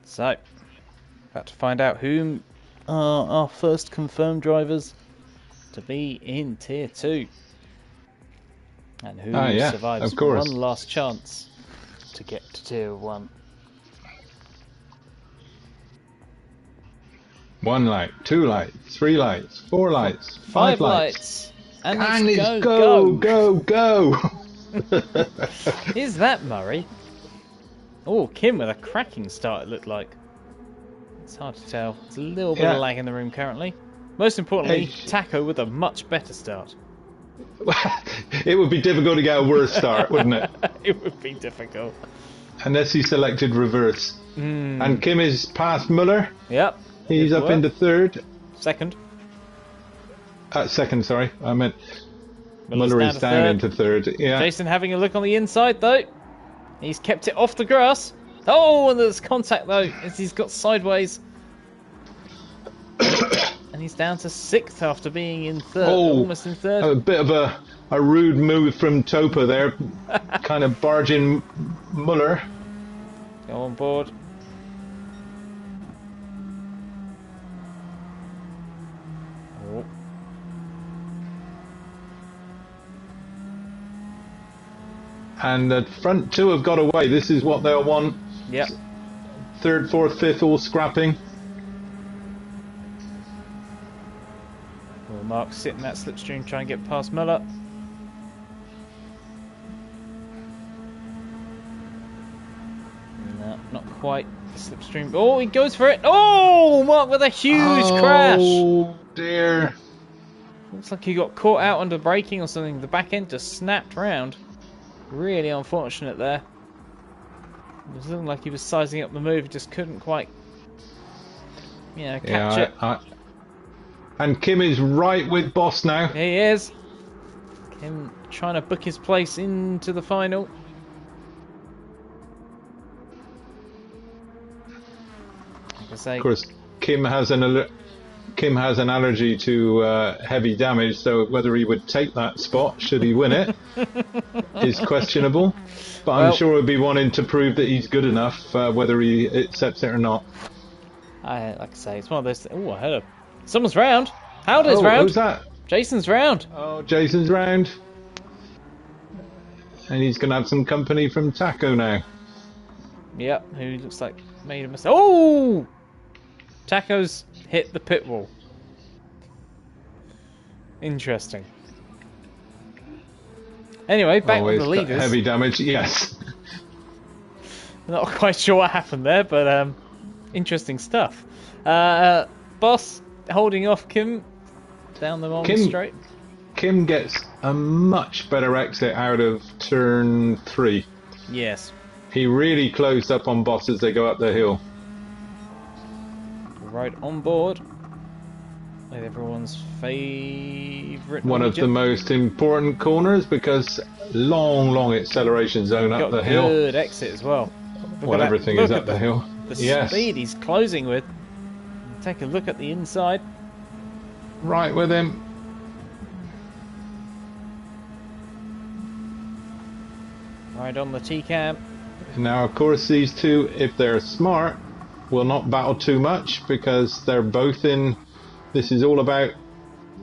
So, about to find out whom are our first confirmed drivers to be in Tier 2. And who survives one last chance to get to Tier 1. 1 light, 2 lights, 3 lights, 4 lights, 5 lights. And it's go! Is that Murray? Oh, Kim with a cracking start, it looked like. It's hard to tell. There's a little bit of lag in the room currently. Most importantly, Taco with a much better start. It would be difficult to get a worse start, wouldn't it? It would be difficult. Unless he selected reverse. And Kim is past Muller. Yep. He's up into 3rd. Second. Second, sorry. I meant Muller is down into 3rd. Yeah. Jason having a look on the inside, though. He's kept it off the grass. Oh, and there's contact, though, as he's got sideways. And he's down to 6th after being in 3rd. Almost in 3rd. A bit of a rude move from Topa there. Kind of barging Muller. Go on board. Oh. And the front 2 have got away. This is what they'll want. Yep. 3rd, 4th, 5th all scrapping. Well, Mark's sitting that slipstream trying to get past Muller. No, not quite. The slipstream. Oh, he goes for it. Oh, Mark with a huge crash. Oh, dear. Looks like he got caught out under braking or something. The back end just snapped round. Really unfortunate there. It was looking like he was sizing up the move, he just couldn't quite, catch it. And Kim is right with Boss now. He is. Kim trying to book his place into the final. Like I say, of course, Kim has an allergy to heavy damage, so whether he would take that spot should he win it is questionable. But I'm sure he'll be wanting to prove that he's good enough, whether he accepts it or not. Like I say, it's one of those. Oh, I heard someone's round. Howdy's round. Who's that? Jason's round. Oh, Jason's round. And he's going to have some company from Taco now. Yep, who looks like made a mistake. Oh! Taco's hit the pit wall. Interesting. Anyway, back with the leaders. Heavy damage, yes. Not quite sure what happened there, but interesting stuff. Boss holding off Kim down the long straight. Kim gets a much better exit out of turn 3. Yes. He really closed up on Boss as they go up the hill. Right on board with everyone's favourite. One of the most important corners because long acceleration zone up the hill. Good exit as well. Well, everything is up the hill. The speed he's closing with. Take a look at the inside. Right with him. Right on the T-cam. Now, of course, these two, if they're smart, will not battle too much because they're both in. This is all about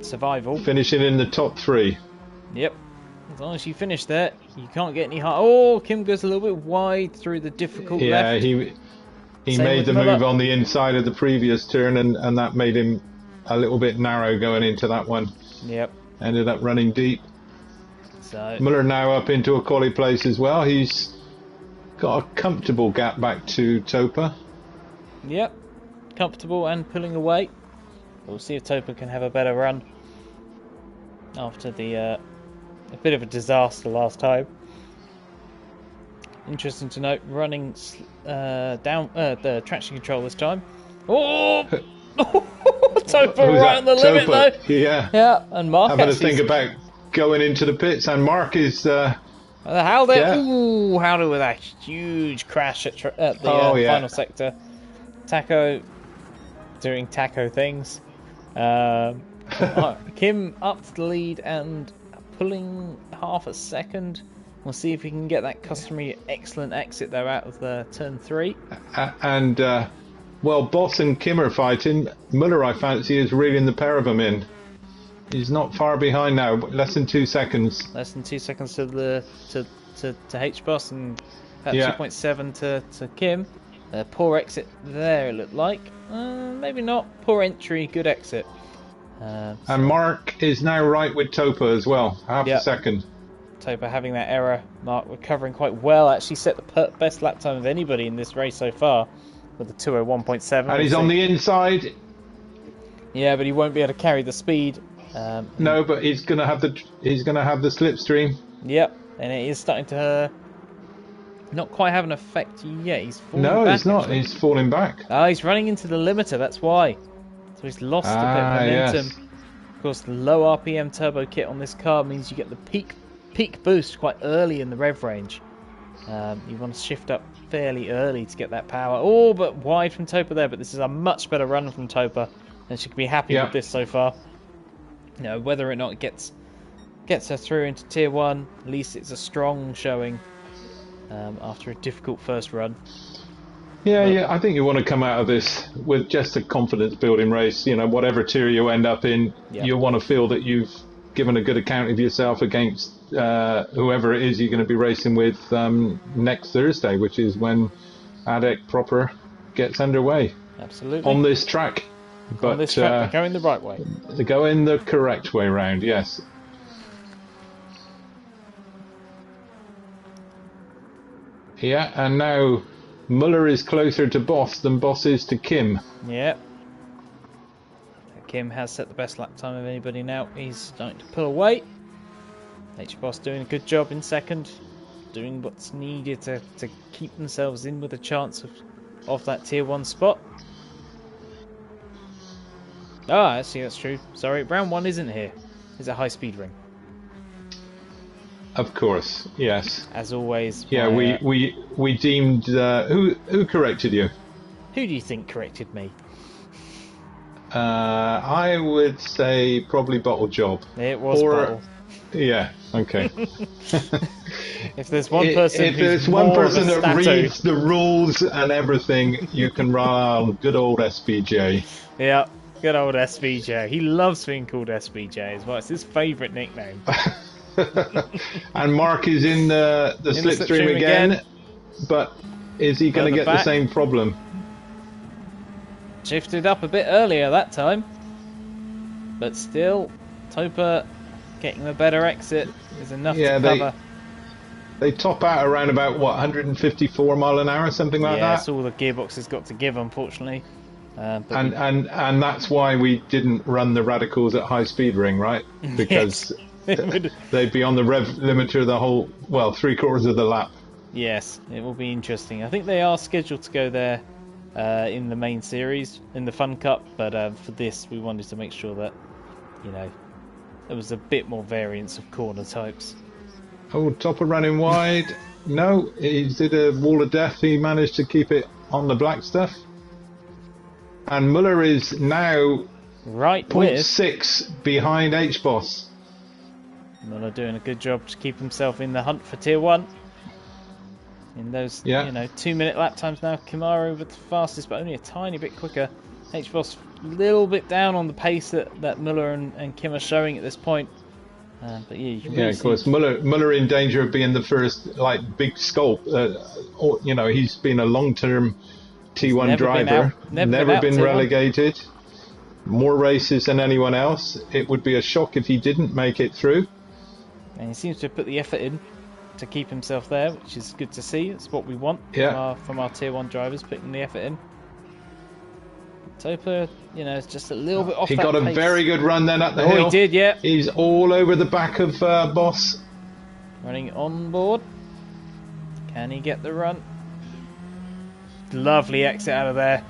survival. Finishing in the top 3. Yep. As long as you finish there, you can't get any higher. Oh, Kim goes a little bit wide through the difficult left. Yeah, he made the move on the inside of the previous turn, and that made him a little bit narrow going into that one. Yep. Ended up running deep. So Muller now up into a quali place as well. He's got a comfortable gap back to Topa. Yep. Comfortable and pulling away. We'll see if Topa can have a better run after the a bit of a disaster last time. Interesting to note, running down the traction control this time. Oh! Topa right on the limit though. Yeah. And Mark having to think about going into the pits, and Mark is. Howdy with a huge crash at the final sector. Taco doing Taco things. Kim up to the lead and pulling half a second. We'll see if he can get that customary excellent exit though out of the turn 3. Well, Boss and Kim are fighting. Muller, I fancy, is reeling the pair of them in. He's not far behind now, less than 2 seconds. Less than 2 seconds to H-Boss and about 2.7 to Kim. Poor exit there, it looked like. Maybe not. Poor entry, good exit. And Mark is now right with Topa as well. Half a second. Topa having that error. Mark recovering quite well. Actually set the best lap time of anybody in this race so far with the 2:01.7. And he's on the inside. Yeah, but he won't be able to carry the speed. No, but he's gonna have the slipstream. Yep, and it is starting to not quite have an effect yet. He's falling back. No, he's not. Actually. He's falling back. He's running into the limiter. That's why. So he's lost a bit of momentum. Yes. Of course, the low RPM turbo kit on this car means you get the peak boost quite early in the rev range. You want to shift up fairly early to get that power. Oh, but wide from Topa there. But this is a much better run from Topa, and she can be happy with this so far. You know, whether or not it gets her through into Tier 1, at least it's a strong showing after a difficult first run. Yeah, I think you want to come out of this with just a confidence-building race. You know, whatever tier you end up in, you want to feel that you've given a good account of yourself against whoever it is you're going to be racing with next Thursday, which is when ADEC proper gets underway. Absolutely. On this track. But on this track, they're going the right way. They're going the correct way round, yes. Yeah, and now Muller is closer to Boss than Boss is to Kim. Yep. Kim has set the best lap time of anybody now. He's starting to pull away. H-Boss doing a good job in second. Doing what's needed to keep themselves in with a chance of that Tier 1 spot. Oh, actually, that's true. Sorry, round 1 isn't here. It's a high-speed ring. Of course, yes. As always. Yeah, we deemed... who corrected you? Who do you think corrected me? I would say probably Bottle Job. It was Bottle. Yeah, okay. If there's one person if there's one person that reads the rules and everything, you can rely on good old SBJ. Yeah, good old SBJ. He loves being called SBJ as well. It's his favourite nickname. And Mark is in the slipstream again, but is he going to get the same problem? Shifted up a bit earlier that time, but still, Topa getting the better exit is enough to cover. They top out around about, what, 154 mile an hour, something like that? Yeah, that's all the gearbox has got to give, unfortunately. And that's why we didn't run the radicals at high speed ring, right? Because they'd be on the rev limiter the whole, well, 3/4 of the lap. Yes, it will be interesting. I think they are scheduled to go there in the main series, in the Fun Cup, but for this we wanted to make sure that, you know, there was a bit more variance of corner types. Oh, Topper running wide. No, he did a wall of death. He managed to keep it on the black stuff. And Muller is now right 0.6 behind H-Boss. Muller doing a good job to keep himself in the hunt for Tier 1. In those, 2-minute lap times now, Kamaru with the fastest, but only a tiny bit quicker. H-Boss a little bit down on the pace that Muller and Kim are showing at this point. But yeah, you can really of course, Muller in danger of being the first big sculpt. He's been a long-term T1 driver, never been relegated. More races than anyone else. It would be a shock if he didn't make it through. And he seems to have put the effort in to keep himself there, which is good to see. It's what we want from our Tier 1 drivers, putting the effort in. Topa, is just a little bit off. He got a very good run then up the hill. Oh, he did, yeah. He's all over the back of Boss. Running on board. Can he get the run? Lovely exit out of there.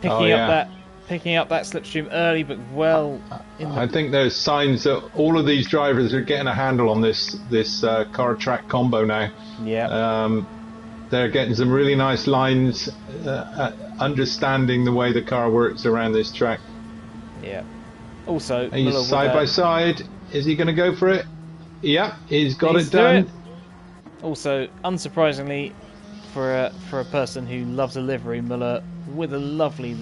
Picking up that slipstream early, but well. I think there's signs that all of these drivers are getting a handle on this car track combo now. Yeah. They're getting some really nice lines, understanding the way the car works around this track. Yeah. Also, he's side by side. Is he going to go for it? Yeah, he's got it done. Also, unsurprisingly, for a person who loves a livery, Muller with a lovely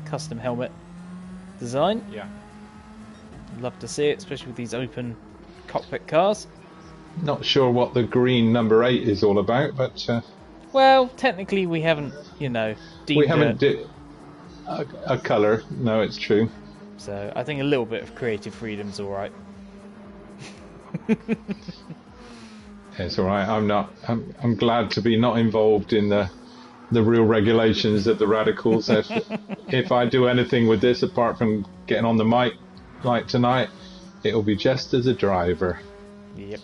custom helmet design. Yeah. Love to see it, especially with these open cockpit cars. Not sure what the green number 8 is all about, but well, technically we haven't, deemed we haven't a colour. No, it's true. So I think a little bit of creative freedom's all right. It's all right. I'm glad to be not involved in the real regulations of the radicals. If I do anything with this, apart from getting on the mic like tonight, it'll be just as a driver. Yep.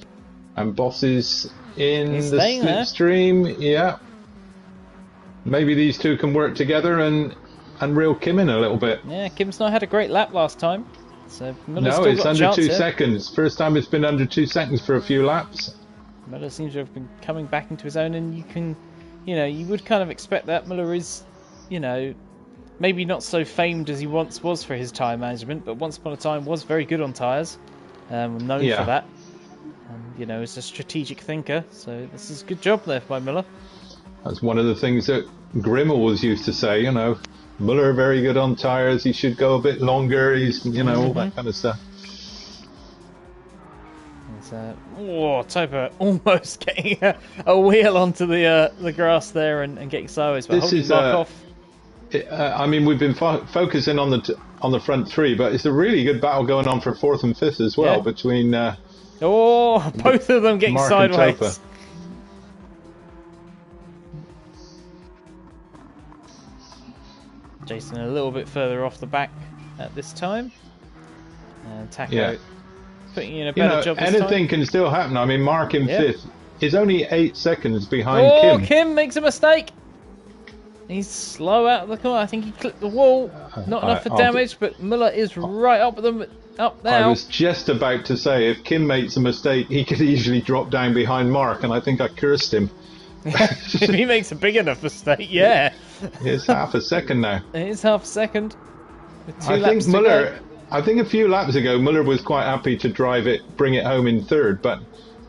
And Boss is in the slipstream. Yeah. Maybe these two can work together and reel Kim in a little bit. Yeah, Kim's not had a great lap last time. So Miller's no, it's under 2 seconds. First time it's been under 2 seconds for a few laps. Miller seems to have been coming back into his own, and you would kind of expect that. Miller is, maybe not so famed as he once was for his tyre management, but once upon a time was very good on tyres. Known for that. And, is a strategic thinker, so this is a good job there by Miller. That's one of the things that Grimm always used to say, Miller very good on tyres, he should go a bit longer, he's, all that kind of stuff. Topa almost getting a wheel onto the grass there and getting sideways, but holding Mark off. We've been focusing on the front three, but it's a really good battle going on for 4th and 5th as well between. Both of them getting Mark sideways. Jason a little bit further off the back at this time, and Taco putting in a better job. Anything can still happen. Mark in 5th is only 8 seconds behind Kim. Kim makes a mistake. He's slow out of the corner. I think he clipped the wall. Not enough for damage, but Muller is right up with them. Up now. I was just about to say, if Kim makes a mistake, he could easily drop down behind Mark, and I think I cursed him. If he makes a big enough mistake, yeah. It's half a second now. It is half a second. I think Muller. I think a few laps ago, Muller was quite happy to drive it, bring it home in third, but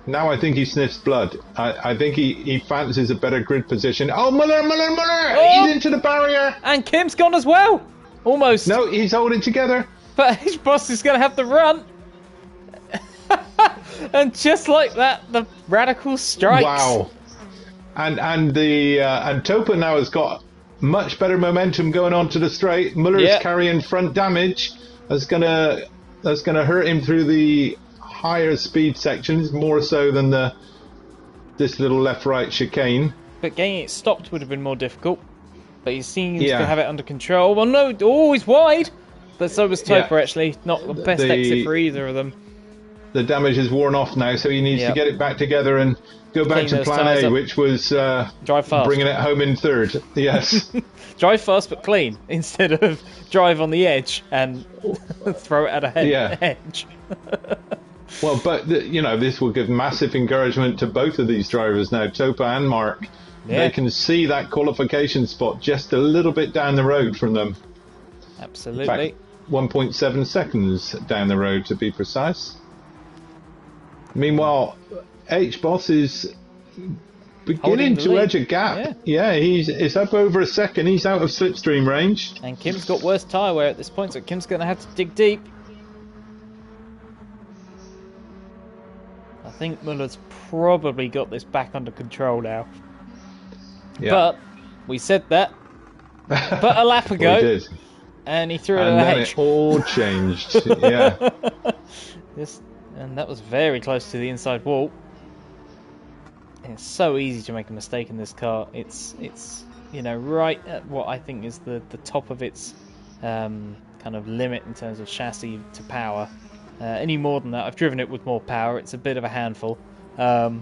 now I think he sniffs blood. I think he fancies a better grid position. Oh, Muller! Oh! He's into the barrier! And Kim's gone as well! Almost. No, he's holding together. But H-Boss is going to have the run. And just like that, the radical strikes. Wow. And Topa now has got much better momentum going on to the straight. Muller's carrying front damage. That's gonna hurt him through the higher speed sections, more so than this little left-right chicane. But getting it stopped would have been more difficult. But he seems to have it under control. Well, no, always wide. But so was Topa, actually. Not the best exit for either of them. The damage is worn off now, so he needs to get it back together and go back to plan A, which was drive fast, bringing it home in third. Yes. Drive fast but clean, instead of drive on the edge and throw it at a edge. Well, but this will give massive encouragement to both of these drivers now, Topa and Mark. Yeah. They can see that qualification spot just a little bit down the road from them. Absolutely. In fact, 1.7 seconds down the road, to be precise. Meanwhile, H-Boss is beginning to edge a gap. Yeah, it's up over a second. He's out of slipstream range. And Kim's got worse tyre wear at this point, so Kim's going to have to dig deep. I think Muller's probably got this back under control now. Yeah. But we said that but a lap ago. We did. And he threw it at a hedge. And then it all changed. Yeah. And that was very close to the inside wall. It's so easy to make a mistake in this car. It's right at what I think is the top of its kind of limit in terms of chassis to power. Any more than that, I've driven it with more power. It's a bit of a handful, and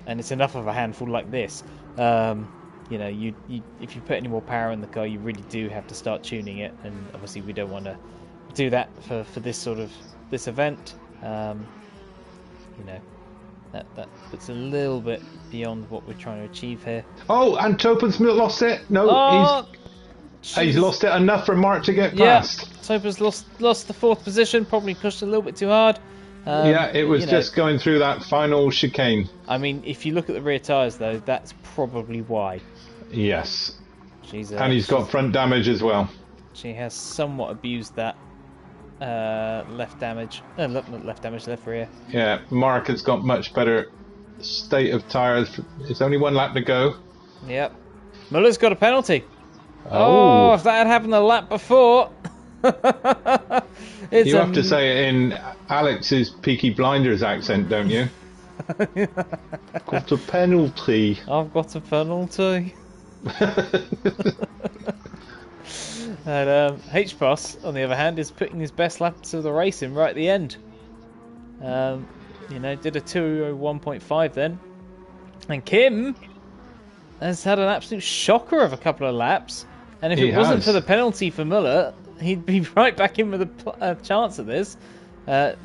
it's enough of a handful like this. If you put any more power in the car, you really do have to start tuning it, and obviously we don't want to do that for this event. That puts a little bit beyond what we're trying to achieve here. Oh, and Topa's lost it. No, he's lost it enough for Mark to get past. Topa's lost the fourth position. Probably pushed a little bit too hard. It was just going through that final chicane. I mean, if you look at the rear tyres, though, that's probably why. Yes. And he's got front damage as well. She has somewhat abused that left rear. Yeah, Mark has got much better state of tyres. It's only one lap to go. Yep. Muller's got a penalty. Oh, if that had happened the lap before. You have to say it in Alex's Peaky Blinders accent, don't you? Got a penalty. I've got a penalty. And H-Boss, on the other hand, is putting his best laps of the race in right at the end. Did a 201.5 then. And Kim has had an absolute shocker of a couple of laps. And if it wasn't for the penalty for Muller, he'd be right back in with a chance at this.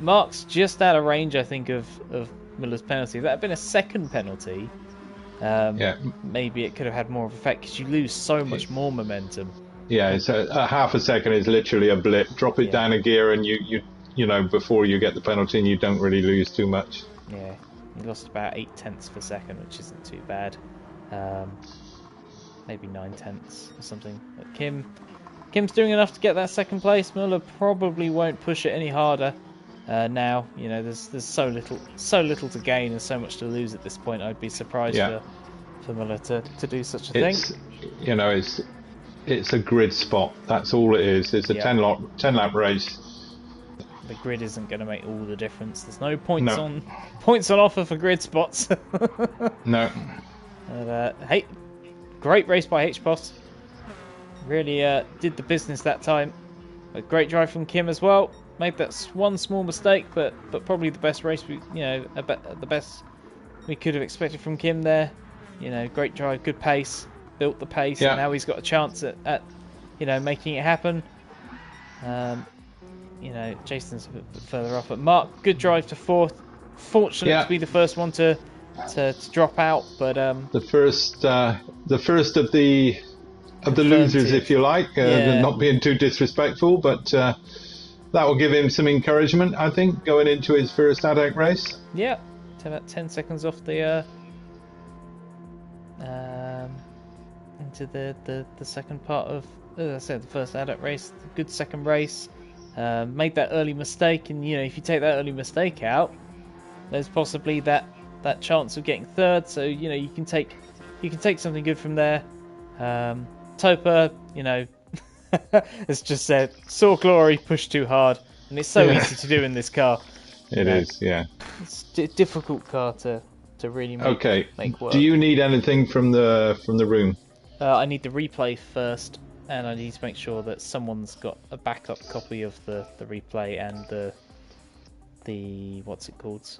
Mark's just out of range, I think, of Muller's penalty. If that had been a second penalty, maybe it could have had more of an effect, because you lose so much more momentum. Yeah, it's a half a second is literally a blip. Drop it down a gear, and you before you get the penalty, and you don't really lose too much. Yeah, you lost about 0.8 per second, which isn't too bad. Maybe 0.9 or something. But Kim's doing enough to get that second place. Muller probably won't push it any harder now. There's so little to gain and so much to lose at this point. I'd be surprised for Muller to do such a thing. It's a grid spot. That's all it is. It's a 10 lap race. The grid isn't going to make all the difference. There's no points on offer for grid spots. No. Great race by H-Boss. Really did the business that time. A great drive from Kim as well. Made that one small mistake, but probably the best race the best we could have expected from Kim there. Great drive, good pace. built the pace, and now he's got a chance at making it happen. Jason's a bit further off, but Mark, good drive to fourth. Fortunate to be the first one to drop out, but the first of the losers, if you like, not being too disrespectful, but that will give him some encouragement, I think, going into his first ADEC race. Yeah, about 10 seconds off the into the second part of, as I said, the first ADEC race. Good second race. Made that early mistake, and if you take that early mistake out, there's possibly that chance of getting third. So you can take something good from there. Topa, has just said, saw glory, pushed too hard, and it's so easy to do in this car. It is, yeah. It's a difficult car to really make work. Do you need anything from the room? I need the replay first, and I need to make sure that someone's got a backup copy of the replay and the what's it called?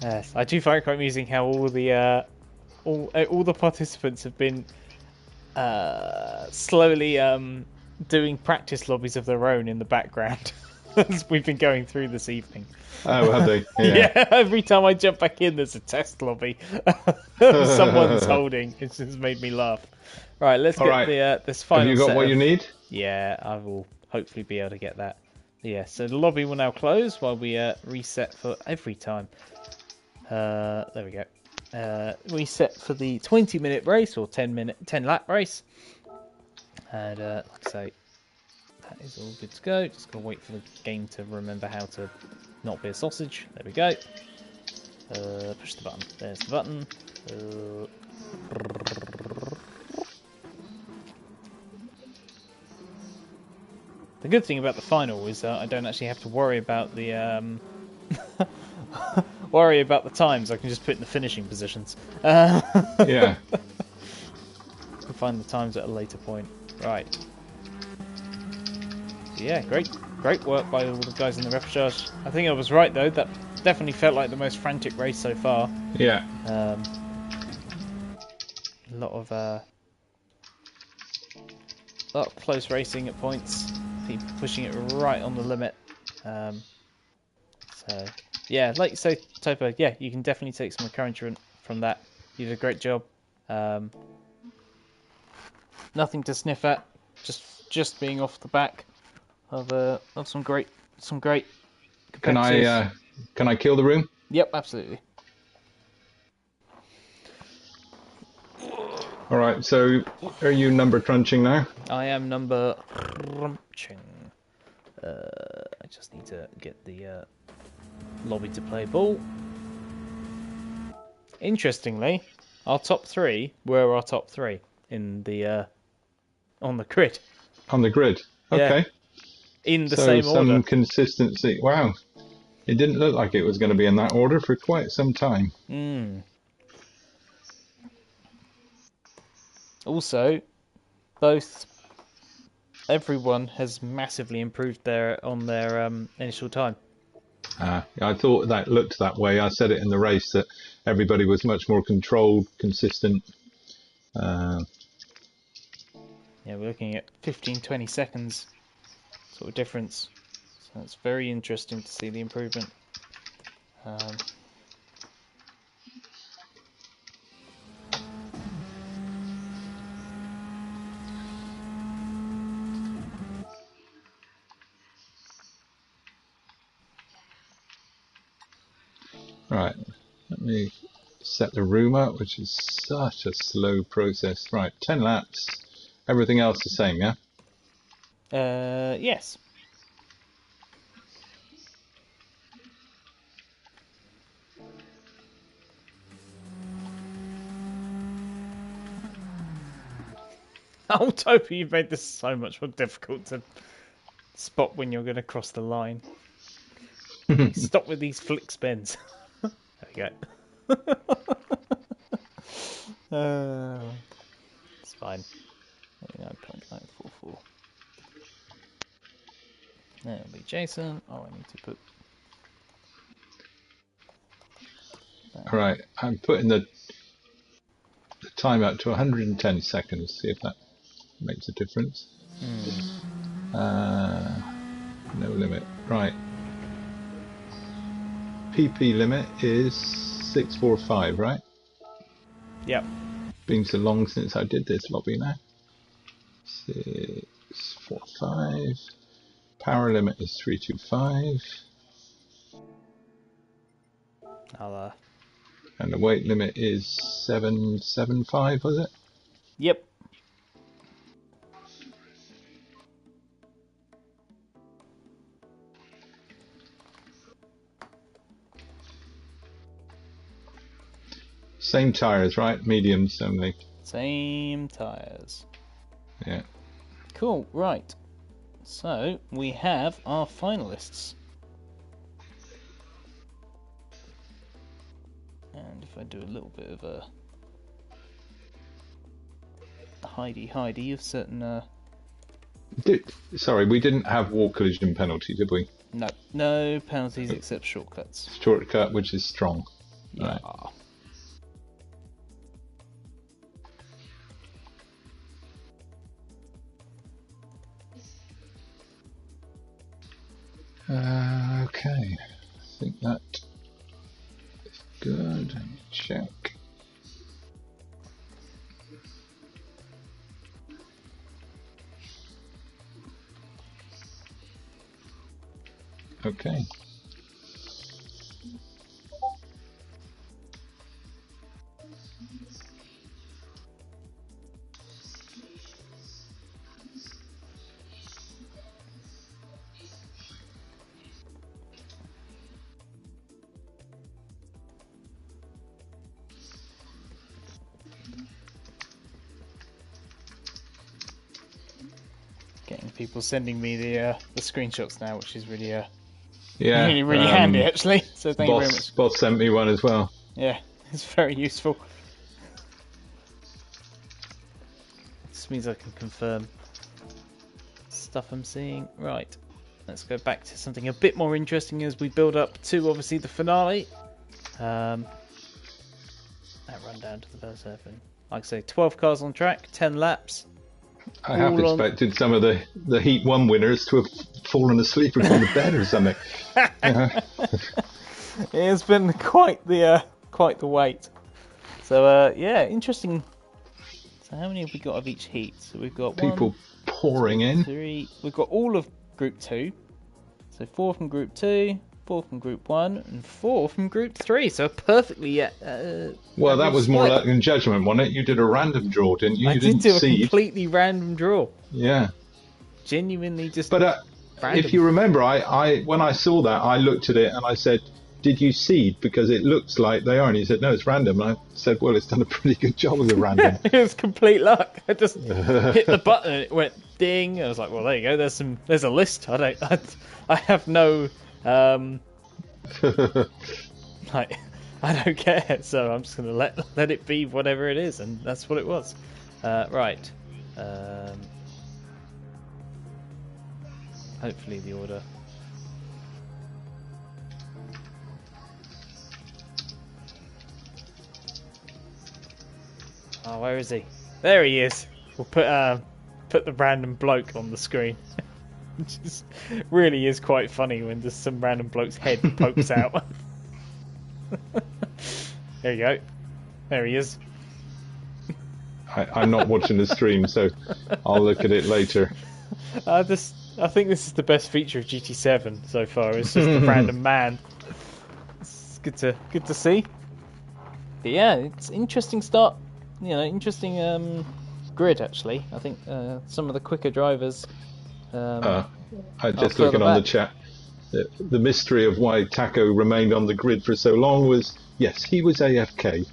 Yes, I do find it quite amusing how all the participants have been slowly doing practice lobbies of their own in the background as we've been going through this evening. Oh, have they? Yeah, every time I jump back in, there's a test lobby someone's holding. It's just made me laugh. Right, let's get this final. Have you got what you need? Yeah, I will hopefully be able to get that. Yeah, so the lobby will now close while we reset for every time. There we go. Reset for the 20-minute race or 10 lap race. And like I say, that is all good to go. Just gotta wait for the game to remember how to not be a sausage. There we go. Push the button. There's the button. The good thing about the final is I don't actually have to worry about the times. I can just put in the finishing positions. Yeah. Can find the times at a later point. Right. Yeah, great work by all the guys in the reportage. I think I was right though. That definitely felt like the most frantic race so far. Yeah. A lot of close racing at points. People pushing it right on the limit. So yeah, like you say, Topo, yeah, you can definitely take some encouragement from that. You did a great job. Nothing to sniff at. Just being off the back of some great. Can I kill the room? Yep, absolutely. All right. So, are you number crunching now? I am number crunching. I just need to get the lobby to play ball. Interestingly, our top three were our top three in the on the grid. On the grid. Okay. Yeah. In the same order. Some consistency. Wow. It didn't look like it was going to be in that order for quite some time. Also, everyone has massively improved their initial time. I thought that looked that way. I said it in the race that everybody was much more controlled, consistent. Yeah, we're looking at 15-20 seconds sort of difference. So it's very interesting to see the improvement. Right, let me set the room up, which is such a slow process. Right, 10 laps. Everything else the same, yeah? Yes. Oh, Toby, you've made this so much more difficult to spot when you're going to cross the line. Stop with these flick spins. There we go. It's fine. 89.944. That'll be Jason. Oh, I need to put. All right, I'm putting the time out to 110 seconds. See if that makes a difference. No limit. Right. PP limit is 645, right? Yep. Been so long since I did this lobby now. 645. Power limit is 325. And the weight limit is 775, was it? Yep. Same tires, right? Mediums only. Same tires. Yeah. Cool, right. So, we have our finalists. And if I do a little bit of a hidey of certain... Sorry, we didn't have wall collision penalty, did we? No. No penalties except shortcuts. Shortcut, which is strong. Yeah. Right. Okay. I think that is good. Check. Okay. Getting people sending me the screenshots now, which is really yeah, really handy actually. So thank you very much. Boss sent me one as well. Yeah, it's very useful. This means I can confirm stuff I'm seeing. Right, let's go back to something a bit more interesting as we build up to obviously the finale. That run down to the first surfing. Like I say, 12 cars on track, 10 laps. I have expected some of the Heat 1 winners to have fallen asleep in the bed or something. It has been quite the wait. So yeah, interesting. So how many have we got of each heat? So we've got people pouring in. 3. We've got all of Group 2. So 4 from Group 2, 4 from Group 1, and 4 from Group 3. So perfectly. Well, that was more like in Judgment, wasn't it? You did a random draw, didn't you? I did do a completely random draw. Yeah. Genuinely just. But if you remember, I when I saw that, I looked at it and I said, "Did you seed? Because it looks like they are." And he said, "No, it's random." And I said, "Well, it's done a pretty good job with the random." It was complete luck. I just hit the button and it went ding. I was like, "Well, there you go. There's a list. I have no like I don't care. So I'm just gonna let it be whatever it is, and that's what it was. Right. Hopefully the order. Oh, where is he? There he is. We'll put the random bloke on the screen. Which really is quite funny when just some random bloke's head pokes out. There you go. There he is. I'm not watching the stream, so I'll look at it later. I think this is the best feature of GT7 so far. It's just a random man. It's good to see. But yeah, it's interesting start. You know, interesting grid actually. I think some of the quicker drivers. I'm just looking on the chat. The mystery of why Taco remained on the grid for so long was, yes, he was AFK.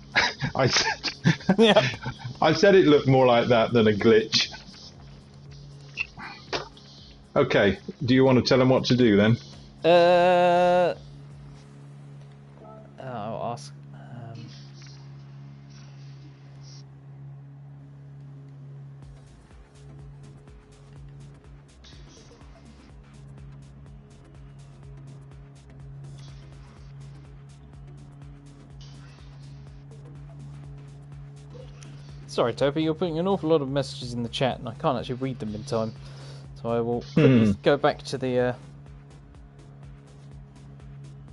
I said it looked more like that than a glitch. Okay, do you want to tell him what to do then? I'll ask. Sorry, Toby, you're putting an awful lot of messages in the chat, and I can't actually read them in time. So I will quickly go back to the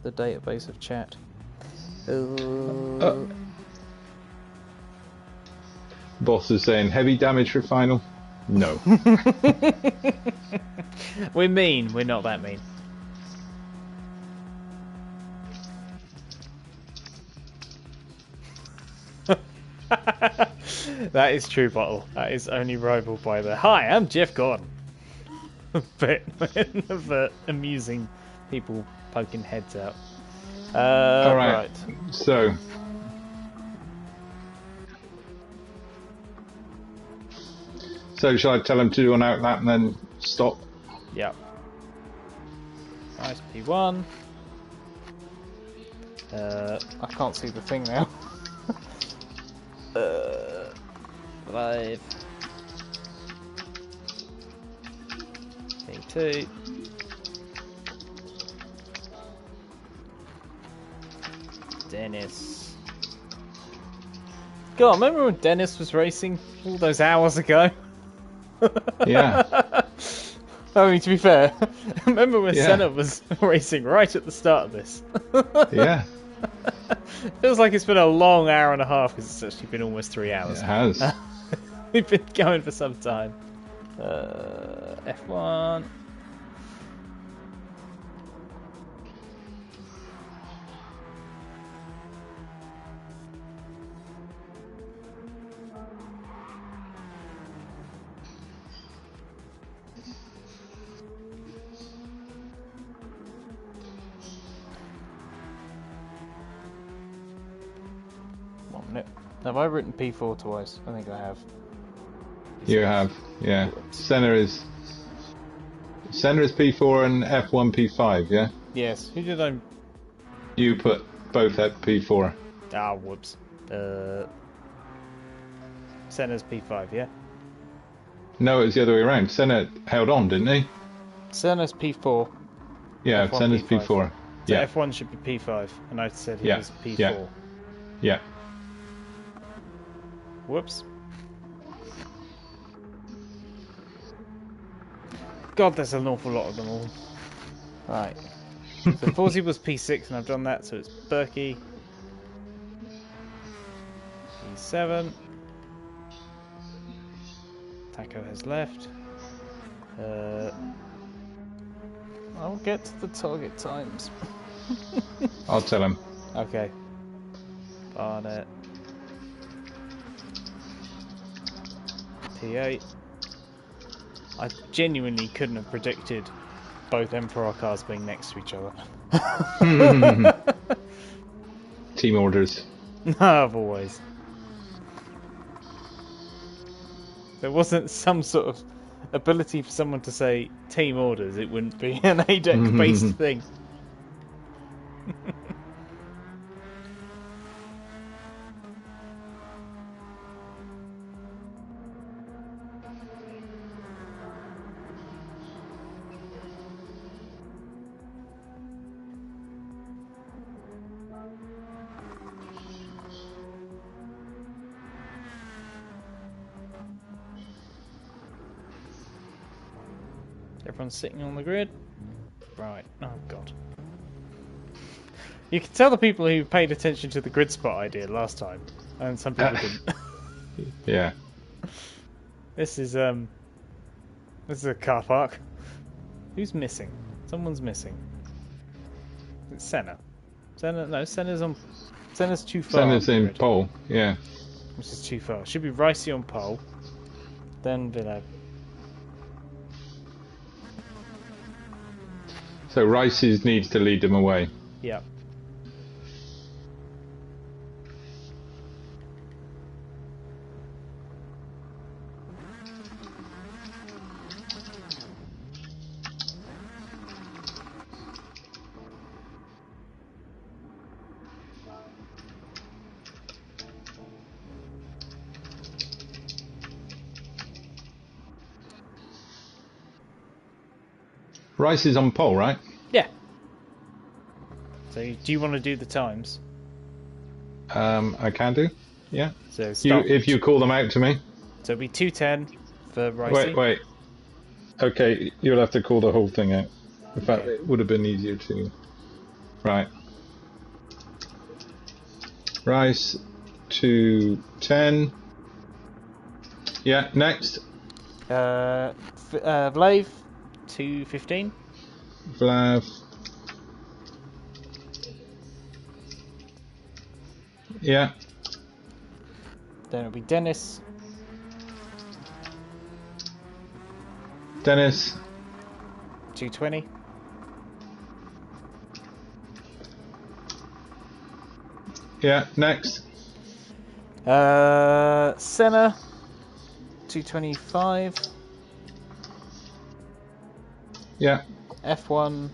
database of chat. Boss is saying heavy damage for final. No. We're mean. We're not that mean. That is true, Bottle. That is only rivaled by the "Hi, I'm Jeff Gordon." Bit of amusing people poking heads out. All right. So. So shall I tell him to do an outlap and then stop? Yep. Nice P1. I can't see the thing now. 5. P2. Dennis. God, remember when Dennis was racing all those hours ago? Yeah. I mean, to be fair, remember when Senna was racing right at the start of this? Yeah. Feels like it's been a long hour and a half because it's actually been almost 3 hours. It has. We've been going for some time. F1. Have I written P4 twice? I think I have. You have, yeah. Senna is P4 and F1 P5, yeah? Yes. Who did I... You put both at P4. Ah, whoops. Senna's P5, yeah? No, it was the other way around. Senna held on, didn't he? Senna's P4. Yeah, F1 Senna's P5. P4. So Yeah. F1 should be P5, and I said he was P4. Yeah. Whoops. God, there's an awful lot of them all. Right. So Forsey was P6, and I've done that, so it's Berkey. P7. Taco has left. I'll get to the target times. I'll tell him. Okay. Barnett. P8. I genuinely couldn't have predicted both Emperor cars being next to each other. Team orders. I've always. There wasn't some sort of ability for someone to say team orders, it wouldn't be an ADEC based thing. Everyone's sitting on the grid. Right. Oh, God. You can tell the people who paid attention to the grid spot idea last time, and some people didn't. Yeah. This is a car park. Who's missing? Someone's missing. It's Senna. Senna's too far. Senna's in pole, yeah. Which is too far. Should be Ricey on pole. Then Villeneuve. So Rice's needs to lead them away. Yeah. Rice is on pole, right? Yeah. So do you want to do the times? I can do. Yeah. So if you call them out to me. So it'll be 210 for Ricey. Wait. Okay, you'll have to call the whole thing out. In fact, it would have been easier to. Right. Rice 210. Yeah. Next. Vlave 215. Vlav. Yeah. Then it'll be Dennis. Dennis. 220. Yeah. Next. Senna 225. Yeah. F1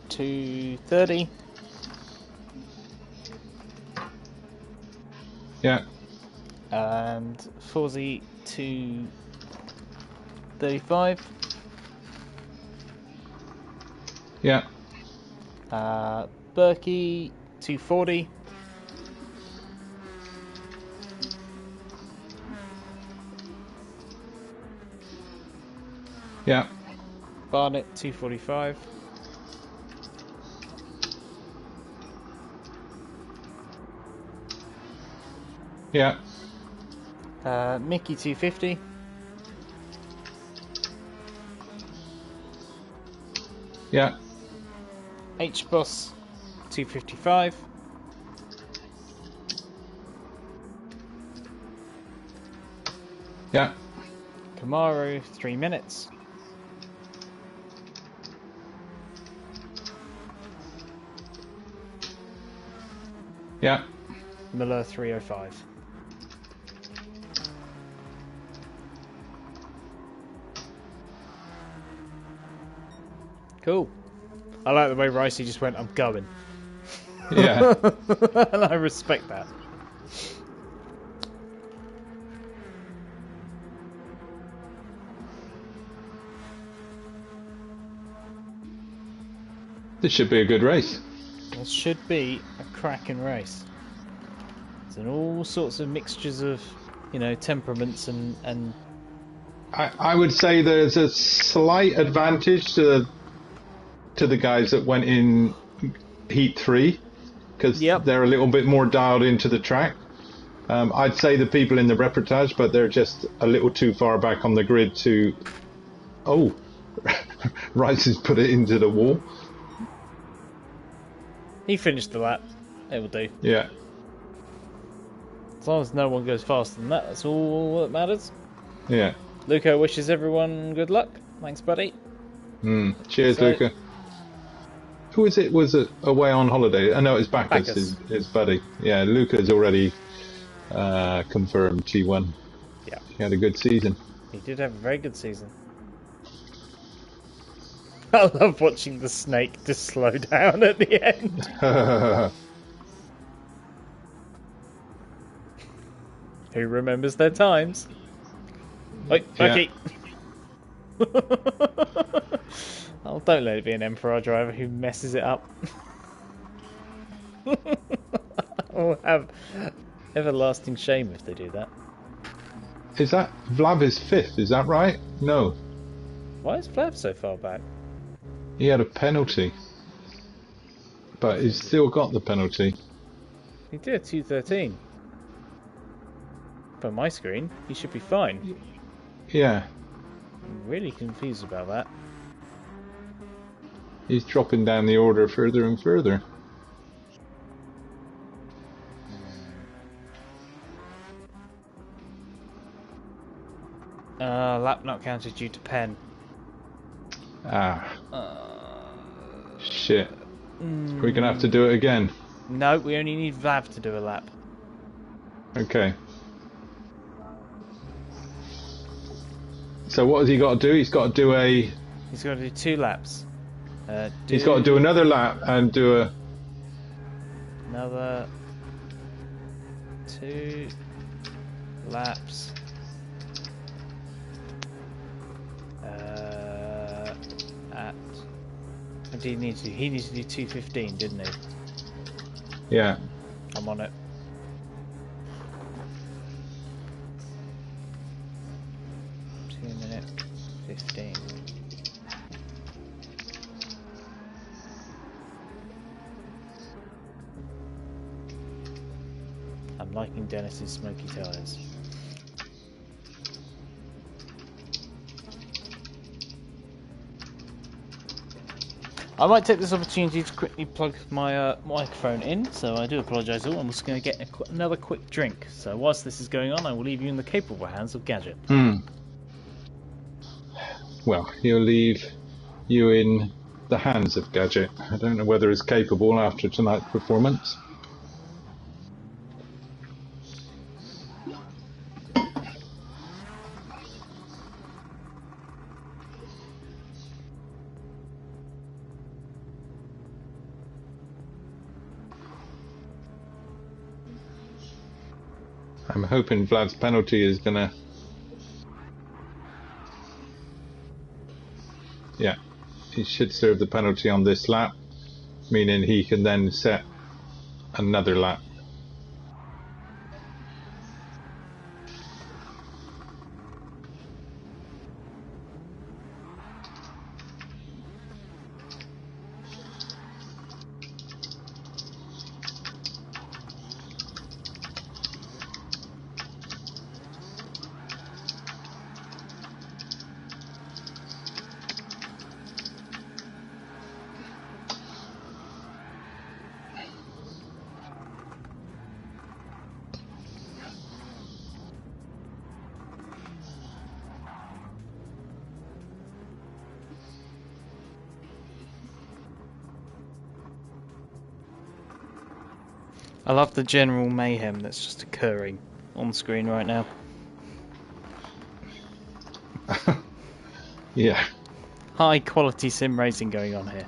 230. Yeah. And Forzy 235. Yeah. Berkey 240. Yeah. Barnett 245. Yeah. Mickey 250. Yeah. H-Boss 255. Yeah. Kamaru 3 minutes. Yeah. Miller 305. Cool. I like the way Ricey just went, I'm going. Yeah. And I respect that. This should be a good race. This should be a cracking race. It's in all sorts of mixtures of, temperaments and I would say there's a slight advantage to the guys that went in Heat 3 because they're a little bit more dialed into the track. I'd say the people in the reportage, but they're just a little too far back on the grid to... Oh, Rice has put it into the wall. He finished the lap. It will do. Yeah. As long as no one goes faster than that, that's all that matters. Yeah. Luca wishes everyone good luck. Thanks, buddy. Cheers, Luca. Who is it? Was it away on holiday? I know it's Bacchus, his buddy. Yeah, Luca's already confirmed G1. Yeah. He had a good season. He did have a very good season. I love watching the snake just slow down at the end. Who remembers their times? Wait, Bucky! Yeah. Oh, don't let it be an Emperor driver who messes it up. I'll have everlasting shame if they do that. Is that Vlav is 5th? Is that right? No. Why is Vlav so far back? He had a penalty, but he's still got the penalty. He did 213. For my screen, he should be fine. Yeah. I'm really confused about that. He's dropping down the order further and further. Lap not counted due to pen. Shit. We're gonna have to do it again. No, we only need Vlav to do a lap. Okay. So what has he got to do? He's got to do a... He's got to do 2 laps. He's got to do another lap and do a... Another 2 laps. What did he need to do? He needs to do 2:15, didn't he? Yeah. I'm on it. 15. I'm liking Dennis's smoky tires. I might take this opportunity to quickly plug my microphone in, so I do apologise all. I'm just going to get another quick drink. So whilst this is going on, I will leave you in the capable hands of Gadget. Well, he'll leave you in the hands of Gadget. I don't know whether he's capable after tonight's performance. I'm hoping Vlad's penalty is gonna... Yeah, he should serve the penalty on this lap, meaning he can then set another lap. I love the general mayhem that's just occurring on screen right now. Yeah. High quality sim racing going on here.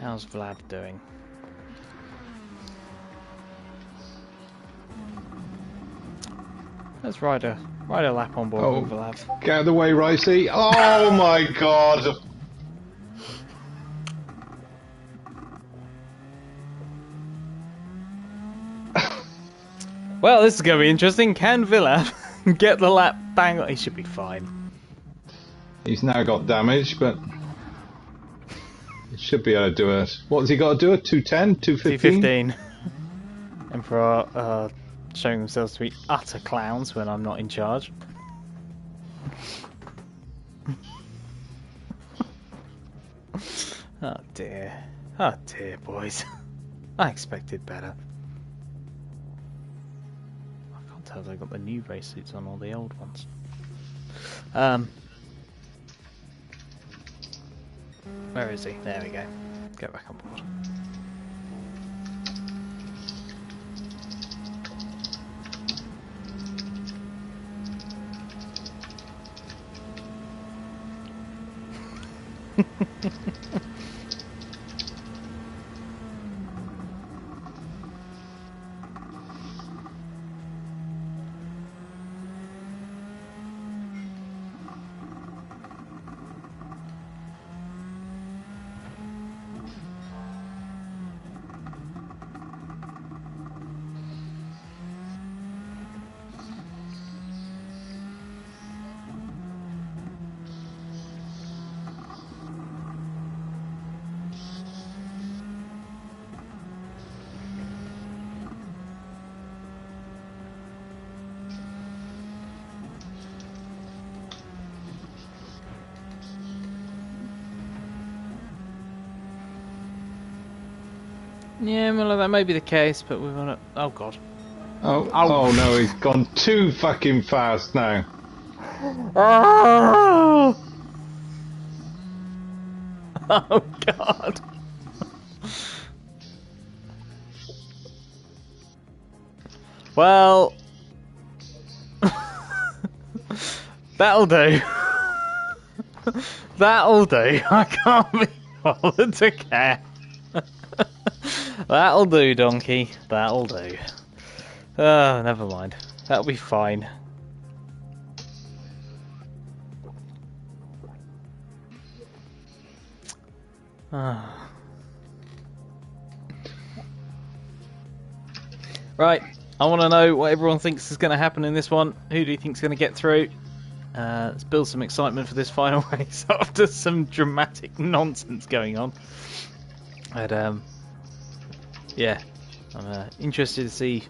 How's Vlad doing? Let's ride a lap on board with Vlad. Get out of the way, Ricey. Oh my god! Well, this is going to be interesting. Can Villa get the lap bang on? He should be fine. He's now got damage, but he should be able to do it. What has he got to do? 210? 215? 215. Emperor showing themselves to be utter clowns when I'm not in charge. Oh dear. Oh dear, boys. I expected better. Tell they got the new race suits on all the old ones. Where is he? There we go. Get back on board. Yeah, well, that may be the case, but we're gonna. Oh god. Oh no, he's gone too fucking fast now. Oh, oh god. Well, that'll do. That'll do. I can't be bothered to care. That'll do, donkey. That'll do. Oh, never mind. That'll be fine. Right. I want to know what everyone thinks is going to happen in this one. Who do you think is going to get through? Let's build some excitement for this final race after some dramatic nonsense going on. And yeah, I'm interested to see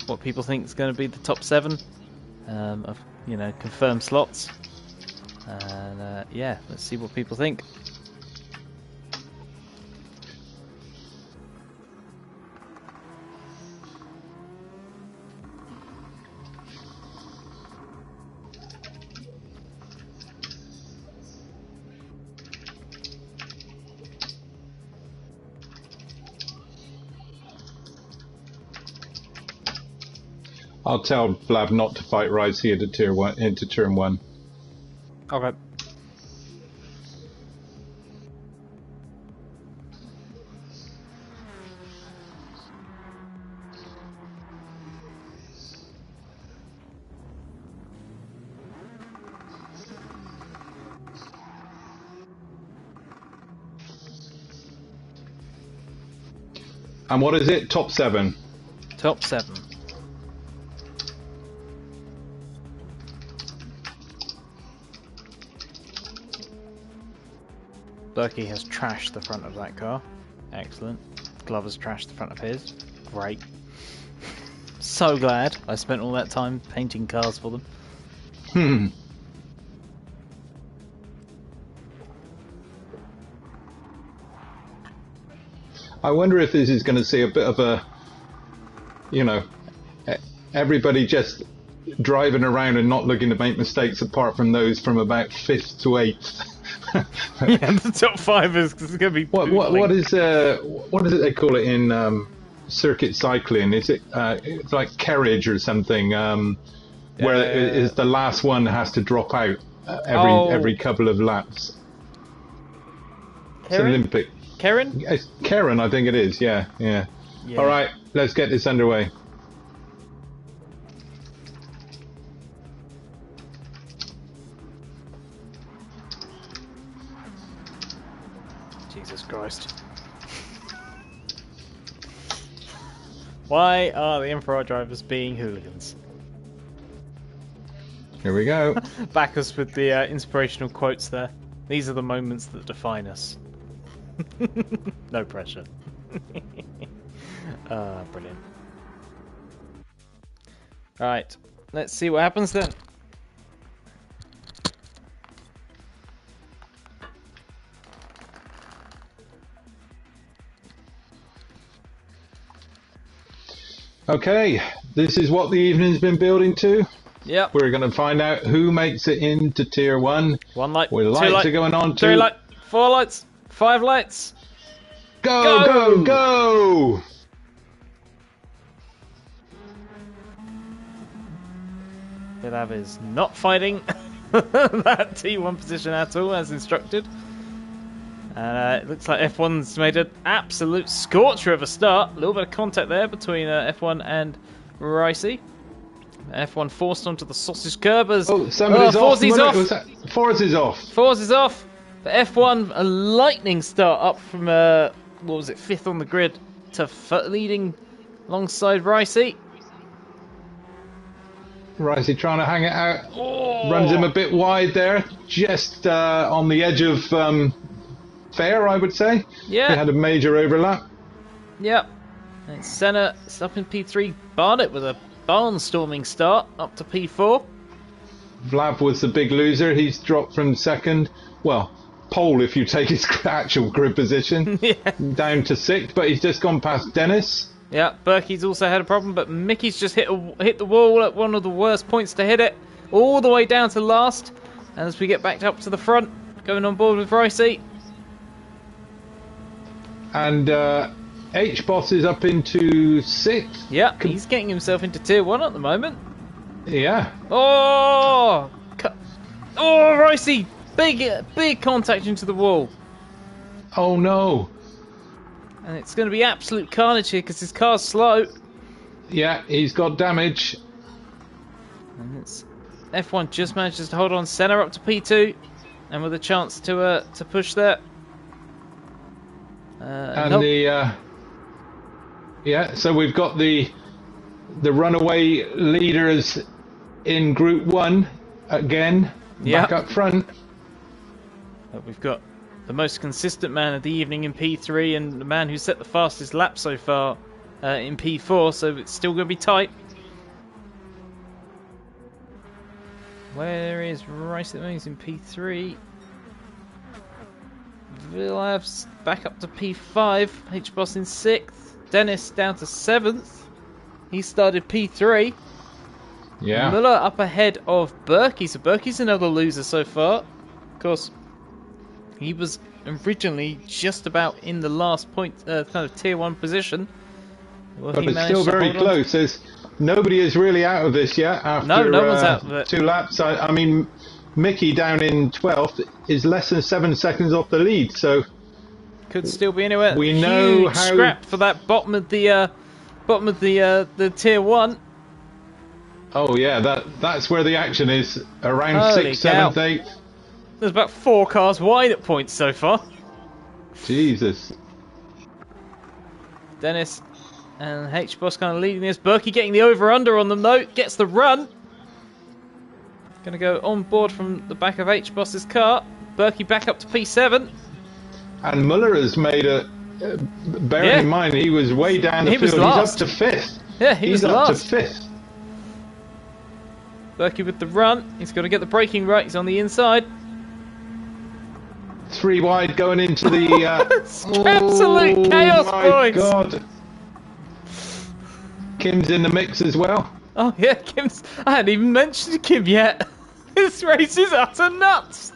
what people think is going to be the top 7 of confirmed slots. And yeah, let's see what people think. I'll tell Vlad not to fight Ricey into turn 1. Okay. And what is it? Top 7? Top 7. Berkey has trashed the front of that car. Excellent. Glover's trashed the front of his. Great. So glad I spent all that time painting cars for them. I wonder if this is going to see a bit of a, everybody just driving around and not looking to make mistakes apart from those from about 5th to 8th. Yeah, the top 5 is going to be. What is it they call it in circuit cycling? Is it it's like carriage or something? Where it is the last one has to drop out every couple of laps. It's Olympic. Karen? It's Karen, I think it is. Yeah. All right, let's get this underway. Jesus Christ. Why are the Emperor drivers being hooligans? Here we go. Back us with the inspirational quotes there. These are the moments that define us. No pressure. Brilliant. Right, let's see what happens then. Okay, this is what the evening's been building to. Yep. We're going to find out who makes it into Tier 1. 1 light, with 2 lights light, are going on 3 light, 4 lights, 5 lights. Go! Bilav is not fighting that T1 position at all as instructed. And it looks like F1's made an absolute scorcher of a start. A little bit of contact there between F1 and Ricey. F1 forced onto the sausage curb as somebody's off. Force is off. For F1, a lightning start up from 5th on the grid to leading alongside Ricey. Ricey trying to hang it out. Runs him a bit wide there, just on the edge of fair, I would say. Yeah. They had a major overlap. Yep. And Senna is up in P3. Barnett with a barnstorming start up to P4. Vlav was the big loser. He's dropped from 2nd. Well, pole if you take his actual grid position. Yeah. Down to 6th, but he's just gone past Dennis. Yeah, Berkey's also had a problem, but Mickey's just hit the wall at one of the worst points to hit it. All the way down to last. And as we get backed up to the front, going on board with Ricey. And H-Boss is up into 6th. Yeah, he's getting himself into Tier 1 at the moment. Yeah. Oh, Ricey! Big contact into the wall. Oh no. And it's going to be absolute carnage here because his car's slow. Yeah, he's got damage. And it's F1 just manages to hold on. Senna up to P2, and with a chance to push there. And nope. So we've got the the runaway leaders in Group 1 again, back up front. We've got the most consistent man of the evening in P3 and the man who set the fastest lap so far in P4, so it's still going to be tight. Where is Rice at the moment? He's in P3. Villav's back up to P5. H-Boss in 6th. Dennis down to 7th. He started P3. Yeah. Muller up ahead of Berkey. So Berkey's another loser so far. Of course, he was originally just about in the last point, kind of tier 1 position. Well, but it's still very close. Nobody is really out of this yet after no one's out of it. 2 laps. I mean, Mickey down in 12th is less than 7 seconds off the lead, so could still be anywhere. We know huge how scrap for that bottom of the tier 1. Oh yeah, that's where the action is, around Holy 6th, cow. 7th, 8th. There's about 4 cars wide at points so far. Jesus. Dennis and H-Boss kind of leading this. Berkey getting the over-under on them though. Gets the run. Going to go on board from the back of H-Boss's car. Berkey back up to P7. And Muller has made a... bearing in mind, he was way down the field. He's up to 5th. Yeah, he's up last. to 5th. Berkey with the run. He's got to get the braking right. He's on the inside. 3 wide going into the... absolute chaos, boys! Oh my God. Kim's in the mix as well. Oh yeah, Kim's... I hadn't even mentioned Kim yet. This race is utter nuts.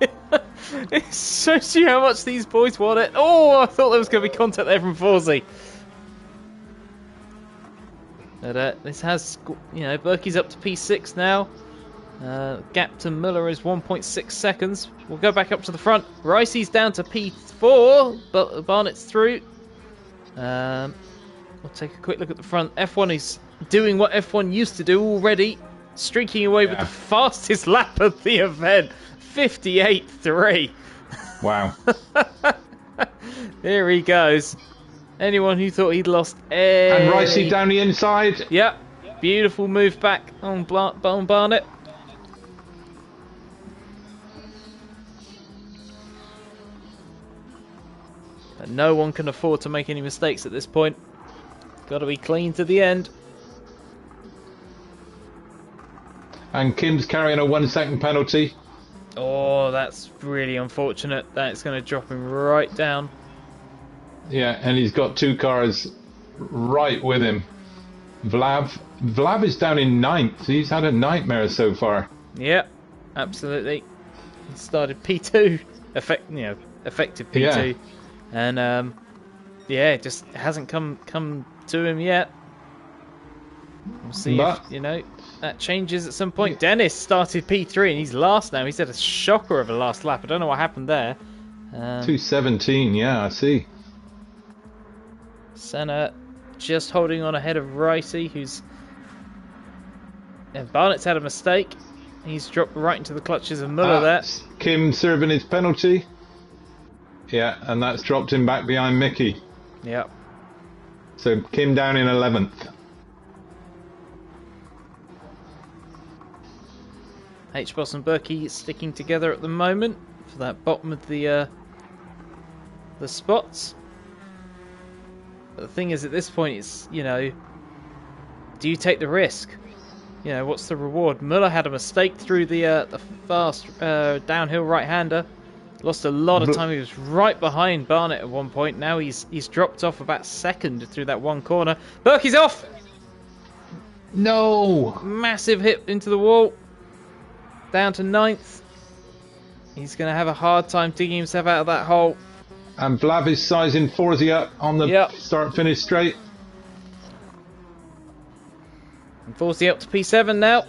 It shows you how much these boys want it. Oh, I thought there was going to be contact there from Forzy. But this has, Berkey's up to P6 now. Gap to Muller is 1.6 seconds. We'll go back up to the front. Ricey's down to P4, but Barnett's through. We'll take a quick look at the front. F1 is doing what F1 used to do already, streaking away with the fastest lap of the event. 58.3. Wow. There he goes. Anyone who thought he'd lost And Ricey down the inside. Yep. Beautiful move back on Barnett. But no one can afford to make any mistakes at this point. Got to be clean to the end. And Kim's carrying a 1 second penalty. Oh, that's really unfortunate. That's going to drop him right down. Yeah, and he's got 2 cars right with him. Vlav is down in 9th. He's had a nightmare so far. Yep, absolutely. He started P2, effective P2, and it just hasn't come to him yet. We'll see if that changes at some point. Dennis started P3 and he's last now. He's had a shocker of a last lap. I don't know what happened there. 2:17, yeah, I see. Senna just holding on ahead of Ricey, who's... And Barnett's had a mistake. He's dropped right into the clutches of Muller there. Kim serving his penalty. Yeah, and that's dropped him back behind Mickey. Yep. So Kim down in 11th. H-Boss and Berkey sticking together at the moment for that bottom of the spots. But the thing is, at this point, it's, do you take the risk? What's the reward? Muller had a mistake through the fast downhill right-hander. Lost a lot of time. He was right behind Barnett at one point. Now he's dropped off about second through that one corner. Berkey's off! No! Massive hit into the wall. Down to 9th. He's going to have a hard time digging himself out of that hole. And Vlav is sizing Forzy up on the start-finish straight. And Forzy up to P7 now.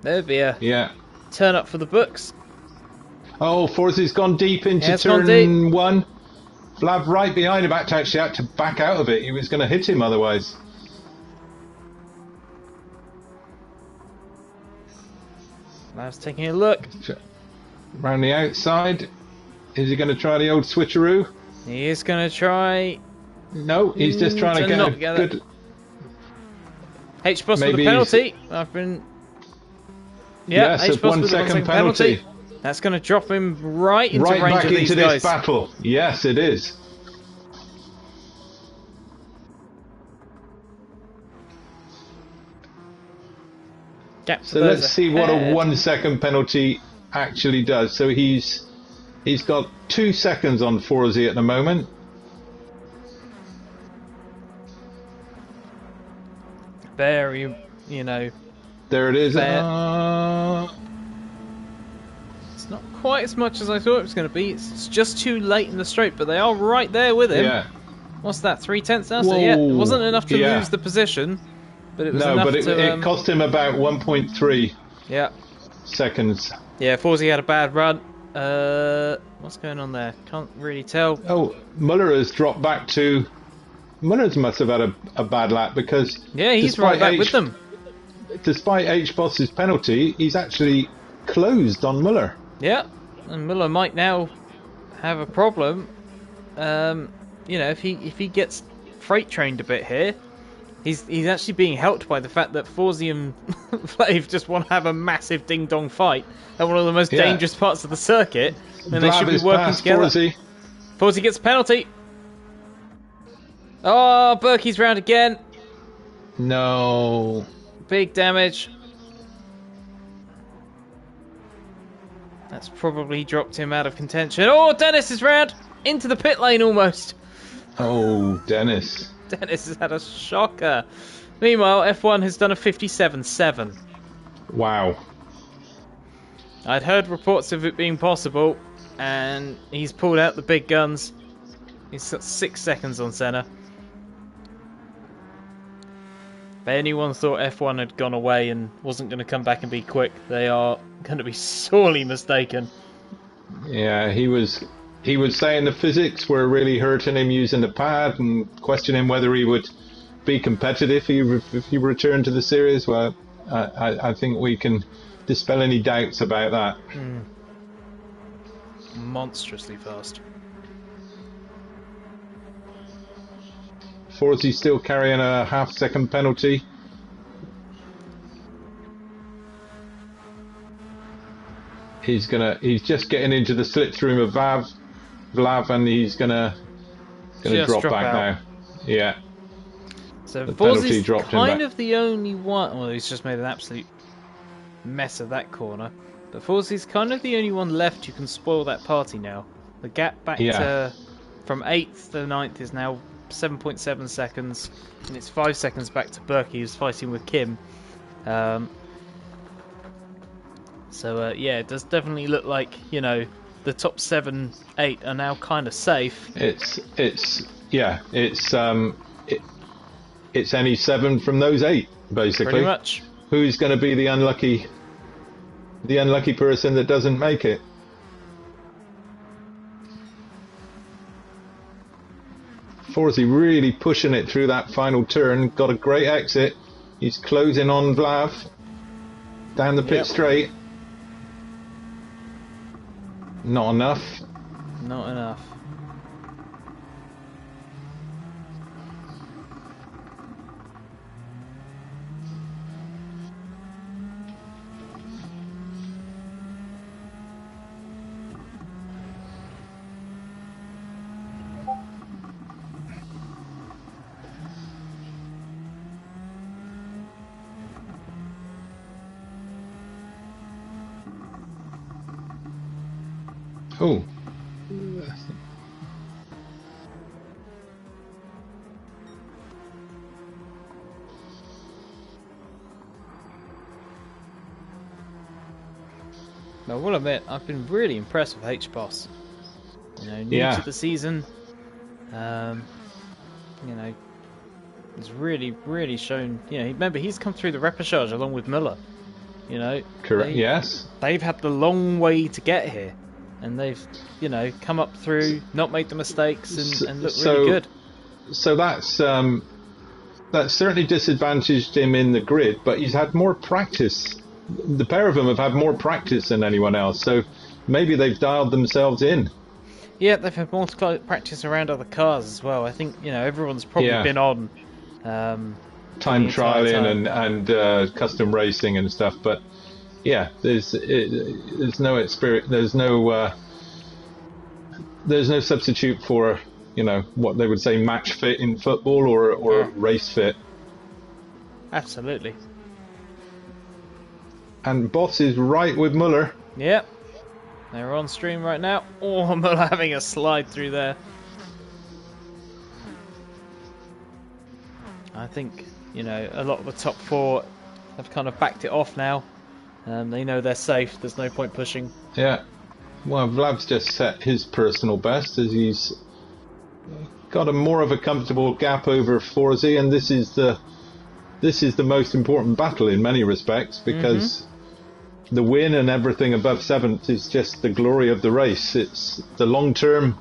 There'd be a turn up for the books. Oh, Forzy's gone deep into turn 1. Vlav right behind him, actually had to back out of it. He was going to hit him otherwise. Vlav's taking a look. Round the outside. Is he going to try the old switcheroo? He is going to try No, he's just trying to get a good... H-Boss with a penalty. I've been... Yeah, yes, a 1 second penalty. That's going to drop him right into range of these guys. This battle. Yes, it is. So let's see what a 1 second penalty actually does. So he's got 2 seconds on Forsey at the moment. Very, you know. There it is. It's not quite as much as I thought it was going to be. It's just too late in the straight, but they are right there with him. Yeah. What's that? 3/10 now? So yeah, it wasn't enough to lose the position, but it was enough to. No, but it cost him about 1.3. Yeah. Seconds. Yeah, Forsey had a bad run. What's going on there? Can't really tell. Oh, Muller has dropped back to. Muller must have had a bad lap because. Yeah, he's right back with them. Despite H-Boss's penalty, he's actually closed on Muller. Yeah, and Muller might now have a problem. You know, if he gets freight trained a bit here, he's actually being helped by the fact that Forsey and Flav just want to have a massive ding dong fight at one of the most dangerous parts of the circuit, and they should be working together. Forsey gets a penalty. Oh, Berkey's round again. No. Big damage. That's probably dropped him out of contention. Oh, Dennis is round into the pit lane almost. Oh, Dennis. Dennis has had a shocker. Meanwhile, F1 has done a 57.7. Wow. I'd heard reports of it being possible, and he's pulled out the big guns. He's got 6 seconds on Senna. If anyone thought F1 had gone away and wasn't going to come back and be quick, they are going to be sorely mistaken. Yeah, he was saying the physics were really hurting him using the pad and questioning whether he would be competitive if he returned to the series. Well, I think we can dispel any doubts about that. Monstrously fast. Forsey still carrying a half-second penalty. He's just getting into the slipstream of Vlav, and he's gonna drop back now. Yeah. So Forsey's kind of the only one. Well, he's just made an absolute mess of that corner. But Forsey's kind of the only one left who can spoil that party now. The gap back to from 8th to 9th is now 7.7 seconds, and it's 5 seconds back to Berkey, who's fighting with Kim. So yeah, it does definitely look like, you know, the top 7, 8 are now kind of safe. It's any 7 from those 8 basically. Pretty much. Who's going to be the unlucky person that doesn't make it? Forsey really pushing it through that final turn. Got a great exit. He's closing on Vlav down the pit straight. Not enough. Not enough. Oh. I will admit, I've been really impressed with H-Boss. You know, new to the season. You know, he's really shown. You know, remember he's come through the repechage along with Miller. You know, correct. Yes, they've had the long way to get here, and they've, you know, come up through, not made the mistakes, and look really good. So that's certainly disadvantaged him in the grid, but he's had more practice. The pair of them have had more practice than anyone else, so maybe they've dialed themselves in. Yeah, they've had more practice around other cars as well. I think, you know, everyone's probably been on time trialing and custom racing and stuff. But yeah, there's no experience. There's no substitute for, you know, what they would say match fit in football or race fit. Absolutely. And Boss is right with Muller. Yep. They're on stream right now. Oh, Muller having a slide through there. I think, you know, a lot of the top four have kind of backed it off now. They know they're safe. There's no point pushing. Yeah. Well, Vlad's just set his personal best as he's got a more of a comfortable gap over Forzy, and this is the most important battle in many respects, because the win and everything above 7th is just the glory of the race. It's the long-term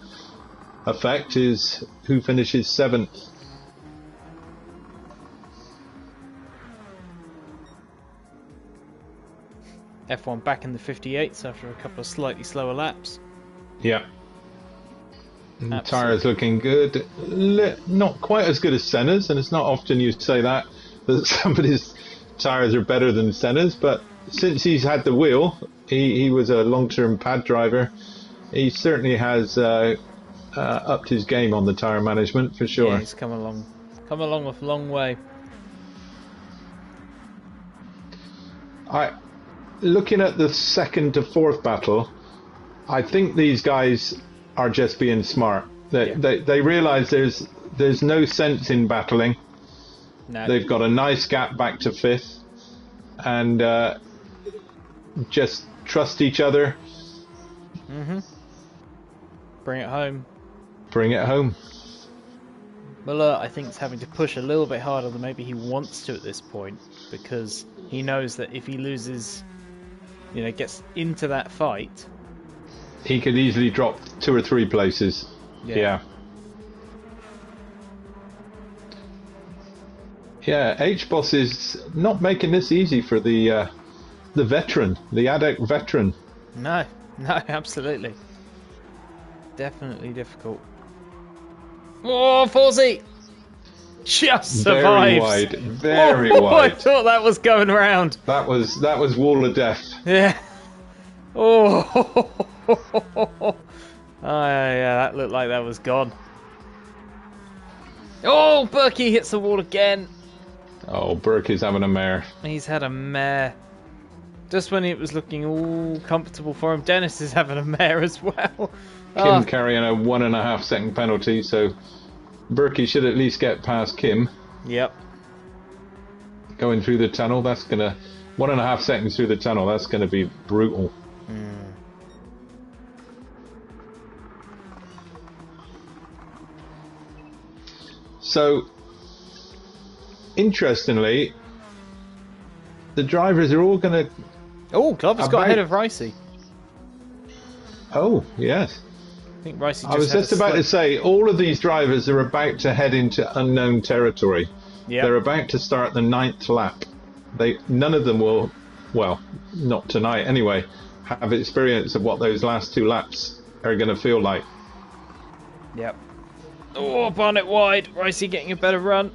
effect is who finishes 7th. F1 back in the 58s after a couple of slightly slower laps. Yeah. Tyres looking good. Not quite as good as Senna's, and it's not often you say that somebody's tyres are better than Senna's, but since he's had the wheel, he was a long-term pad driver, he certainly has upped his game on the tyre management for sure. Yeah, he's come along a long way. Looking at the 2nd to 4th battle, I think these guys are just being smart. They realise there's no sense in battling. No. They've got a nice gap back to 5th, and just trust each other. Bring it home. Bring it home. Muller, I think, is having to push a little bit harder than maybe he wants to at this point, because he knows that if he loses, you know, gets into that fight, he could easily drop 2 or 3 places. Yeah. H-Boss is not making this easy for the veteran, the ADEC veteran. No, absolutely. Definitely difficult. Oh, Forzy! Just survives. Very wide. I thought that was going around. That was wall of death. Yeah. Oh. Yeah, that looked like that was gone. Oh, Berkey hits the wall again. Oh, Berkey's having a mare. He's had a mare. Just when it was looking all comfortable for him, Dennis is having a mare as well. Kim carrying a 1.5 second penalty, so Berkey should at least get past Kim. Yep. Going through the tunnel, that's gonna 1.5 seconds through the tunnel. That's gonna be brutal. So, interestingly, the drivers are all going to... Oh, Glover's got ahead of Ricey. Oh, yes. I think Ricey I was just about to say, all of these drivers are about to head into unknown territory. Yep. They're about to start the 9th lap. None of them will, well, not tonight anyway, have experience of what those last 2 laps are going to feel like. Yep. Oh, Barnett wide. Ricey getting a better run.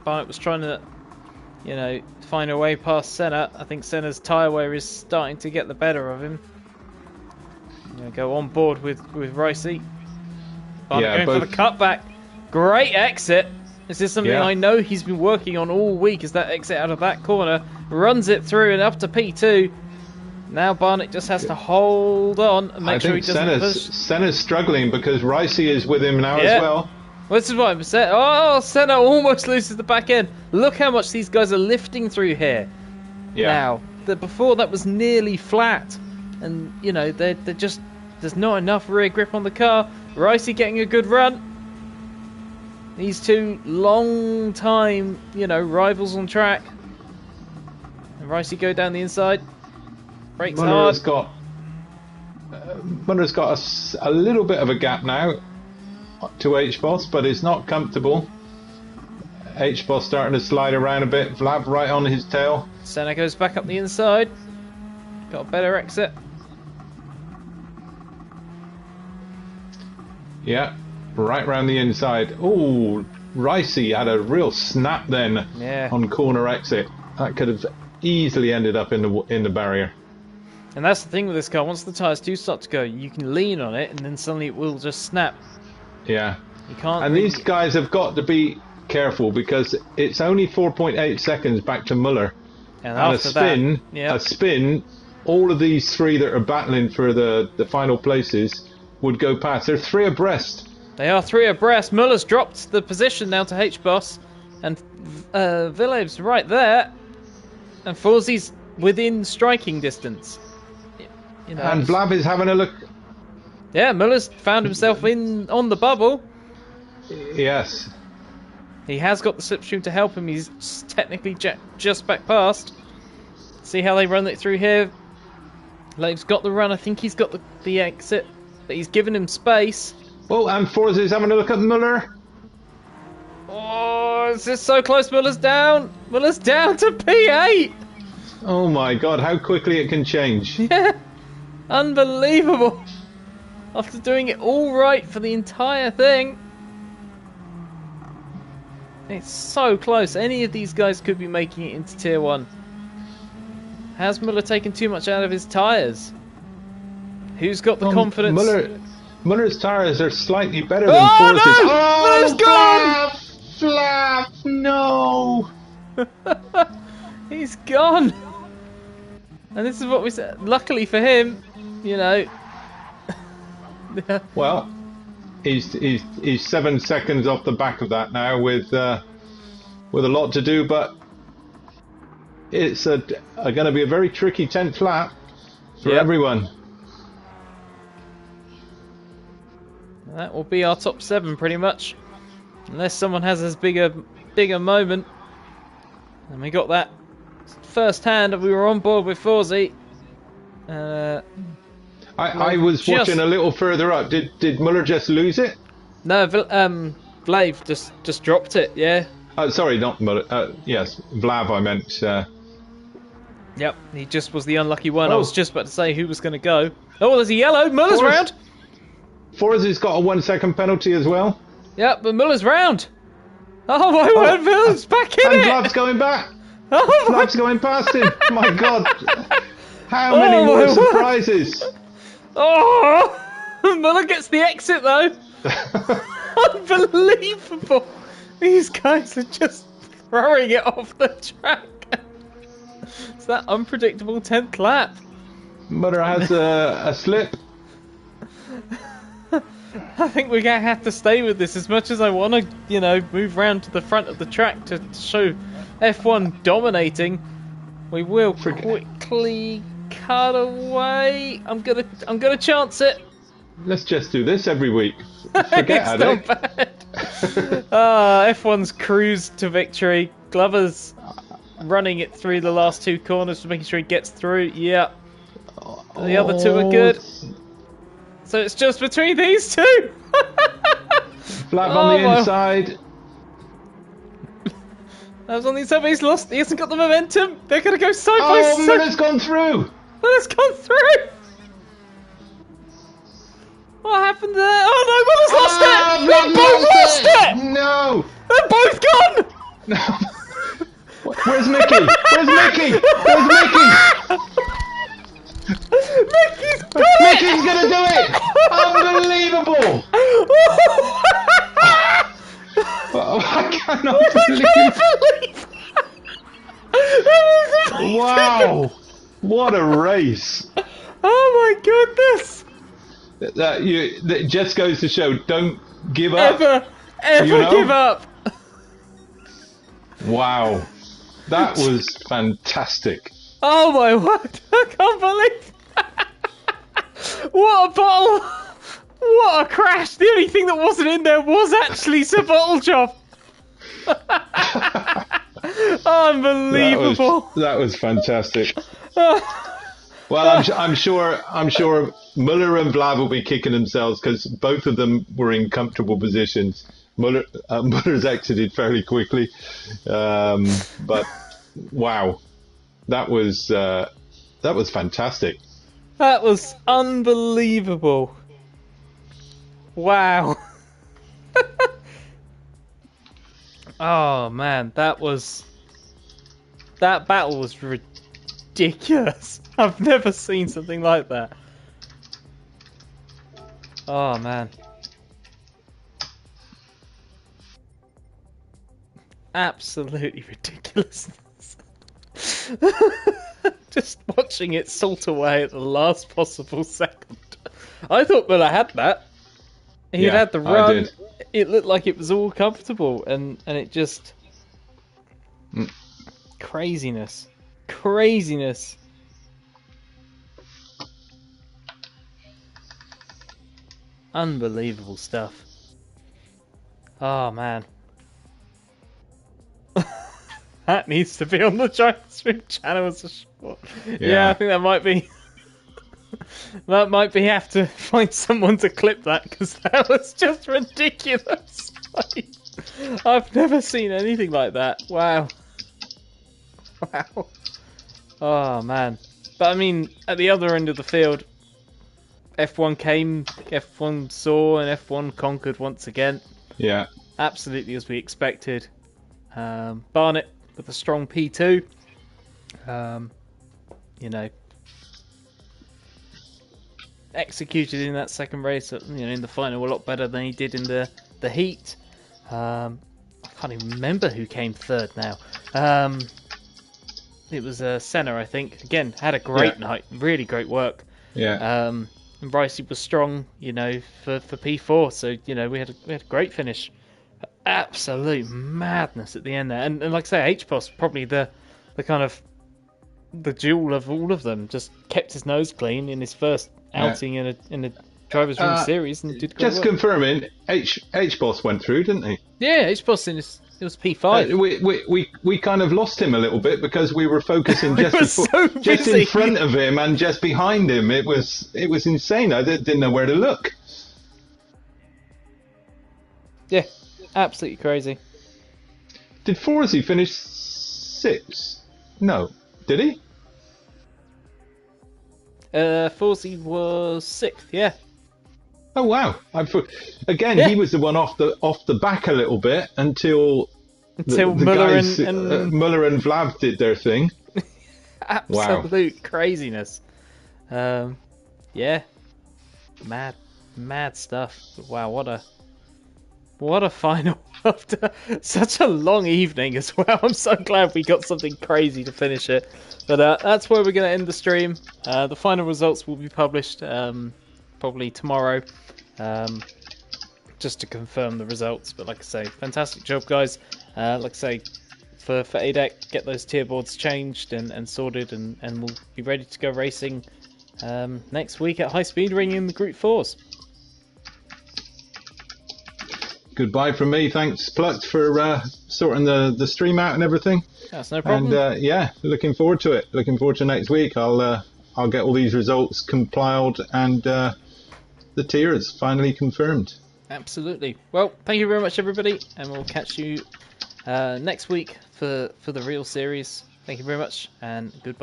Barnett was trying to, you know, find a way past Senna. I think Senna's tyre wear is starting to get the better of him. Go on board with Ricey. Barnett going for the cutback. Great exit. This is something I know he's been working on all week, is that exit out of that corner. Runs it through and up to P2. Now Barnett just has to hold on and make sure he doesn't push. Senna's struggling because Ricey is with him now as well. Well, this is what I'm saying. Oh, Senna almost loses the back end. Look how much these guys are lifting through here. Now, before that was nearly flat. And, you know, they're just... There's not enough rear grip on the car. Ricey getting a good run. These two long time, you know, rivals on track. And Ricey go down the inside. Brakes hard. Munner's got a little bit of a gap now to H-Boss, but it's not comfortable. H-Boss starting to slide around a bit. Vlad right on his tail. Senna goes back up the inside. Got a better exit. Yeah, right round the inside. Oh, Ricey had a real snap then on corner exit. That could have easily ended up in the barrier. And that's the thing with this car. Once the tyres do start to go, you can lean on it, and then suddenly it will just snap. Yeah. You can't. And these guys have got to be careful because it's only 4.8 seconds back to Muller. And after a spin, all of these three that are battling for the final places would go past. They're 3 abreast. They are 3 abreast. Muller's dropped the position now to H-Boss, and Villeneuve's right there, and Forzy's within striking distance. You know, and Vlav is having a look. Yeah, Muller's found himself on the bubble. Yes. He has got the slipstream to help him. He's technically just back past. See how they run it through here. Lave's got the run. I think he's got the exit, but he's given him space. Oh, and Forza's having a look at Muller. Oh, is this so close? Muller's down. Muller's down to P8. Oh my God, how quickly it can change. Yeah, unbelievable. After doing it all right for the entire thing. It's so close. Any of these guys could be making it into Tier 1. Has Muller taken too much out of his tyres? Who's got the confidence? Muller's tyres are slightly better than Force's. No! Oh, Muller's gone! Flap! No! He's gone! And this is what we said. Luckily for him, you know. Well, he's 7 seconds off the back of that now with a lot to do, but it's going to be a very tricky 10th lap for everyone. That will be our top 7 pretty much, unless someone has as bigger moment. And we got that first hand, and we were on board with Forzy. I was watching a little further up. Did Muller just lose it? No, Vlave just dropped it. Yeah. Oh, sorry, not Muller. Yes, Vlav. I meant. Yep, he just was the unlucky one. I was just about to say who was going to go. Oh, there's a yellow. Muller's round. Forza's got a 1 second penalty as well. Yep, but Muller's round. Oh my word, Muller's back in and it. Vlav's going back. Vlav's going past him. My God. How many more surprises? Oh, Muller gets the exit though. Unbelievable. These guys are just throwing it off the track. It's that unpredictable 10th lap. Muller has a slip. I think we're going to have to stay with this as much as I want to, move round to the front of the track to show F1 dominating. We will quickly cut away. I'm gonna chance it. Let's just do this every week. Forget it's not bad. F1's cruise to victory. Glover's running it through the last 2 corners, making sure he gets through. Yeah. The other 2 are good. So it's just between these 2. Flat on the inside. That was on the inside, but he's lost. He hasn't got the momentum. They're going to go so close. Oh, Muller's gone through. Muller's gone through. What happened there? Oh no, Muller's lost it. They both lost it. No. They're both gone. No. Where's Mickey? Where's Mickey? Where's Mickey? Mickey's got Mickey's gonna do it! Unbelievable! I cannot believe it! Wow! What a race! Oh my goodness! That just goes to show, don't give up. Ever give up! Wow. That was fantastic. Oh my word! I can't believe what a bottle! What a crash! The only thing that wasn't in there was actually Sir Bottlejob. Unbelievable! That was fantastic. Well, I'm sure Muller and Vlav will be kicking themselves because both of them were in comfortable positions. Muller's exited fairly quickly, but wow. That was fantastic. That was unbelievable. Wow. Oh man, that battle was ridiculous. I've never seen something like that. Oh man. Absolutely ridiculous. Just watching it salt away at the last possible second. I thought Muller had that. He had the run. It looked like it was all comfortable, and it just craziness. Unbelievable stuff. Oh man. That needs to be on the Giant Swim channel as a short. Yeah, I think that might be. That might be. Have to find someone to clip that because that was just ridiculous. I've never seen anything like that. Wow. Oh man. But I mean, at the other end of the field, F1 came, F1 saw, and F1 conquered once again. Yeah. Absolutely as we expected. Barnett with a strong P2. Executed in that second race, in the final a lot better than he did in the heat. I can't even remember who came third now. It was Senna, I think. Again, had a great night. Really great work. Yeah. And Ricey was strong, for P4. So, we had a great finish. Absolute madness at the end there. And like I say, HPOS probably the kind of the jewel of all of them. Just kept his nose clean in his first outing in a Drivers' Room series and did great just work. Confirming, HBoss went through, didn't he? Yeah, HBoss it was P5. We kind of lost him a little bit because we were focusing just in front of him and just behind him. It was insane. I didn't know where to look. Yeah, absolutely crazy. Did Forsey finish 6th? No, did he? Forsey was 6th. Yeah. Oh wow! He was the one off the back a little bit until the Muller guys, and Muller and Vlav did their thing. Absolute craziness. Yeah, mad stuff. Wow, what a final after such a long evening as well. I'm so glad we got something crazy to finish it. But that's where we're going to end the stream. The final results will be published probably tomorrow, just to confirm the results. But like I say, fantastic job, guys. Like I say, for ADEC, get those tier boards changed and sorted, and we'll be ready to go racing next week at High Speed Ring in the Group 4s. Goodbye from me. Thanks, Plucked, for sorting the stream out and everything. That's no problem. And looking forward to it. Looking forward to next week. I'll get all these results compiled and the tiers finally confirmed. Absolutely. Well, thank you very much, everybody, and we'll catch you next week for the real series. Thank you very much, and goodbye.